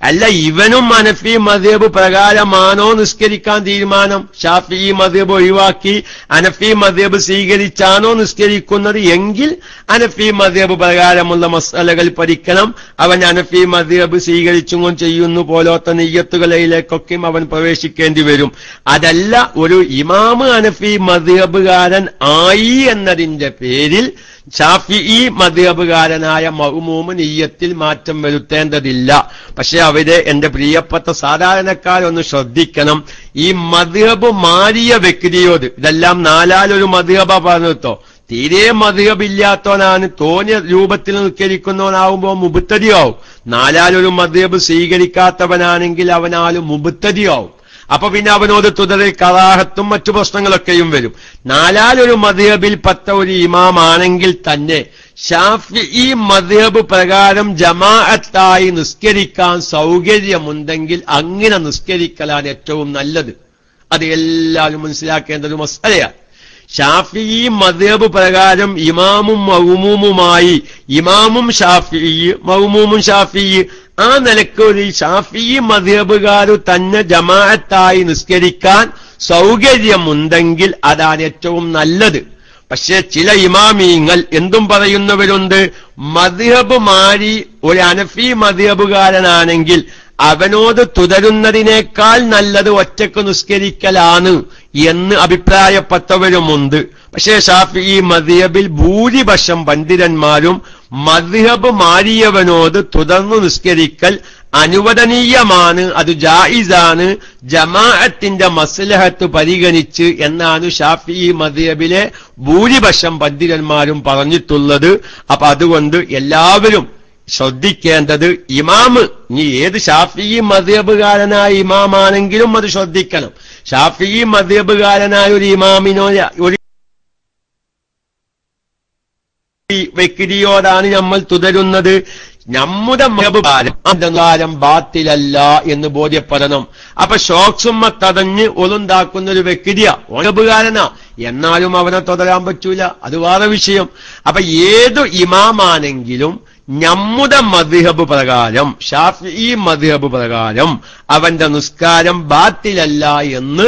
അല്ല, ഇവനും ഹനഫി മദ്ഹബ് പ്രകാരമാണോ നിസ്കരിക്കാൻ തീരുമാനം? ഷാഫിഈ മദ്ഹബ് ഒഴിവാക്കി ഹനഫി മദ്ഹബ് സ്വീകരിച്ചാണോ നിസ്കരിക്കുന്നത് എങ്കിൽ ഹനഫി മദ്ഹബ് പ്രകാരമുള്ള മസ്അലകൾ പഠിക്കണം. അവൻ ഹനഫി മദ്ഹബ് സ്വീകരിച്ചും ചെയ്യുന്നു പോലത്തെ നിയ്യത്തുകളിലേക്കൊക്കെയും അവൻ പ്രവേശിക്കേണ്ടി വരും. അതല്ല, ഒരു ഇമാമ് ഹനഫി മദ്ഹബുകാരൻ ആയി എന്നതിന്റെ പേരിൽ ഷാഫിഈ മദ്ഹബുകാരനായ മഅ്മൂം നിയ്യത്തിൽ മാറ്റം വരുത്തേണ്ടതില്ല. പക്ഷെ അവിടെ എന്റെ പ്രിയപ്പെട്ട സാധാരണക്കാരൊന്ന് ശ്രദ്ധിക്കണം, ഈ മദ്ഹബ് മാറിയ വ്യക്തിയോട്, ഇതെല്ലാം നാലാലൊരു മദ്ഹബ പറഞ്ഞിട്ടോ, തീരെ മദ്ഹബില്ലാത്തവനാണ് തോന്നിയ രൂപത്തിൽ നിസ്കരിക്കുന്നവനാവുമ്പോ മുബ്തദിയാവും. നാലാലൊരു മദ്ഹബ് സ്വീകരിക്കാത്തവനാണെങ്കിൽ അവനാലും മുബ്തദിയാവും. അപ്പൊ പിന്നെ അവനോട് തുടരിൽ കറാഹത്തും മറ്റു പ്രശ്നങ്ങളൊക്കെയും വരും. നാലാലൊരു മദ്ഹബിൽപ്പെട്ട ഒരു ഇമാമാണെങ്കിൽ തന്നെ ഷാഫിഈ മദ്ഹബ് പ്രകാരം ജമാഅത്തായി നിസ്കരിക്കാൻ സൗകര്യമുണ്ടെങ്കിൽ അങ്ങനെ നിസ്കരിക്കലാണ് ഏറ്റവും നല്ലത്. അത് എല്ലാവരും മനസ്സിലാക്കേണ്ട ഒരു മസലയാണ്. ഷാഫിഈ മദ്ഹബ് പ്രകാരം ഇമാമും മഅ്മൂമുമായി, ഇമാമും ഷാഫിഈ മഅ്മൂമും ഷാഫിഈ, ആ നിലക്ക് ഒരു ഷാഫിഈ മദ്ഹബുകാരു തന്നെ ജമാഅത്തായി നിസ്കരിക്കാൻ സൗകര്യമുണ്ടെങ്കിൽ അതാണ് ഏറ്റവും നല്ലത്. പക്ഷെ ചില ഇമാമീങ്ങൾ എന്തും പറയുന്നവരുണ്ട്, മദ്ഹബ് മാറി ഒരു ഹനഫി മദ്ഹബുകാരനാണെങ്കിൽ അവനോട് തുടരുന്നതിനേക്കാൾ നല്ലത് ഒറ്റക്ക് നിസ്കരിക്കലാണ് എന്ന് അഭിപ്രായപ്പെട്ടവരുമുണ്ട്. പക്ഷേ ഷാഫിഈ മദ്ഹബിൽ ഭൂരിപക്ഷം പണ്ഡിതന്മാരും മദ്ഹബ് മാറിയവനോട് തുടർന്നു നിസ്കരിക്കൽ അനുവദനീയമാണ്, അത് ജായിസാണ്, ജമാഅത്തിന്റെ മസ്ലഹത്ത് പരിഗണിച്ച് എന്നാണ് ഷാഫിഈ മദ്ഹബിലെ ഭൂരിപക്ഷം പണ്ഡിതന്മാരും പറഞ്ഞിട്ടുള്ളത്. അപ്പൊ അതുകൊണ്ട് എല്ലാവരും ശ്രദ്ധിക്കേണ്ടത്, ഇമാമ് ഇനി ഏത് ഷാഫിഈ മദ്ഹബുകാരനായ ഇമാമാണെങ്കിലും അത് ശ്രദ്ധിക്കണം. ഷാഫിഈ മദ്ഹബുകാരനായ ഒരു ഇമാമിനോ ഒരു വ്യക്തിയോടാണ് നമ്മൾ തുടരുന്നത്, നമ്മുടെ മദ്ഹബുകാരം ബാത്തിലല്ല എന്ന് ബോധ്യപ്പെടണം. അപ്പൊ ഷോക്സുമ്മ തടഞ്ഞ് ഒളുണ്ടാക്കുന്ന ഒരു വ്യക്തിയാ മദ്ഹബുകാരനാ, എന്നാലും അവനെ തുടരാൻ പറ്റൂല, അത് വേറെ വിഷയം. അപ്പൊ ഏതു ഇമാമാണെങ്കിലും നമ്മുടെ മദ്ഹബ് പ്രകാരം, ഷാഫിഈ മദ്ഹബ് പ്രകാരം അവന്റെ നിസ്കാരം ബാത്തിലല്ല എന്ന്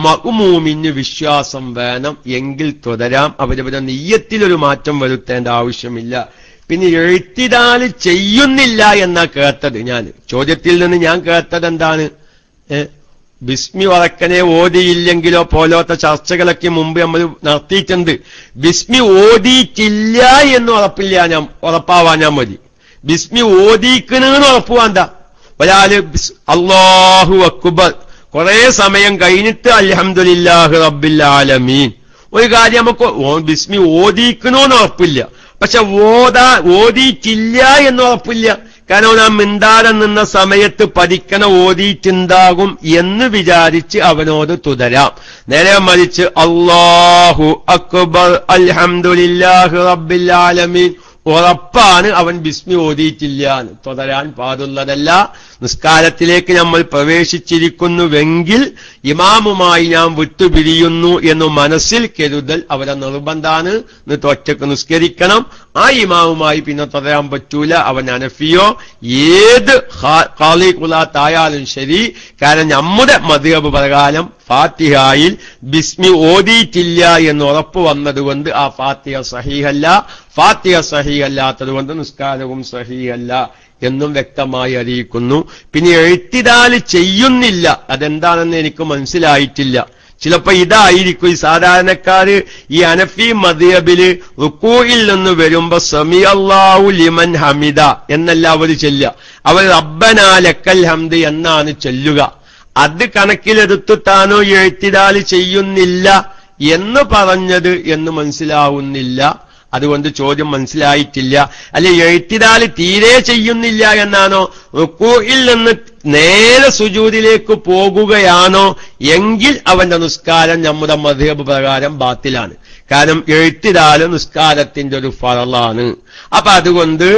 മഅ്മൂമിന് വിശ്വാസം വേണം, എങ്കിൽ തുടരാം. അവരവരുടെ നിയ്യത്തിലൊരു മാറ്റം വരുത്തേണ്ട ആവശ്യമില്ല. പിന്നെ എഴുത്തിദാല് ചെയ്യുന്നില്ല എന്നാ കേട്ടത്. ഞാൻ ചോദ്യത്തിൽ നിന്ന് ഞാൻ കേട്ടത് എന്താണ്, ബിസ്മി ഉറക്കനെ ഓതിയില്ലെങ്കിലോ പോലത്തെ ചർച്ചകളൊക്കെ മുമ്പ് നമ്മൾ നടത്തിയിട്ടുണ്ട്. ബിസ്മി ഓതിയിട്ടില്ല എന്ന് ഉറപ്പാവാൻ മതി. ബിസ്മി ഓതിക്കണെന്ന് ഉറപ്പ് വേണ്ട. ഒരാള് അല്ലാഹു അക്ബർ കുറെ സമയം കഴിഞ്ഞിട്ട് അൽഹംദുലില്ലാഹി റബ്ബിൽ ആലമീൻ, ഒരു കാര്യം നമുക്ക് ബിസ്മി ഓതിക്കണോന്ന് ഉറപ്പില്ല, പക്ഷെ ഓതിയിട്ടില്ല എന്ന് ഉറപ്പില്ല. കാരണം നാം മിണ്ടാതെ നിന്ന സമയത്ത് പഠിക്കണ ഓതിയിട്ടുണ്ടാകും എന്ന് വിചാരിച്ച് അവനോട് തുടരാം. നേരെ മറിച്ച് അല്ലാഹു അക്ബർ അൽഹംദുലില്ലാഹി റബ്ബിൽ ആലമീൻ ഉറപ്പാണ് അവൻ ബിസ്മി ഓതിയിട്ടില്ല, തുടരാൻ പാടുള്ളതല്ല. നിസ്കാരത്തിലേക്ക് നമ്മൾ പ്രവേശിച്ചിരിക്കുന്നുവെങ്കിൽ ഇമാമുമായി ഞാൻ വിട്ടുപിരിയുന്നു എന്ന് മനസ്സിൽ കരുതൽ അവരെ നിർബന്ധാണ്. എന്നിട്ട് ഒറ്റക്ക് നിസ്കരിക്കണം. ആ ഇമാമുമായി പിന്നെ തുടരാൻ പറ്റൂല. അവൻ ഹനഫിയോ ഏത് ഖാളി ഖുലാത്തായാലും ശരി. കാരണം നമ്മുടെ മദ്ഹബ് പ്രകാരം ഫാത്തിഹയിൽ ബിസ്മി ഓതിയിട്ടില്ല എന്ന് ഉറപ്പ് വന്നതുകൊണ്ട് ആ ഫാത്തിഹ സഹീഹല്ല. ഫാത്തിഹ സഹീഹല്ലാത്തത് കൊണ്ട് നിസ്കാരവും സഹീഹല്ല എന്നും വ്യക്തമായി അറിയിക്കുന്നു. പിന്നെ എഴുത്തിദാല് ചെയ്യുന്നില്ല, അതെന്താണെന്ന് എനിക്ക് മനസ്സിലായിട്ടില്ല. ചിലപ്പോ ഇതായിരിക്കും ഈ സാധാരണക്കാര് ഈ ഹനഫി മദ്ഹബില് റുകൂഇൽ നിന്ന് വരുമ്പോ സമിഅല്ലാഹു ലിമൻ ഹമിദ എന്നല്ല അവര് ചൊല്ലുക. അവർ റബ്ബനാ ലക്കൽ ഹംദ് എന്നാണ് ചൊല്ലുക. അത് കണക്കിലെടുത്തിട്ടാണോ എഴുത്തിദാല് ചെയ്യുന്നില്ല എന്ന് പറഞ്ഞത് എന്ന് മനസ്സിലാവുന്നില്ല. അതുകൊണ്ട് ചോദ്യം മനസ്സിലായിട്ടില്ല. അല്ലെ എഴുത്തിദാല് തീരെ ചെയ്യുന്നില്ല എന്നാണോ, റുകൂഇൽ നിന്ന് നേരെ സുജൂദിലേക്ക് പോകുകയാണോ എങ്കിൽ അവന്റെ നിസ്കാരം നമ്മുടെ മദ്ഹബ് പ്രകാരം ബാത്തിലാണ്. കാരണം എഴുത്തിദാല് നിസ്കാരത്തിന്റെ ഒരു ഫറളാണ്. അപ്പൊ അതുകൊണ്ട്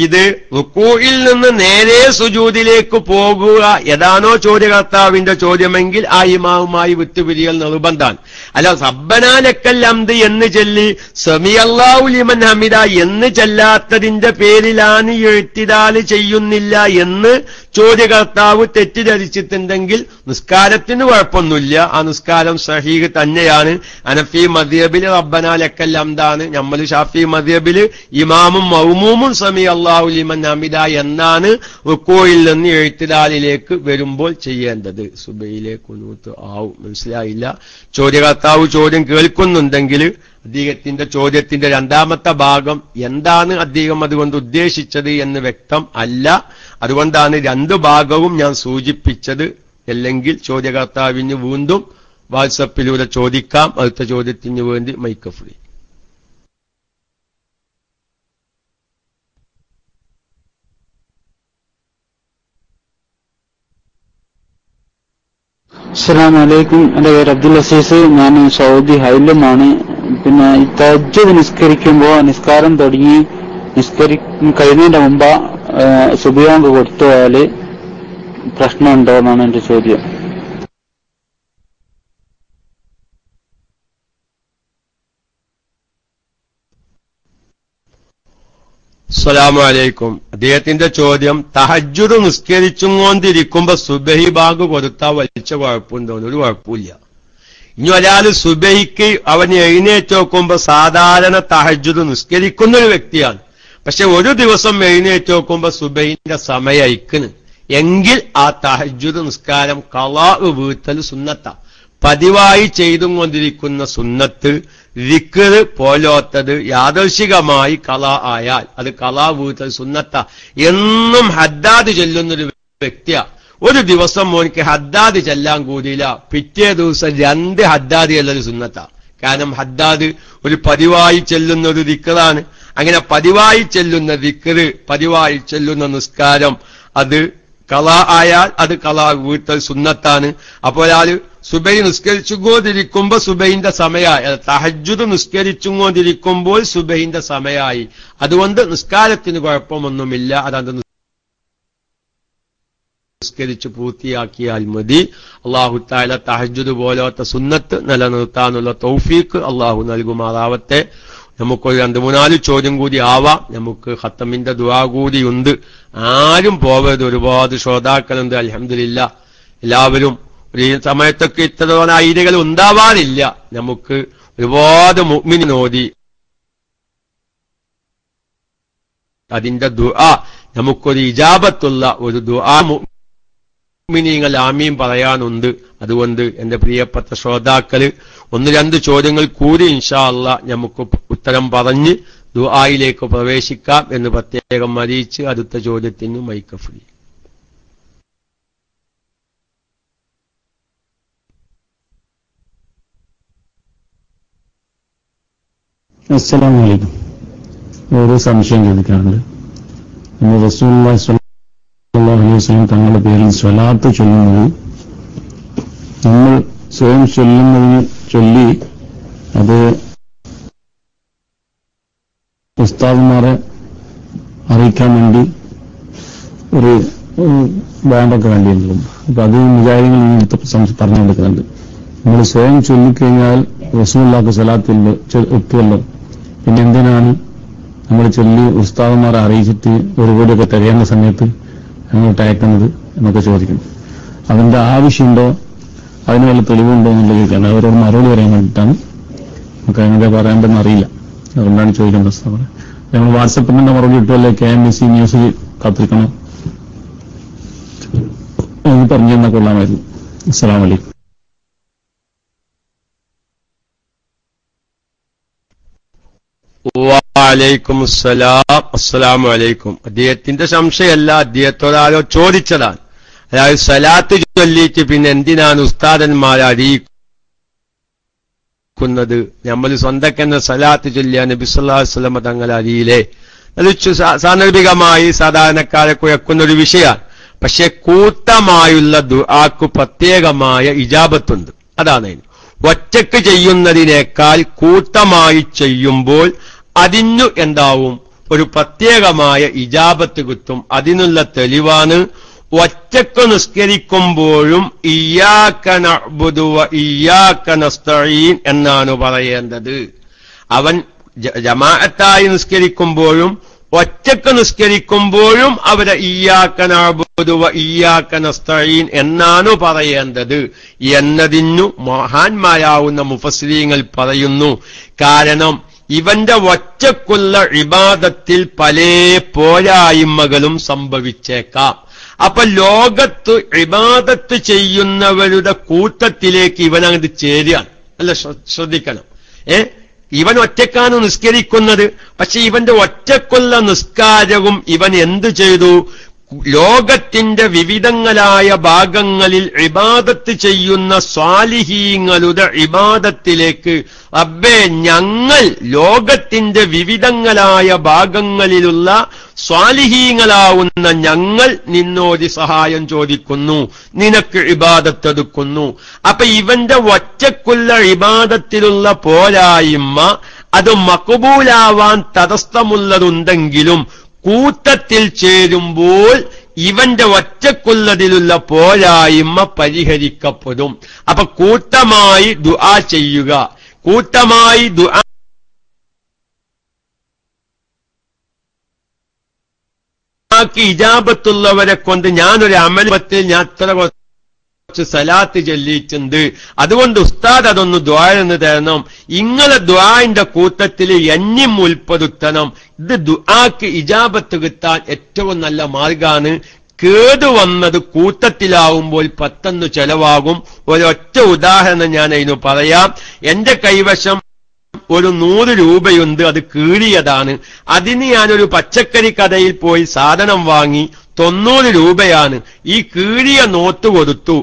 ഇത് റുകൂഇൽ നിന്ന് നേരെ സുജൂദിലേക്ക് പോകുക ഏതാണോ ചോദ്യകർത്താവിന്റെ ചോദ്യമെങ്കിൽ ആ ഇമാമുമായി വിട്ടുപിരിയൽ നിർബന്ധാണ്. അല്ല റബ്ബനാ ലക്കൽ ഹംദ് എന്ന് ചൊല്ലി സമിഅല്ലാഹു ലിമൻ ഹമിദ എന്ന് ചെല്ലാത്തതിന്റെ പേരിലാണ് എഴുത്തിദാല് ചെയ്യുന്നില്ല എന്ന് ചോദ്യകർത്താവ് തെറ്റിദ്ധരിച്ചിട്ടുണ്ടെങ്കിൽ നിസ്കാരത്തിന് കുഴപ്പമൊന്നുമില്ല. ആ നിസ്കാരം സഹീഹ് തന്നെയാണ്. ഹനഫി മദ്ഹബില് റബ്ബനാ ലക്കൽ ഹംദാണ്. നമ്മൾ ഷാഫി മദ്ഹബില് ഇമാമും മഅ്മൂമും സമിഅല്ലാഹു ലിമൻ ഹമിദ എന്നാണ് റുകൂഇൽ നിന്ന് എഴുത്തിദാലിലേക്ക് വരുമ്പോൾ ചെയ്യേണ്ടത്. സുബഹിയിലേക്ക് ഖുനൂത്ത് ആവും. മനസ്സിലായില്ല. ചോദ്യകർത്താവ് ചോദ്യം കേൾക്കുന്നുണ്ടെങ്കിൽ അദ്ദേഹത്തിന്റെ ചോദ്യത്തിന്റെ രണ്ടാമത്തെ ഭാഗം എന്താണ് അദ്ദേഹം അതുകൊണ്ട് ഉദ്ദേശിച്ചത് എന്ന് വ്യക്തം അല്ല. അതുകൊണ്ടാണ് രണ്ടു ഭാഗവും ഞാൻ സൂചിപ്പിച്ചത്. അല്ലെങ്കിൽ ചോദ്യകർത്താവിന് വീണ്ടും വാട്സപ്പിലൂടെ ചോദിക്കാം. അടുത്ത ചോദ്യത്തിന് വേണ്ടി മൈക്ക് ഫ്രീ. അസ്സലാമു അലൈക്കും. എന്റെ പേര് അബ്ദുൽ അസീസ്. ഞാൻ സൗദി ഹൈലുമാണ്. പിന്നെ ഈ തഹജ്ജുദ് നിസ്കരിക്കുമ്പോ നിസ്കാരം തുടങ്ങി കഴിയുന്നതിന്റെ മുമ്പ് സുബ്ഹിയാങ്ക് കൊടുത്തു പോയാല് പ്രശ്നമുണ്ടോ എന്നാണ് എന്റെ ചോദ്യം. അസ്സലാമു അലൈക്കും. അദ്ദേഹത്തിന്റെ ചോദ്യം തഹജ്ജുദ് നിസ്കരിച്ചുകൊണ്ടിരിക്കുമ്പോ സുബഹി ബാങ്ക് കൊടുത്താൽ വലിച്ച കുഴപ്പമുണ്ടോന്ന്. ഒരു കുഴപ്പമില്ല. ഇനി ഒരാള് സുബഹിക്ക് അവന് എഴുന്നേറ്റ് നോക്കുമ്പോ സാധാരണ തഹജ്ജുദ് നിസ്കരിക്കുന്ന ഒരു വ്യക്തിയാണ്. പക്ഷെ ഒരു ദിവസം എഴുന്നേറ്റ് നോക്കുമ്പോ സുബഹിന്റെ സമയം അയക്കണ് എങ്കിൽ ആ തഹജ്ജുദ് നിസ്കാരം ഖളാ വീട്ടൽ സുന്നത്ത. പതിവായി ചെയ്തുകൊണ്ടിരിക്കുന്ന സുന്നത്ത് ദിക്ർ പോലോത്തത് യാദർശികമായി ഖളാ ആയാൽ അത് ഖളാ വീട്ടൽ സുന്നത്ത. എന്നും ഹദ്ദാദ് ചൊല്ലുന്നൊരു വ്യക്തിയാ. ഒരു ദിവസം മോനിക്ക് ഹദ്ദാദ് ചെല്ലാൻ കൂടിയില്ല, പിറ്റേ ദിവസം 2 ഹദ്ദാദ് ചെല്ലൽ സുന്നത്ത. കാരണം ഹദ്ദാദ് ഒരു പതിവായി ചെല്ലുന്ന ഒരു ദിക്റാണ്. അങ്ങനെ പതിവായി ചെല്ലുന്ന ദിക്ർ, പതിവായി ചെല്ലുന്ന നിസ്കാരം അത് ഖളാ ആയാൽ അത് ഖളാ വീട്ടൽ സുന്നത്താണ്. അപ്പോൾ ഒരാള് സുബഹി നിസ്കരിച്ചുകൊണ്ടിരിക്കുമ്പോ സുബഹിന്റെ സമയമായി, തഹജ്ജുദ് നിസ്കരിച്ചുകൊണ്ടിരിക്കുമ്പോൾ സുബഹിന്റെ സമയമായി. അതുകൊണ്ട് നിസ്കാരത്തിന് കുഴപ്പമൊന്നുമില്ല. അതാണ്ട് നിസ്കരിച്ച് പൂർത്തിയാക്കിയാൽ മതി. അല്ലാഹു തആല തഹജ്ജുദ് പോലത്തെ സുന്നത്ത് നിലനിർത്താനുള്ള തൗഫീഖ് അല്ലാഹു നൽകുമാറാവട്ടെ. നമുക്കൊരു 2-3-4 ചോദ്യം കൂടി ആവാം. നമുക്ക് ഖത്തമിന്റെ ദുആ കൂടിയുണ്ട്. ആരും പോവരുത്. ഒരുപാട് ശ്രോതാക്കളുണ്ട്. അൽഹംദുലില്ലാഹ് എല്ലാവരും ഈ സമയത്തൊക്കെ ഇത്തരം ഐഡിയകൾ ഉണ്ടാവാറില്ല. നമുക്ക് ഒരുപാട് മുഅ്മിനീൻ ഓതി അതിന്റെ ദുആ നമുക്കൊരു ഇജാബത്തുള്ള ഒരു ദുആ മുഅ്മിനീങ്ങൾ ആമീൻ പറയാനുണ്ട്. അതുകൊണ്ട് എന്റെ പ്രിയപ്പെട്ട ശ്രോതാക്കള് 1-2 ചോദ്യങ്ങൾ കൂടി ഇൻഷാ അല്ലാഹ് നമുക്ക് ഉത്തരം പറഞ്ഞ് ദുആയിലേക്ക് പ്രവേശിക്കാം എന്ന് പ്രത്യേകം അറിയിച്ച് അടുത്ത ചോദ്യത്തിന് മൈക്ക് ഫ്രീ. അസ്സലാമു അലൈക്കും. ഒരു സംശയം ചോദിക്കാറുണ്ട്. റസൂലുള്ളാഹി സ്വല്ലല്ലാഹു അലൈഹി വസല്ലം തങ്ങളുടെ പേരിൽ സ്വലാത്ത് ചൊല്ലുന്നത് നമ്മൾ സ്വയം ചൊല്ലി അത് ഉസ്താദുമാരെ അറിയിക്കാൻ വേണ്ടി ഒരു ബാൻഡൊക്കെ വേണ്ടിയിട്ടുള്ളൂ. അപ്പൊ അത് മുജാഹിദീങ്ങൾ പറഞ്ഞു കൊടുക്കുന്നുണ്ട്. നമ്മൾ സ്വയം ചൊല്ലിക്കഴിഞ്ഞാൽ റസൂലുള്ളാഹിക്ക് സ്വലാത്ത് എത്തുമല്ലോ, പിന്നെ എന്തിനാണ് നമ്മൾ ചൊല്ലി ഉസ്താദുമാരെ അറിയിച്ചിട്ട് ഒരു കോടിയൊക്കെ തികയുന്ന സമയത്ത് അങ്ങോട്ട് അയക്കുന്നത് എന്നൊക്കെ ചോദിക്കുന്നു. അതിന്റെ ആവശ്യമുണ്ടോ, അതിന് വല്ല തെളിവുണ്ടോ എന്നുള്ള ചോദിക്കാണ്. അവരോട് മറുപടി പറയാൻ വേണ്ടിയിട്ടാണ്. നമുക്ക് അങ്ങനെ പറയാൻ അറിയില്ല, അതുകൊണ്ടാണ് ചോദിക്കുന്നത്. ഉസ്താദ് നമ്മൾ വാട്സപ്പിന്റെ മറുപടി ഇട്ടുമല്ലേ KMC ന്യൂസിൽ കാത്തിരിക്കണം എന്ന് പറഞ്ഞു തന്നാൽ കൊള്ളാമായിരുന്നു. അസ്സലാമു അലൈക്കും. വഅലൈക്കും അസ്സലാം. അസ്സലാമു അലൈക്കും. അദ്ദേഹത്തിന്റെ സംശയമല്ല, അദ്ദേഹത്തോടാരോ ചോദിച്ചതാണ്. അതായത് സലാത്ത് ചൊല്ലിയിട്ട് പിന്നെ എന്തിനാണ് ഉസ്താദന്മാരെ അറിയിക്കുന്നത്? നമ്മൾ സ്വന്തക്കെന്ന സലാത്ത് ചൊല്ലിയ നബി സല്ലല്ലാഹു അലൈഹി വസല്ലം തങ്ങളെ അറിയില്ലേ? അത് സാന്ദർഭികമായി സാധാരണക്കാരെ കുഴക്കുന്ന ഒരു വിഷയമാണ്. പക്ഷെ കൂട്ടമായുള്ള ദുആക്ക് പ്രത്യേകമായ ഇജാബത്തുണ്ട്. അതാണ് ഒറ്റക്ക് ചെയ്യുന്നതിനേക്കാൾ കൂട്ടമായി ചെയ്യുമ്പോൾ അതിനു എന്താവും, ഒരു പ്രത്യേകമായ ഇജാബത്ത് കിട്ടും. അതിനുള്ള തെളിവാണ് ഒറ്റക്ക് നിസ്കരിക്കുമ്പോഴും ഇയ്യാക നഅ്ബുദു വ ഇയ്യാക നസ്തഈൻ എന്നാണ് പറയേണ്ടത്. അവൻ ജമാഅത്തായി നിസ്കരിക്കുമ്പോഴും ഒറ്റക്ക് നിസ്കരിക്കുമ്പോഴും അവരെ ഇയ്യാക നഅ്ബുദു വ ഇയ്യാക നസ്തഈൻ എന്നാണ് പറയേണ്ടത് എന്നതിനു മഹാന്മാരാവുന്ന മുഫസ്സിരീങ്ങൾ പറയുന്നു. കാരണം ഇവന്റെ ഒറ്റക്കുള്ള ഇബാദത്തിൽ പല പോരായ്മകളും സംഭവിച്ചേക്കാം. അപ്പൊ ലോകത്ത് ഇബാദത്ത് ചെയ്യുന്നവരുടെ കൂട്ടത്തിലേക്ക് ഇവനത് ചേരുകയാണ്. അല്ല, ശ്രദ്ധിക്കണം. ഇവൻ ഒറ്റക്കാണ് നിസ്കരിക്കുന്നത്. പക്ഷെ ഇവന്റെ ഒറ്റക്കുള്ള നിസ്കാരവും ഇവൻ എന്തു ചെയ്തു? ലോകത്തിന്റെ വിവിധങ്ങളായ ഭാഗങ്ങളിൽ ഇബാദത്ത് ചെയ്യുന്ന സ്വാലിഹീങ്ങളുടെ ഇബാദത്തിലേക്ക് റബ്ബേ, ഞങ്ങൾ ലോകത്തിന്റെ വിവിധങ്ങളായ ഭാഗങ്ങളിലുള്ള സ്വാലിഹീങ്ങളാവുന്ന ഞങ്ങൾ നിന്നോട് സഹായം ചോദിക്കുന്നു, നിനക്ക് ഇബാദത്ത് എടുക്കുന്നു. അപ്പൊ ഇവന്റെ ഒറ്റക്കുള്ള ഇബാദത്തിലുള്ള പോരായ്മ അത് മഖബൂലാവാൻ തടസ്സമുള്ളതുണ്ടെങ്കിലും കൂട്ടത്തിൽ ചേരുമ്പോൾ ഇവന്റെ ഒറ്റക്കുള്ളതിലുള്ള പോരായ്മ പരിഹരിക്കപ്പെടും. അപ്പൊ കൂട്ടമായി ദുആ ചെയ്യുക, കൂട്ടമായി ദുആക്ക് ഇജാബത്തുള്ളവരെ കൊണ്ട് ഞാനൊരു അമലത്തിൽ ഞാൻ അത്ര സലാത്ത് ചൊല്ലിയിട്ടുണ്ട്, അതുകൊണ്ട് ഉസ്താദ് അതൊന്ന് ദുആന്ന് തരണം, ഇങ്ങളെ ദുആന്റെ കൂട്ടത്തിൽ എന്നും ഉൾപ്പെടുത്തണം. ഇത് ദുആക്ക് ഇജാബത്ത് കിട്ടാൻ ഏറ്റവും നല്ല മാർഗാണ്. കേടുവന്നത് കൂട്ടത്തിലാവുമ്പോൾ പെട്ടെന്ന് ചെലവാകും. ഒരൊറ്റ ഉദാഹരണം ഞാൻ അതിന് പറയാം. എന്റെ കൈവശം ഒരു 100 രൂപയുണ്ട്, അത് കീറിയതാണ്. അതിന് ഞാനൊരു പച്ചക്കറി കടയിൽ പോയി സാധനം വാങ്ങി, 90 രൂപയാണ്. ഈ കീറിയ നോട്ട് കൊടുത്തു.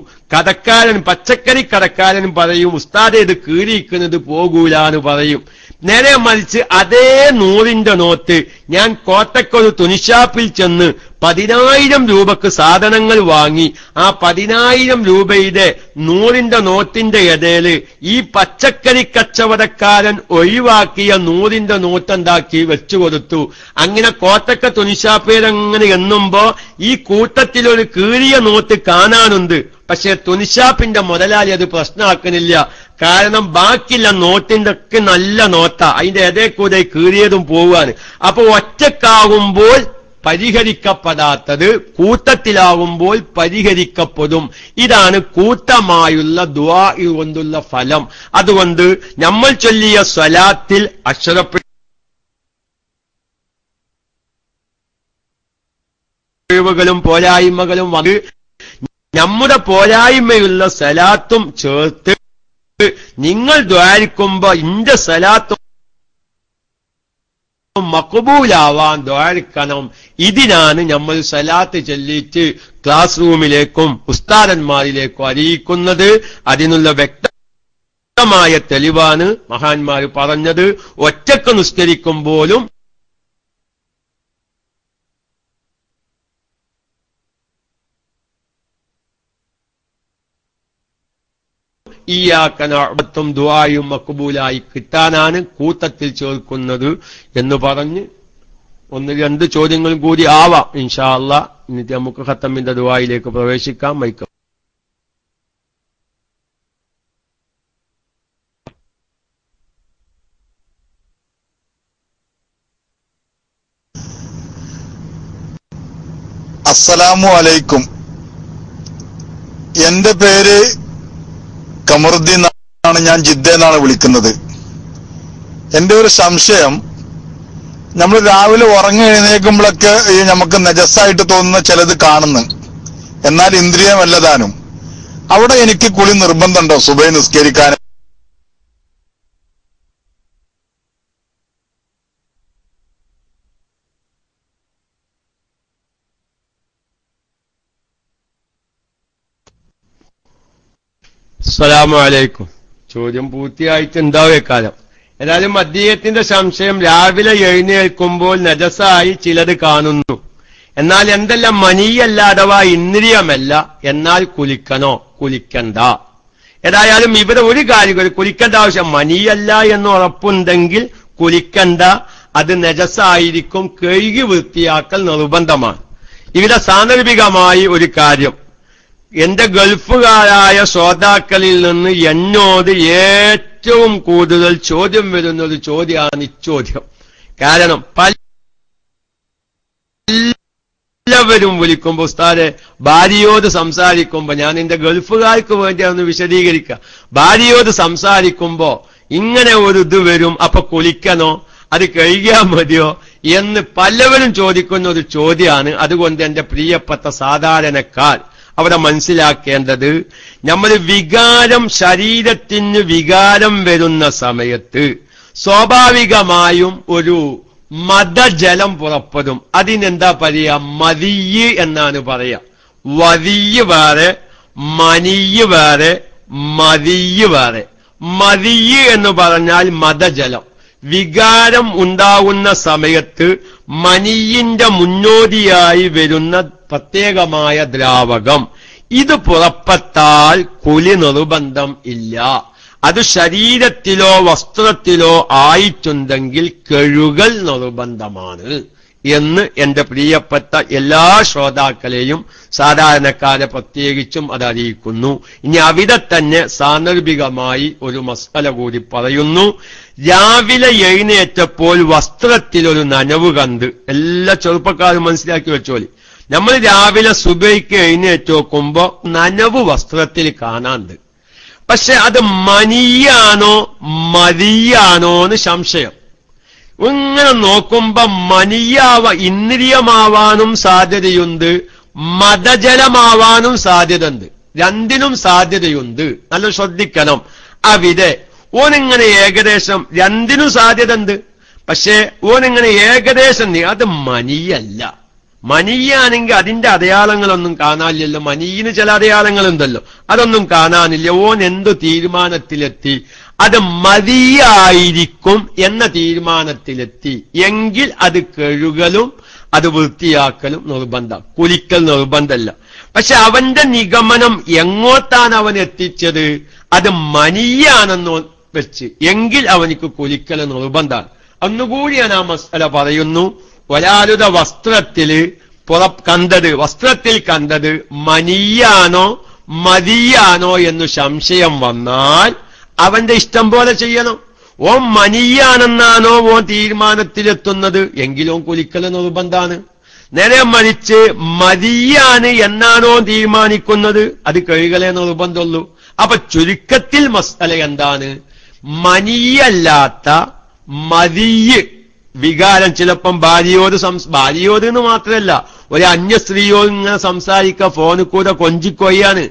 പച്ചക്കറി കടക്കാരൻ പറയും, ഉസ്താദേ ഇത് കീറിയിരിക്കുന്നത് പോകൂലാന്ന് പറയും. നേരെ മറിച്ച് അതേ 100ന്റെ നോട്ട് ഞാൻ കോട്ടക്കൊരു തുണിഷാപ്പിൽ ചെന്ന് 10,000 രൂപക്ക് സാധനങ്ങൾ വാങ്ങി, ആ 10,000 രൂപയുടെ 100ന്റെ നോട്ടിന്റെ ഇടയില് ഈ പച്ചക്കറി കച്ചവടക്കാരൻ ഒഴിവാക്കിയ 100ന്റെ നോട്ട് എന്താക്കി വെച്ചു കൊടുത്തു. അങ്ങനെ കോട്ടക്ക തുണിഷാപ്പേരങ്ങനെ എണ്ണുമ്പോ ഈ കൂട്ടത്തിലൊരു കീറിയ നോട്ട് കാണാനുണ്ട്. പക്ഷെ തുണിഷാപ്പിന്റെ മുതലാളി അത് പ്രശ്നമാക്കുന്നില്ല. കാരണം ബാക്കിയുള്ള നോട്ടിന്റെ ഒക്കെ നല്ല നോട്ടാ, അതിന്റെ ഇടയിൽ കൂടെ കീറിയതും പോവാണ്. അപ്പൊ ഒറ്റക്കാകുമ്പോൾ പരിഹരിക്കപ്പെടാത്തത് കൂട്ടത്തിലാവുമ്പോൾ പരിഹരിക്കപ്പെടും. ഇതാണ് കൂട്ടമായുള്ള ദുആ കൊണ്ടുള്ള ഫലം. അതുകൊണ്ട് നമ്മൾ ചൊല്ലിയ സ്വലാത്തിൽ അക്ഷരപ്പിഴവുകളും പോരായ്മകളും വന്ന് നമ്മുടെ പോരായ്മയുള്ള സലാത്തും ചേർത്ത് നിങ്ങൾ ദ്വാരിക്കുമ്പോ ഇന്റെ സലാത്തും മഖബൂലാവാൻ ദ്വാരിക്കണം. ഇതിനാണ് നമ്മൾ സലാത്ത് ചൊല്ലിയിട്ട് ക്ലാസ് റൂമിലേക്കും ഉസ്താദന്മാരിലേക്കും അറിയിക്കുന്നത്. അതിനുള്ള വ്യക്തമായ തെളിവാണ് മഹാന്മാർ പറഞ്ഞത്. ഒറ്റക്ക് നിസ്കരിക്കുമ്പോഴും ഇയ്യാക നഅ്ബുദും ദുആയും മഖ്ബൂലായി കിട്ടാനാണ് കൂട്ടത്തിൽ ചേർക്കുന്നത് എന്ന് പറഞ്ഞ് ഒന്ന് രണ്ട് ചോദ്യങ്ങളും കൂടി ആവാം ഇൻഷാ അല്ലാഹ്. എന്നിട്ട് നമുക്ക് ഖത്തമിന്റെ ദുആയിലേക്ക് പ്രവേശിക്കാം. മൈക്ക്. അസ്സലാമു അലൈക്കും. എന്റെ പേര് കമറുദ്ദീൻ ആണ്. ഞാൻ ജിദ്ദയെന്നാണ് വിളിക്കുന്നത്. എന്റെ ഒരു സംശയം, നമ്മൾ രാവിലെ ഉറങ്ങി എഴുന്നേൽക്കുമ്പോഴൊക്കെ നമുക്ക് നജസ്സായിട്ട് തോന്നുന്ന ചിലത് കാണുന്നു, എന്നാൽ ഇന്ദ്രിയമല്ലതാനും. അവിടെ എനിക്ക് കുളി നിർബന്ധമുണ്ടോ സുബഹി നിസ്കരിക്കാൻ? അസ്സലാമു അലൈക്കും. ചോദ്യം പൂർത്തിയായിട്ട് ഉണ്ടാവേക്കാലം. ഏതായാലും അദ്ദേഹത്തിന്റെ സംശയം, രാവിലെ എഴുന്നേൽക്കുമ്പോൾ നജസായി ചിലത് കാണുന്നു, എന്നാൽ എന്തെല്ലാം മനിയല്ല അഥവാ ഇന്ദ്രിയമല്ല, എന്നാൽ കുലിക്കണോ കുലിക്കണ്ട? ഏതായാലും ഇവിടെ ഒരു കാര്യം, കുലിക്കേണ്ട ആവശ്യം മനിയല്ല എന്ന് ഉറപ്പുണ്ടെങ്കിൽ കുലിക്കണ്ട, അത് നജസായിരിക്കും, കഴുകി വൃത്തിയാക്കൽ നിർബന്ധമാണ്. ഇവിടെ സാന്ദർഭികമായി ഒരു കാര്യം, എന്റെ ഗൾഫുകാരായ ശ്രോതാക്കളിൽ നിന്ന് എന്നോട് ഏറ്റവും കൂടുതൽ ചോദ്യം വരുന്ന ഒരു ചോദ്യമാണ് ഇച്ചോദ്യം. കാരണം എല്ലാവരും വിളിക്കുമ്പോ ഉസ്താദെ ഭാര്യയോട് സംസാരിക്കുമ്പോ, ഞാൻ എന്റെ ഗൾഫുകാർക്ക് വേണ്ടി ഒന്ന് വിശദീകരിക്കുക, ഭാര്യയോട് സംസാരിക്കുമ്പോ ഇങ്ങനെ ഒരു ഇത് വരും, അപ്പൊ കുളിക്കണോ, അത് കഴിയാൻ മതിയോ എന്ന് പലവരും ചോദിക്കുന്ന ഒരു ചോദ്യമാണ്. അതുകൊണ്ട് എന്റെ പ്രിയപ്പെട്ട സാധാരണക്കാർ അവിടെ മനസ്സിലാക്കേണ്ടത്, നമ്മൾ വികാരം, ശരീരത്തിന് വികാരം വരുന്ന സമയത്ത് സ്വാഭാവികമായും ഒരു മദജലം പുറപ്പെടും. അതിനെന്താ പറയാ? മദിയ് എന്നാണ് പറയാ. വദിയ് വേറെ, മനിയ് വേറെ, മദിയ് വേറെ. മദിയ് എന്ന് പറഞ്ഞാൽ മദജലം. വികാരം ഉണ്ടാകുന്ന സമയത്ത് മനിയിന്റെ മുന്നോടിയായി വരുന്ന പ്രത്യേകമായ ദ്രാവകം, ഇത് പുറപ്പെട്ടാൽ കുലി നിർബന്ധം ഇല്ല. അത് ശരീരത്തിലോ വസ്ത്രത്തിലോ ആയിട്ടുണ്ടെങ്കിൽ കഴുകൽ നിർബന്ധമാണ് എന്ന് എന്റെ പ്രിയപ്പെട്ട എല്ലാ ശ്രോതാക്കളെയും സാധാരണക്കാരെ പ്രത്യേകിച്ചും അത് അറിയിക്കുന്നു. ഇനി അവിടെ തന്നെ സാന്ദർഭികമായി ഒരു മസ്അല കൂടി പറയുന്നു. രാവിലെ എഴുന്നേറ്റപ്പോൾ വസ്ത്രത്തിലൊരു നനവ് കണ്ട്, എല്ലാ ചെറുപ്പക്കാരും മനസ്സിലാക്കി വെച്ചോളി, നമ്മൾ രാവിലെ സുബഹിക്ക് എഴുന്നേറ്റ് നോക്കുമ്പോ നനവ് വസ്ത്രത്തിൽ കാണാണ്ട്. പക്ഷെ അത് മനിയാണോ മതിയാണോ എന്ന് സംശയം. ഇങ്ങനെ നോക്കുമ്പോ ഇന്ദ്രിയമാവാനും സാധ്യതയുണ്ട്, മദജലമാവാനും സാധ്യതയുണ്ട്, രണ്ടിനും സാധ്യതയുണ്ട്. നല്ല ശ്രദ്ധിക്കണം. അവിടെ ഓനിങ്ങനെ ഏകദേശം രണ്ടിനും സാധ്യതയുണ്ട്. പക്ഷെ ഓനിങ്ങനെ ഏകദേശം, അത് മനിയല്ല. മനിയാണെങ്കിൽ അതിന്റെ അടയാളങ്ങളൊന്നും കാണാനില്ലല്ലോ. മനീന് ചില അടയാളങ്ങളുണ്ടല്ലോ, അതൊന്നും കാണാനില്ല. ഓൻ എന്തു തീരുമാനത്തിലെത്തി? അത് മതിയായിരിക്കും എന്ന തീരുമാനത്തിലെത്തി എങ്കിൽ അത് കഴുകലും അത് വൃത്തിയാക്കലും നിർബന്ധം, കുലിക്കൽ നിർബന്ധമല്ല. പക്ഷെ അവന്റെ നിഗമനം എങ്ങോട്ടാണ് അവൻ എത്തിച്ചത്? അത് മനിയാണെന്ന് വെച്ച് എങ്കിൽ അവനിക്ക് കുലിക്കൽ നിർബന്ധമാണ്. ഒന്നുകൂടി ഞാൻ ആ മസ്അല പറയുന്നു. ഒരാളുടെ വസ്ത്രത്തിൽ കണ്ടത് മനിയാണോ മതിയാണോ എന്ന് സംശയം വന്നാൽ അവന്റെ ഇഷ്ടം പോലെ ചെയ്യണം. ഓൻ മനിയാണെന്നാണോ ഓൻ തീരുമാനത്തിലെത്തുന്നത് എങ്കിലോ കുലിക്കൽ നിർബന്ധാണ്. നേരെ മറിച്ച് മതിയാണ് എന്നാണോ തീരുമാനിക്കുന്നത് അത് കഴുകലേ നിർബന്ധമുള്ളൂ. അപ്പൊ ചുരുക്കത്തിൽ മസ്അല എന്താണ്? മനിയല്ലാത്ത മതിയ് വികാരം, ചിലപ്പം ഭാര്യയോട് എന്ന് മാത്രമല്ല, ഒരു അന്യ സ്ത്രീയോട് ഇങ്ങനെ സംസാരിക്കുക, ഫോണിൽ കൂടെ കൊഞ്ചിക്കൊയ്യാണ്.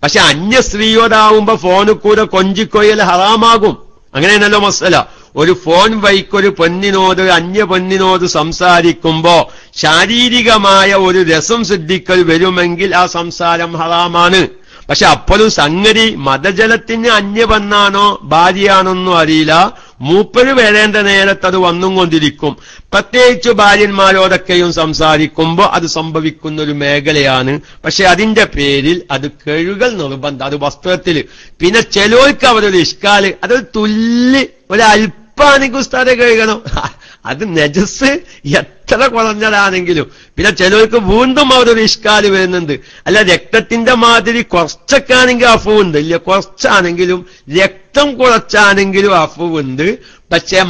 പക്ഷെ അന്യ സ്ത്രീയോടാവുമ്പോ ഫോണിൽ കൂടെ കൊഞ്ചിക്കൊയ്യൽ ഹറാമാകും. അങ്ങനെയാണല്ലോ മസ്അല. ഒരു ഫോൺ വൈക്കൊരു പെണ്ണിനോട്, അന്യ പെണ്ണിനോട് സംസാരിക്കുമ്പോ ശാരീരികമായ ഒരു രസം സിദ്ധിക്കൽ വരുമെങ്കിൽ ആ സംസാരം ഹറാമാണ്. പക്ഷെ അപ്പോഴും സംഗതി മദജലത്തിന് അന്യ പെണ്ണാണോ ഭാര്യയാണോന്നും അറിയില്ല, മൂപ്പര് വരേണ്ട നേരത്ത് അത് വന്നും കൊണ്ടിരിക്കും. പ്രത്യേകിച്ച് ഭാര്യന്മാരോടൊക്കെയും സംസാരിക്കുമ്പോൾ അത് സംഭവിക്കുന്ന ഒരു മേഖലയാണ്. പക്ഷെ അതിന്റെ പേരിൽ അത് കഴുകൽ നിർബന്ധം, അത് വസ്ത്രത്തിൽ. പിന്നെ ചിലർക്ക് അവരൊരു ഇഷ്കാല്, അതൊരു തുല്ല് ഒരല്പാണെങ്കിൽ ഉസ്താദെ കഴുകണം, അത് നജസ് എത്ര കുറഞ്ഞതാണെങ്കിലും. പിന്നെ ചിലർക്ക് വീണ്ടും അവരൊരു ഇഷ്കാല് വരുന്നുണ്ട്, അല്ല രക്തത്തിന്റെ മാതിരി കുറച്ചൊക്കെ ആണെങ്കിൽ അഫുണ്ട്, ഇല്ല കുറച്ചാണെങ്കിലും രക്തം കുറച്ചാണെങ്കിലും അഫുണ്ട്. പക്ഷെ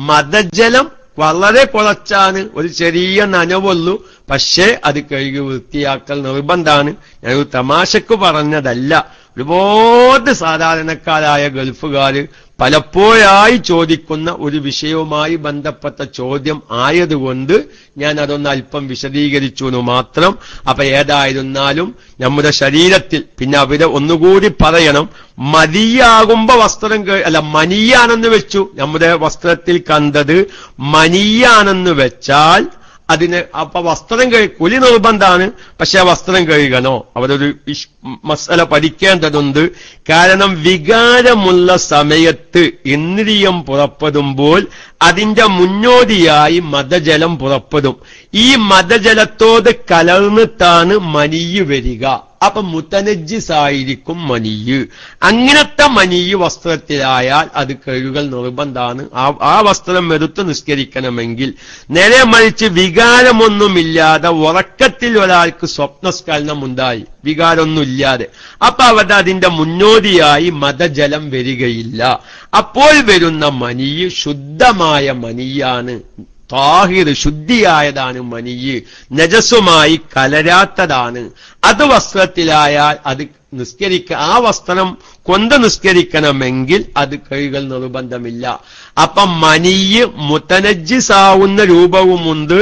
മദജലം വളരെ കുറച്ചാണ്, ഒരു ചെറിയ നനവുള്ളൂ. പക്ഷേ അത് കഴുകി വൃത്തിയാക്കൽ നിർബന്ധമാണ്. ഞാനൊരു തമാശക്ക് പറഞ്ഞതല്ല. ഒരുപാട് സാധാരണക്കാരായ ഗൾഫുകാര് പലപ്പോഴായി ചോദിക്കുന്ന ഒരു വിഷയവുമായി ബന്ധപ്പെട്ട ചോദ്യം ആയതുകൊണ്ട് ഞാൻ അതൊന്ന് അല്പം വിശദീകരിച്ചു എന്ന് മാത്രം. അപ്പൊ ഏതായിരുന്നാലും നമ്മുടെ ശരീരത്തിൽ, പിന്നെ അവിടെ ഒന്നുകൂടി പറയണം, മദിയാകുമ്പോ വസ്ത്രം അല്ല മനിയാണെന്ന് വെച്ചു, നമ്മുടെ വസ്ത്രത്തിൽ കണ്ടത് മനിയാണെന്ന് വെച്ചാൽ അതിന് അപ്പൊ വസ്ത്രം കുലി നിർബന്ധമാണ്. പക്ഷെ വസ്ത്രം കഴുകണോ, അവരൊരു മസല പഠിക്കേണ്ടതുണ്ട്. കാരണം വികാരമുള്ള സമയത്ത് ഇന്ദ്രിയം പുറപ്പെടുമ്പോൾ അതിന്റെ മുന്നോടിയായി മദജലം പുറപ്പെടും. ഈ മദജലത്തോട് കലർന്നിട്ടാണ് മനിയ് വരിക. അപ്പൊ മുതനജ്ജിസായിരിക്കും മനിയ്. അങ്ങനത്തെ മനിയ് വസ്ത്രത്തിലായാൽ അത് കഴുകൽ നിർബന്ധമാണ്. ആ വസ്ത്രം എടുത്ത് നിസ്കരിക്കണമെങ്കിൽ. നേരെ മറിച്ച് വികാരമൊന്നുമില്ലാതെ ഉറക്കത്തിൽ ഒരാൾക്ക് സ്വപ്നസ്ഖലനം ഉണ്ടായി, വികാരമൊന്നുമില്ലാതെ, അപ്പൊ അവിടെ അതിന്റെ മുന്നോടിയായി മദജലം വരികയില്ല. അപ്പോൾ വരുന്ന മനിയ് ശുദ്ധമായ മനിയാണ്, താഹിർ ശുദ്ധിയായതാണ് മനിയ്, നജസുമായി കലരാത്തതാണ്. അത് വസ്ത്രത്തിലായാൽ അത് ആ വസ്ത്രം കൊണ്ട് നിസ്കരിക്കണമെങ്കിൽ അത് കഴുകൽ നിർബന്ധമില്ല. അപ്പം മനിയ് മുതനജ്ജിസാവുന്ന രൂപവുമുണ്ട്,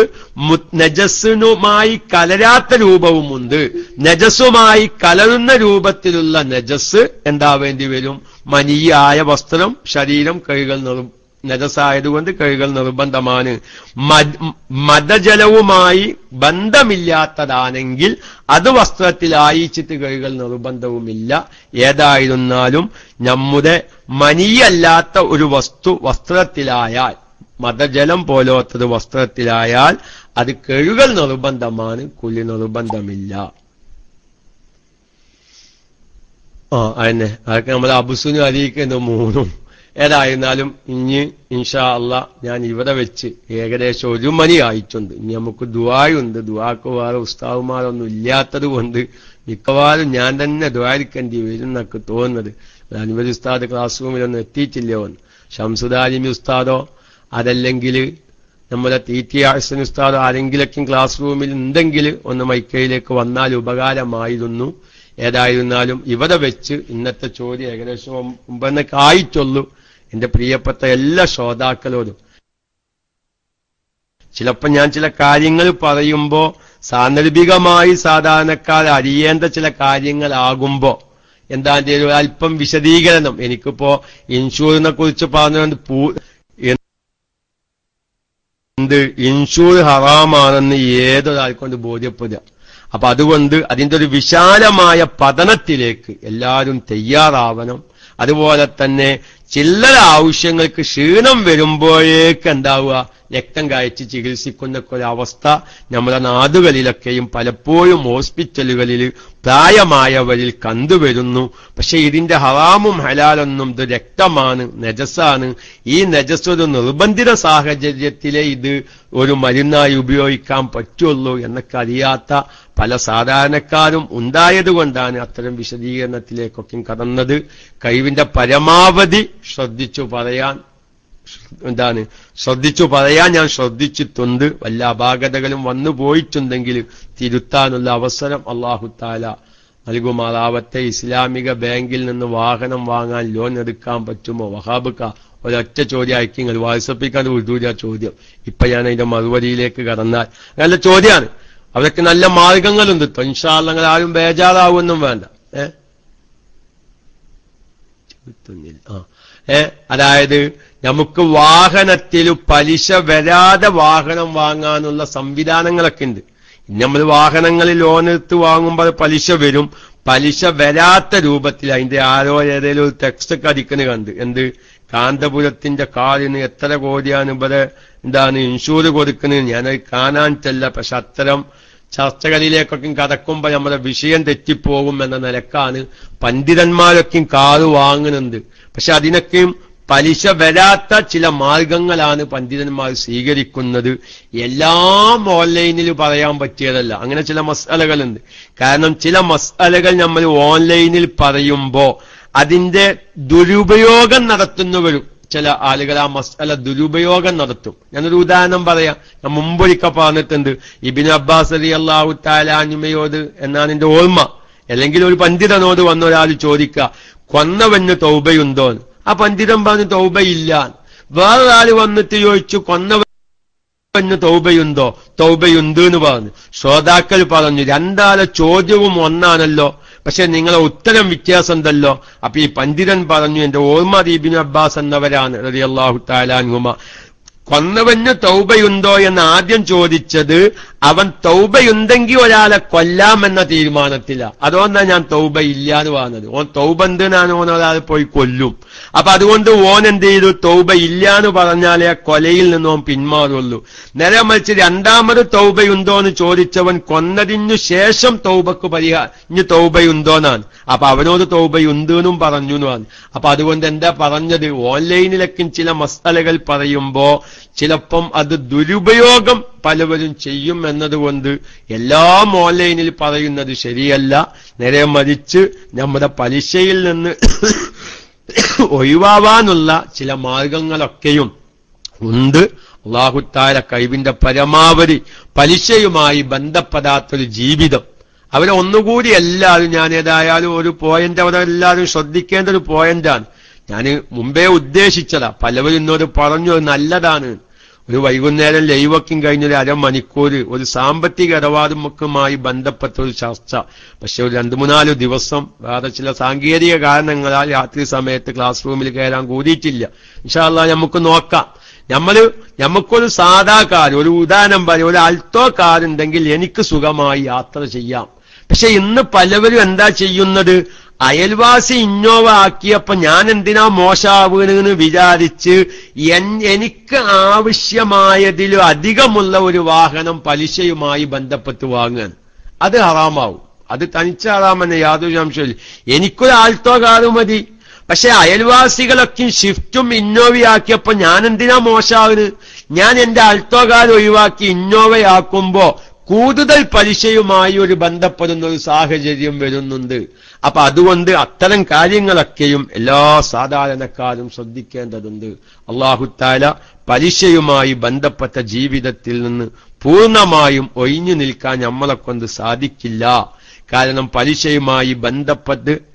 നജസ്സിനുമായി കലരാത്ത രൂപവുമുണ്ട്. നജസുമായി കലരുന്ന രൂപത്തിലുള്ള നജസ് എന്താവേണ്ടി വരും? മനിയായ വസ്ത്രം, ശരീരം കഴുകൽ നജസായതുകൊണ്ട് കഴുകൽ നിർബന്ധമാണ്. മദജലവുമായി ബന്ധമില്ലാത്തതാണെങ്കിൽ അത് വസ്ത്രത്തിലായിച്ചിട്ട് കഴുകൽ നിർബന്ധവുമില്ല. ഏതായിരുന്നാലും നമ്മുടെ മനിയല്ലാത്ത ഒരു വസ്തു വസ്ത്രത്തിലായാൽ, മദജലം പോലത്തത് വസ്ത്രത്തിലായാൽ അത് കഴുകൽ നിർബന്ധമാണ്, കുലി നിർബന്ധമില്ല. അതന്നെ, അതൊക്കെ നമ്മൾ അബുസുനും അറിയിക്കുന്ന മൂന്നും. ഏതായിരുന്നാലും ഇനി ഇൻഷാ അള്ളാ ഞാൻ ഇവിടെ വെച്ച് ഏകദേശം 1 മണി ആയിട്ടുണ്ട്. ഇനി നമുക്ക് ദുആയുണ്ട്. ദുആക്ക് വേറെ ഉസ്താദുമാരൊന്നും ഇല്ലാത്തത് കൊണ്ട് മിക്കവാറും ഞാൻ തന്നെ ദുആരിക്കേണ്ടി വരും എന്നൊക്കെ തോന്നുന്നത്. അൻവർ ഉസ്താദ് ക്ലാസ് റൂമിലൊന്നും എത്തിയിട്ടില്ലോ, ഷംസുദാലിമി ഉസ്താദോ അതല്ലെങ്കിൽ നമ്മുടെ ടി ഹസൻ ഉസ്താദോ ആരെങ്കിലൊക്കെ ക്ലാസ് റൂമിൽ ഉണ്ടെങ്കിൽ ഒന്ന് മൈക്കയിലേക്ക് വന്നാൽ ഉപകാരമായിരുന്നു. ഏതായിരുന്നാലും ഇവിടെ വെച്ച് ഇന്നത്തെ ചോദ്യം ഏകദേശം 9 ആയിട്ടുള്ളൂ. എന്റെ പ്രിയപ്പെട്ട എല്ലാ ശ്രോതാക്കളോടും ചിലപ്പോൾ ഞാൻ ചില കാര്യങ്ങൾ പറയുമ്പോ സാന്ദർഭികമായി സാധാരണക്കാർ അറിയേണ്ട ചില കാര്യങ്ങളാകുമ്പോ എന്താ അല്പം വിശദീകരണം. എനിക്കിപ്പോ ഇൻഷൂറിനെ കുറിച്ച് പറഞ്ഞുകൊണ്ട് ഇൻഷൂർ ഹറാമാണെന്ന് ഏതൊരാൾക്കൊണ്ട് ബോധ്യപ്പെടുക. അപ്പൊ അതുകൊണ്ട് അതിന്റെ ഒരു വിശാലമായ പഠനത്തിലേക്ക് എല്ലാവരും തയ്യാറാവണം. അതുപോലെ തന്നെ ചില്ലറ ആവശ്യങ്ങൾക്ക് ക്ഷീണം വരുമ്പോഴേക്ക് എന്താവുക, രക്തം കയറ്റി ചികിത്സിക്കുന്ന ഒരവസ്ഥ നമ്മുടെ നാടുകളിലൊക്കെയും പലപ്പോഴും ഹോസ്പിറ്റലുകളിൽ പ്രായമായവരിൽ കണ്ടുവരുന്നു. പക്ഷെ ഇതിന്റെ ഹറാമും ഹലാലൊന്നും ഇത് രക്തമാണ്, നജസാണ്. ഈ നജസ് ഒരു നിർബന്ധിത സാഹചര്യത്തിലെ ഇത് ഒരു മരുന്നായി ഉപയോഗിക്കാൻ പറ്റുള്ളൂ എന്നൊക്കെ അറിയാത്ത പല സാധാരണക്കാരും ഉണ്ടായതുകൊണ്ടാണ് അത്തരം വിശദീകരണത്തിലേക്കൊക്കെ കടന്നത്. കഴിവിന്റെ പരമാവധി ശ്രദ്ധിച്ചു പറയാൻ ഞാൻ ശ്രദ്ധിച്ചിട്ടുണ്ട്. വല്ല അപാകതകളും വന്നു പോയിട്ടുണ്ടെങ്കിൽ തിരുത്താനുള്ള അവസരം അല്ലാഹു തആല നൽകുമാറാവട്ടെ. ഇസ്ലാമിക ബാങ്കിൽ നിന്ന് വാഹനം വാങ്ങാൻ ലോൺ എടുക്കാൻ പറ്റുമോ? വഹാബിക്ക ഒരൊറ്റ ചോദ്യം അയക്കിങ്ങൾ വാട്സപ്പിക്കാൻ ഉദൂര ചോദ്യം. ഇപ്പൊ ഞാൻ അതിന്റെ മറുപടിയിലേക്ക് കടന്നാൽ നല്ല ചോദ്യമാണ്. അവരൊക്കെ നല്ല മാർഗങ്ങളുണ്ട്. ഇൻഷാ അല്ലാഹ് നിങ്ങൾ ആരും ബേജാറാവൊന്നും വേണ്ട. അതായത് നമുക്ക് വാഹനത്തിൽ പലിശ വരാതെ വാഹനം വാങ്ങാനുള്ള സംവിധാനങ്ങളൊക്കെ ഉണ്ട്. നമ്മൾ വാഹനങ്ങളിൽ ലോൺ എടുത്ത് വാങ്ങുമ്പോൾ പലിശ വരും. പലിശ വരാത്ത രൂപത്തിൽ അതിന്റെ ആരോ ഏതെങ്കിലും ഒരു ടെക്സ്റ്റ് ഒക്കെ അടിക്കുന്നത് കണ്ട് എന്ത് കാന്തപുരത്തിന്റെ കാറിന് എത്ര കോടിയാണ് ഇവിടെ ഇൻഷൂർ കൊടുക്കുന്നത്, ഞാനത് കാണാനിട്ടല്ല. പക്ഷെ അത്തരം ചർച്ചകളിലേക്കൊക്കെ കടക്കുമ്പോൾ നമ്മുടെ വിഷയം തെറ്റിപ്പോകും എന്ന നിലക്കാണ് പണ്ഡിതന്മാരൊക്കെയും കാറ് വാങ്ങുന്നുണ്ട്. പക്ഷെ അതിനൊക്കെയും പലിശ വരാത്ത ചില മാർഗങ്ങളാണ് പണ്ഡിതന്മാർ സ്വീകരിക്കുന്നത്. എല്ലാം ഓൺലൈനിൽ പറയാൻ പറ്റിയതല്ല. അങ്ങനെ ചില മസ്അലകളുണ്ട്. കാരണം ചില മസ്അലകൾ നമ്മൾ ഓൺലൈനിൽ പറയുമ്പോൾ അതിന്റെ ദുരുപയോഗം നടത്തുന്നവരും ചില ആളുകൾ ആ മസ്അല ദുരുപയോഗം നടത്തും. ഞാനൊരു ഉദാഹരണം പറയാം. ഞാൻ മുമ്പൊരിക്കൽ പറഞ്ഞിട്ടുണ്ട്, ഇബ്നു അബ്ബാസ് റളിയല്ലാഹു തആല അൻഹുമയോട് എന്നാണ് എന്റെ ഓർമ്മ, അല്ലെങ്കിൽ ഒരു പണ്ഡിതനോട് വന്ന ഒരാൾ ചോദിക്കുക, കൊന്നവന് തൗബയുണ്ടോ? ആ പണ്ഡിതൻ പറഞ്ഞു തൗബയില്ല. വേറൊരാൾ വന്നിട്ട് ചോദിച്ചു, കൊന്നവന് തൗബയുണ്ടോ? തൗബയുണ്ട് എന്ന് പറഞ്ഞു. ശ്രോതാക്കൾ പറഞ്ഞു, രണ്ടാളെ ചോദ്യവും ഒന്നാണല്ലോ, പക്ഷെ നിങ്ങളെ ഉത്തരം വ്യത്യാസം ഉണ്ടല്ലോ. അപ്പൊ ഈ പണ്ഡിതൻ പറഞ്ഞു, എന്റെ ഓർമ്മ ഇബ്നു അബ്ബാസ് എന്നവരാണ് റളിയല്ലാഹു തആല അൻഹുമ, കൊന്നവന് തൗബയുണ്ടോ എന്ന് ആദ്യം ചോദിച്ചത് അവൻ തൗബയുണ്ടെങ്കിൽ ഒരാളെ കൊല്ലാമെന്ന തീരുമാനത്തില. അതുകൊണ്ടാണ് ഞാൻ തൗബ ഇല്ല എന്ന് പറഞ്ഞത്. ഓൻ തൗബ എന്തിനാണ് ഓൻ ഒരാളെ പോയി കൊല്ലും. അപ്പൊ അതുകൊണ്ട് ഓൻ എന്ത് ചെയ്തു? തൗബ ഇല്ല എന്ന് പറഞ്ഞാലേ ആ കൊലയിൽ നിന്ന് ഓൻ പിന്മാറുള്ളൂ. നേരെ മറിച്ച് രണ്ടാമത് തൗബയുണ്ടോ എന്ന് ചോദിച്ചവൻ കൊന്നതിനു ശേഷം തൗബക്ക് ഇനി തൗബയുണ്ടോന്നാണ്. അപ്പൊ അവനോട് തൗബയുണ്ട് എന്നും പറഞ്ഞു എന്ന് പറഞ്ഞു. അപ്പൊ അതുകൊണ്ട് എന്താ പറഞ്ഞത്? ഓൺലൈനിലൊക്കെ ചില മസ്അലകൾ പറയുമ്പോ ചിലപ്പം അത് ദുരുപയോഗം പലവരും ചെയ്യും എന്നതുകൊണ്ട് എല്ലാം ഓൺലൈനിൽ പറയുന്നത് ശരിയല്ല. നേരെ മറിച്ച് നമ്മുടെ പലിശയിൽ നിന്ന് ഒഴിവാവാനുള്ള ചില മാർഗങ്ങളൊക്കെയും ഉണ്ട്. അല്ലാഹു തആല കഴിവിന്റെ പരമാവധി പലിശയുമായി ബന്ധപ്പെടാത്തൊരു ജീവിതം അവരെ ഒന്നുകൂടി എല്ലാവരും, ഞാൻ ഏതായാലും ഒരു പോയിന്റ് അവിടെ എല്ലാവരും ശ്രദ്ധിക്കേണ്ട ഒരു പോയിന്റാണ്. ഞാൻ മുമ്പേ ഉദ്ദേശിച്ചതാ, പലവരും എന്നോട് പറഞ്ഞു അത് നല്ലതാണ്. ഒരു വൈകുന്നേരം ലൈവൊക്കെയും കഴിഞ്ഞൊരു അരമണിക്കൂർ ഒരു സാമ്പത്തിക ഇടപാടുമൊക്കെയുമായി ബന്ധപ്പെട്ട ഒരു ചർച്ച. പക്ഷെ ഒരു 2-3 ദിവസം വേറെ ചില സാങ്കേതിക കാരണങ്ങളാൽ രാത്രി സമയത്ത് ക്ലാസ് റൂമിൽ കയറാൻ കൂടിയിട്ടില്ല. ഇൻഷാ അല്ലാഹ് നമുക്ക് നോക്കാം. നമുക്കൊരു സാധാ കാർ, ഒരു ഉദാഹരണം പറയും, ഒരു അൾട്ടോ കാർ ഉണ്ടെങ്കിൽ എനിക്ക് സുഖമായി യാത്ര ചെയ്യാം. പക്ഷെ ഇന്ന് പലവരും എന്താ ചെയ്യുന്നത്? അയൽവാസി ഇന്നോവ ആക്കിയപ്പോ ഞാൻ എന്തിനാ മോശമാവുകയെന്ന് വിചാരിച്ച് എനിക്ക് ആവശ്യമായതിലും അധികമുള്ള ഒരു വാഹനം പലിശയുമായി ബന്ധപ്പെട്ട് വാങ്ങുകയാണ്. അത് ഹറാമാവും. അത് തനിച്ച ഹറാമെന്ന് യാതൊരു സംശയമില്ല. എനിക്കൊരു ആൾട്ടോ കാറ് മതി. പക്ഷെ അയൽവാസികളൊക്കെ ഷിഫ്റ്റും ഇന്നോവയാക്കിയപ്പോ ഞാൻ എന്തിനാ മോശമാവുന്നത്? ഞാൻ എന്റെ ആൾട്ടോ കാർ ഒഴിവാക്കി ഇന്നോവയാക്കുമ്പോ കൂടുതൽ പലിശയുമായി ഒരു ബന്ധപ്പെടുന്ന ഒരു സാഹചര്യം വരുന്നുണ്ട്. അപ്പൊ അതുകൊണ്ട് അത്തരം കാര്യങ്ങളൊക്കെയും എല്ലാ സാധാരണക്കാരും ശ്രദ്ധിക്കേണ്ടതുണ്ട്. അല്ലാഹു തആല പലിശയുമായി ബന്ധപ്പെട്ട ജീവിതത്തിൽ നിന്ന് പൂർണ്ണമായും ഒഴിഞ്ഞു നിൽക്കാൻ നമ്മളെ കൊണ്ട് സാധിക്കില്ല. കാരണം പലിശയുമായി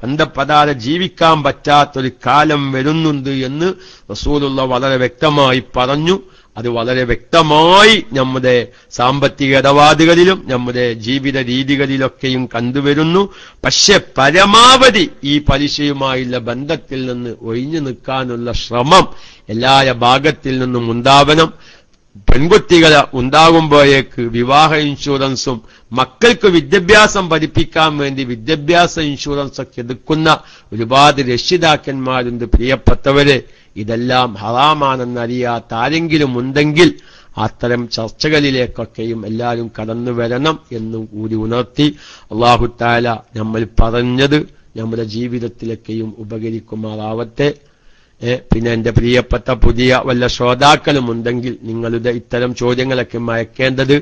ബന്ധപ്പെടാതെ ജീവിക്കാൻ പറ്റാത്തൊരു കാലം വരുന്നുണ്ട് എന്ന് റസൂലുള്ളാഹി വളരെ വ്യക്തമായി പറഞ്ഞു. അത് വളരെ വ്യക്തമായി നമ്മുടെ സാമ്പത്തിക ഇടപാടുകളിലും നമ്മുടെ ജീവിത രീതികളിലൊക്കെയും കണ്ടുവരുന്നു. പക്ഷെ പരമാവധി ഈ പലിശയുമായുള്ള ബന്ധത്തിൽ നിന്ന് ഒഴിഞ്ഞു നിൽക്കാനുള്ള ശ്രമം എല്ലാ ഭാഗത്തിൽ നിന്നും ഉണ്ടാവണം. പെൺകുട്ടികളെ ഉണ്ടാകുമ്പോഴേക്ക് വിവാഹ ഇൻഷുറൻസും മക്കൾക്ക് വിദ്യാഭ്യാസം പഠിപ്പിക്കാൻ വേണ്ടി വിദ്യാഭ്യാസ ഇൻഷുറൻസ് ഒക്കെ എടുക്കുന്ന ഒരുപാട് രക്ഷിതാക്കന്മാരുണ്ട്. പ്രിയപ്പെട്ടവരെ, ഇതെല്ലാം ഹറാമാണെന്നറിയാത്ത ആരെങ്കിലും ഉണ്ടെങ്കിൽ അത്തരം ചർച്ചകളിലേക്കൊക്കെയും എല്ലാവരും കടന്നു വരണം എന്നും കൂടി ഉണർത്തി അല്ലാഹു തആല നമ്മൾ പറഞ്ഞത് നമ്മുടെ ജീവിതത്തിലൊക്കെയും ഉപകരിക്കുമാറാവട്ടെ. പിന്നെ എന്റെ പ്രിയപ്പെട്ട പുതിയ വല്ല ശ്രോതാക്കളും ഉണ്ടെങ്കിൽ നിങ്ങളുടെ ഇത്തരം ചോദ്യങ്ങളൊക്കെ അയക്കേണ്ടത്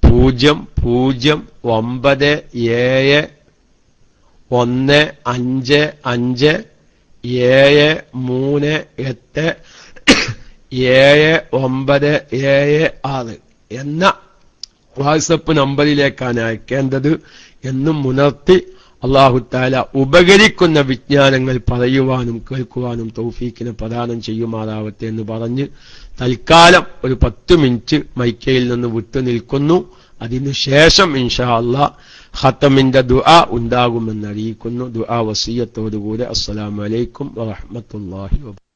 00515138796 എന്ന വാട്സപ്പ് നമ്പറിലേക്കാണ് അയക്കേണ്ടത് എന്നും ഉണർത്തി അല്ലാഹു തആല ഉപകരിക്കുന്ന വിജ്ഞാനങ്ങൾ പറയുവാനും കേൾക്കുവാനും തൗഫീഖിനെ പ്രദാനം ചെയ്യുമാറാവട്ടെ എന്ന് പറഞ്ഞ് തൽക്കാലം ഒരു 10 മിനിറ്റ് മൈക്കയിൽ നിന്ന് വിട്ടു നിൽക്കുന്നു. അതിനുശേഷം ഇൻഷാ അല്ലാഹ് ഖത്തമിന്റെ ദുആ ഉണ്ടാകുമെന്ന് അറിയിക്കുന്നു. ദുആ വസിയത്തോടുകൂടി അസ്സലാമു അലൈക്കും വറഹ്മത്തുള്ളാഹി വബറകാതുഹു.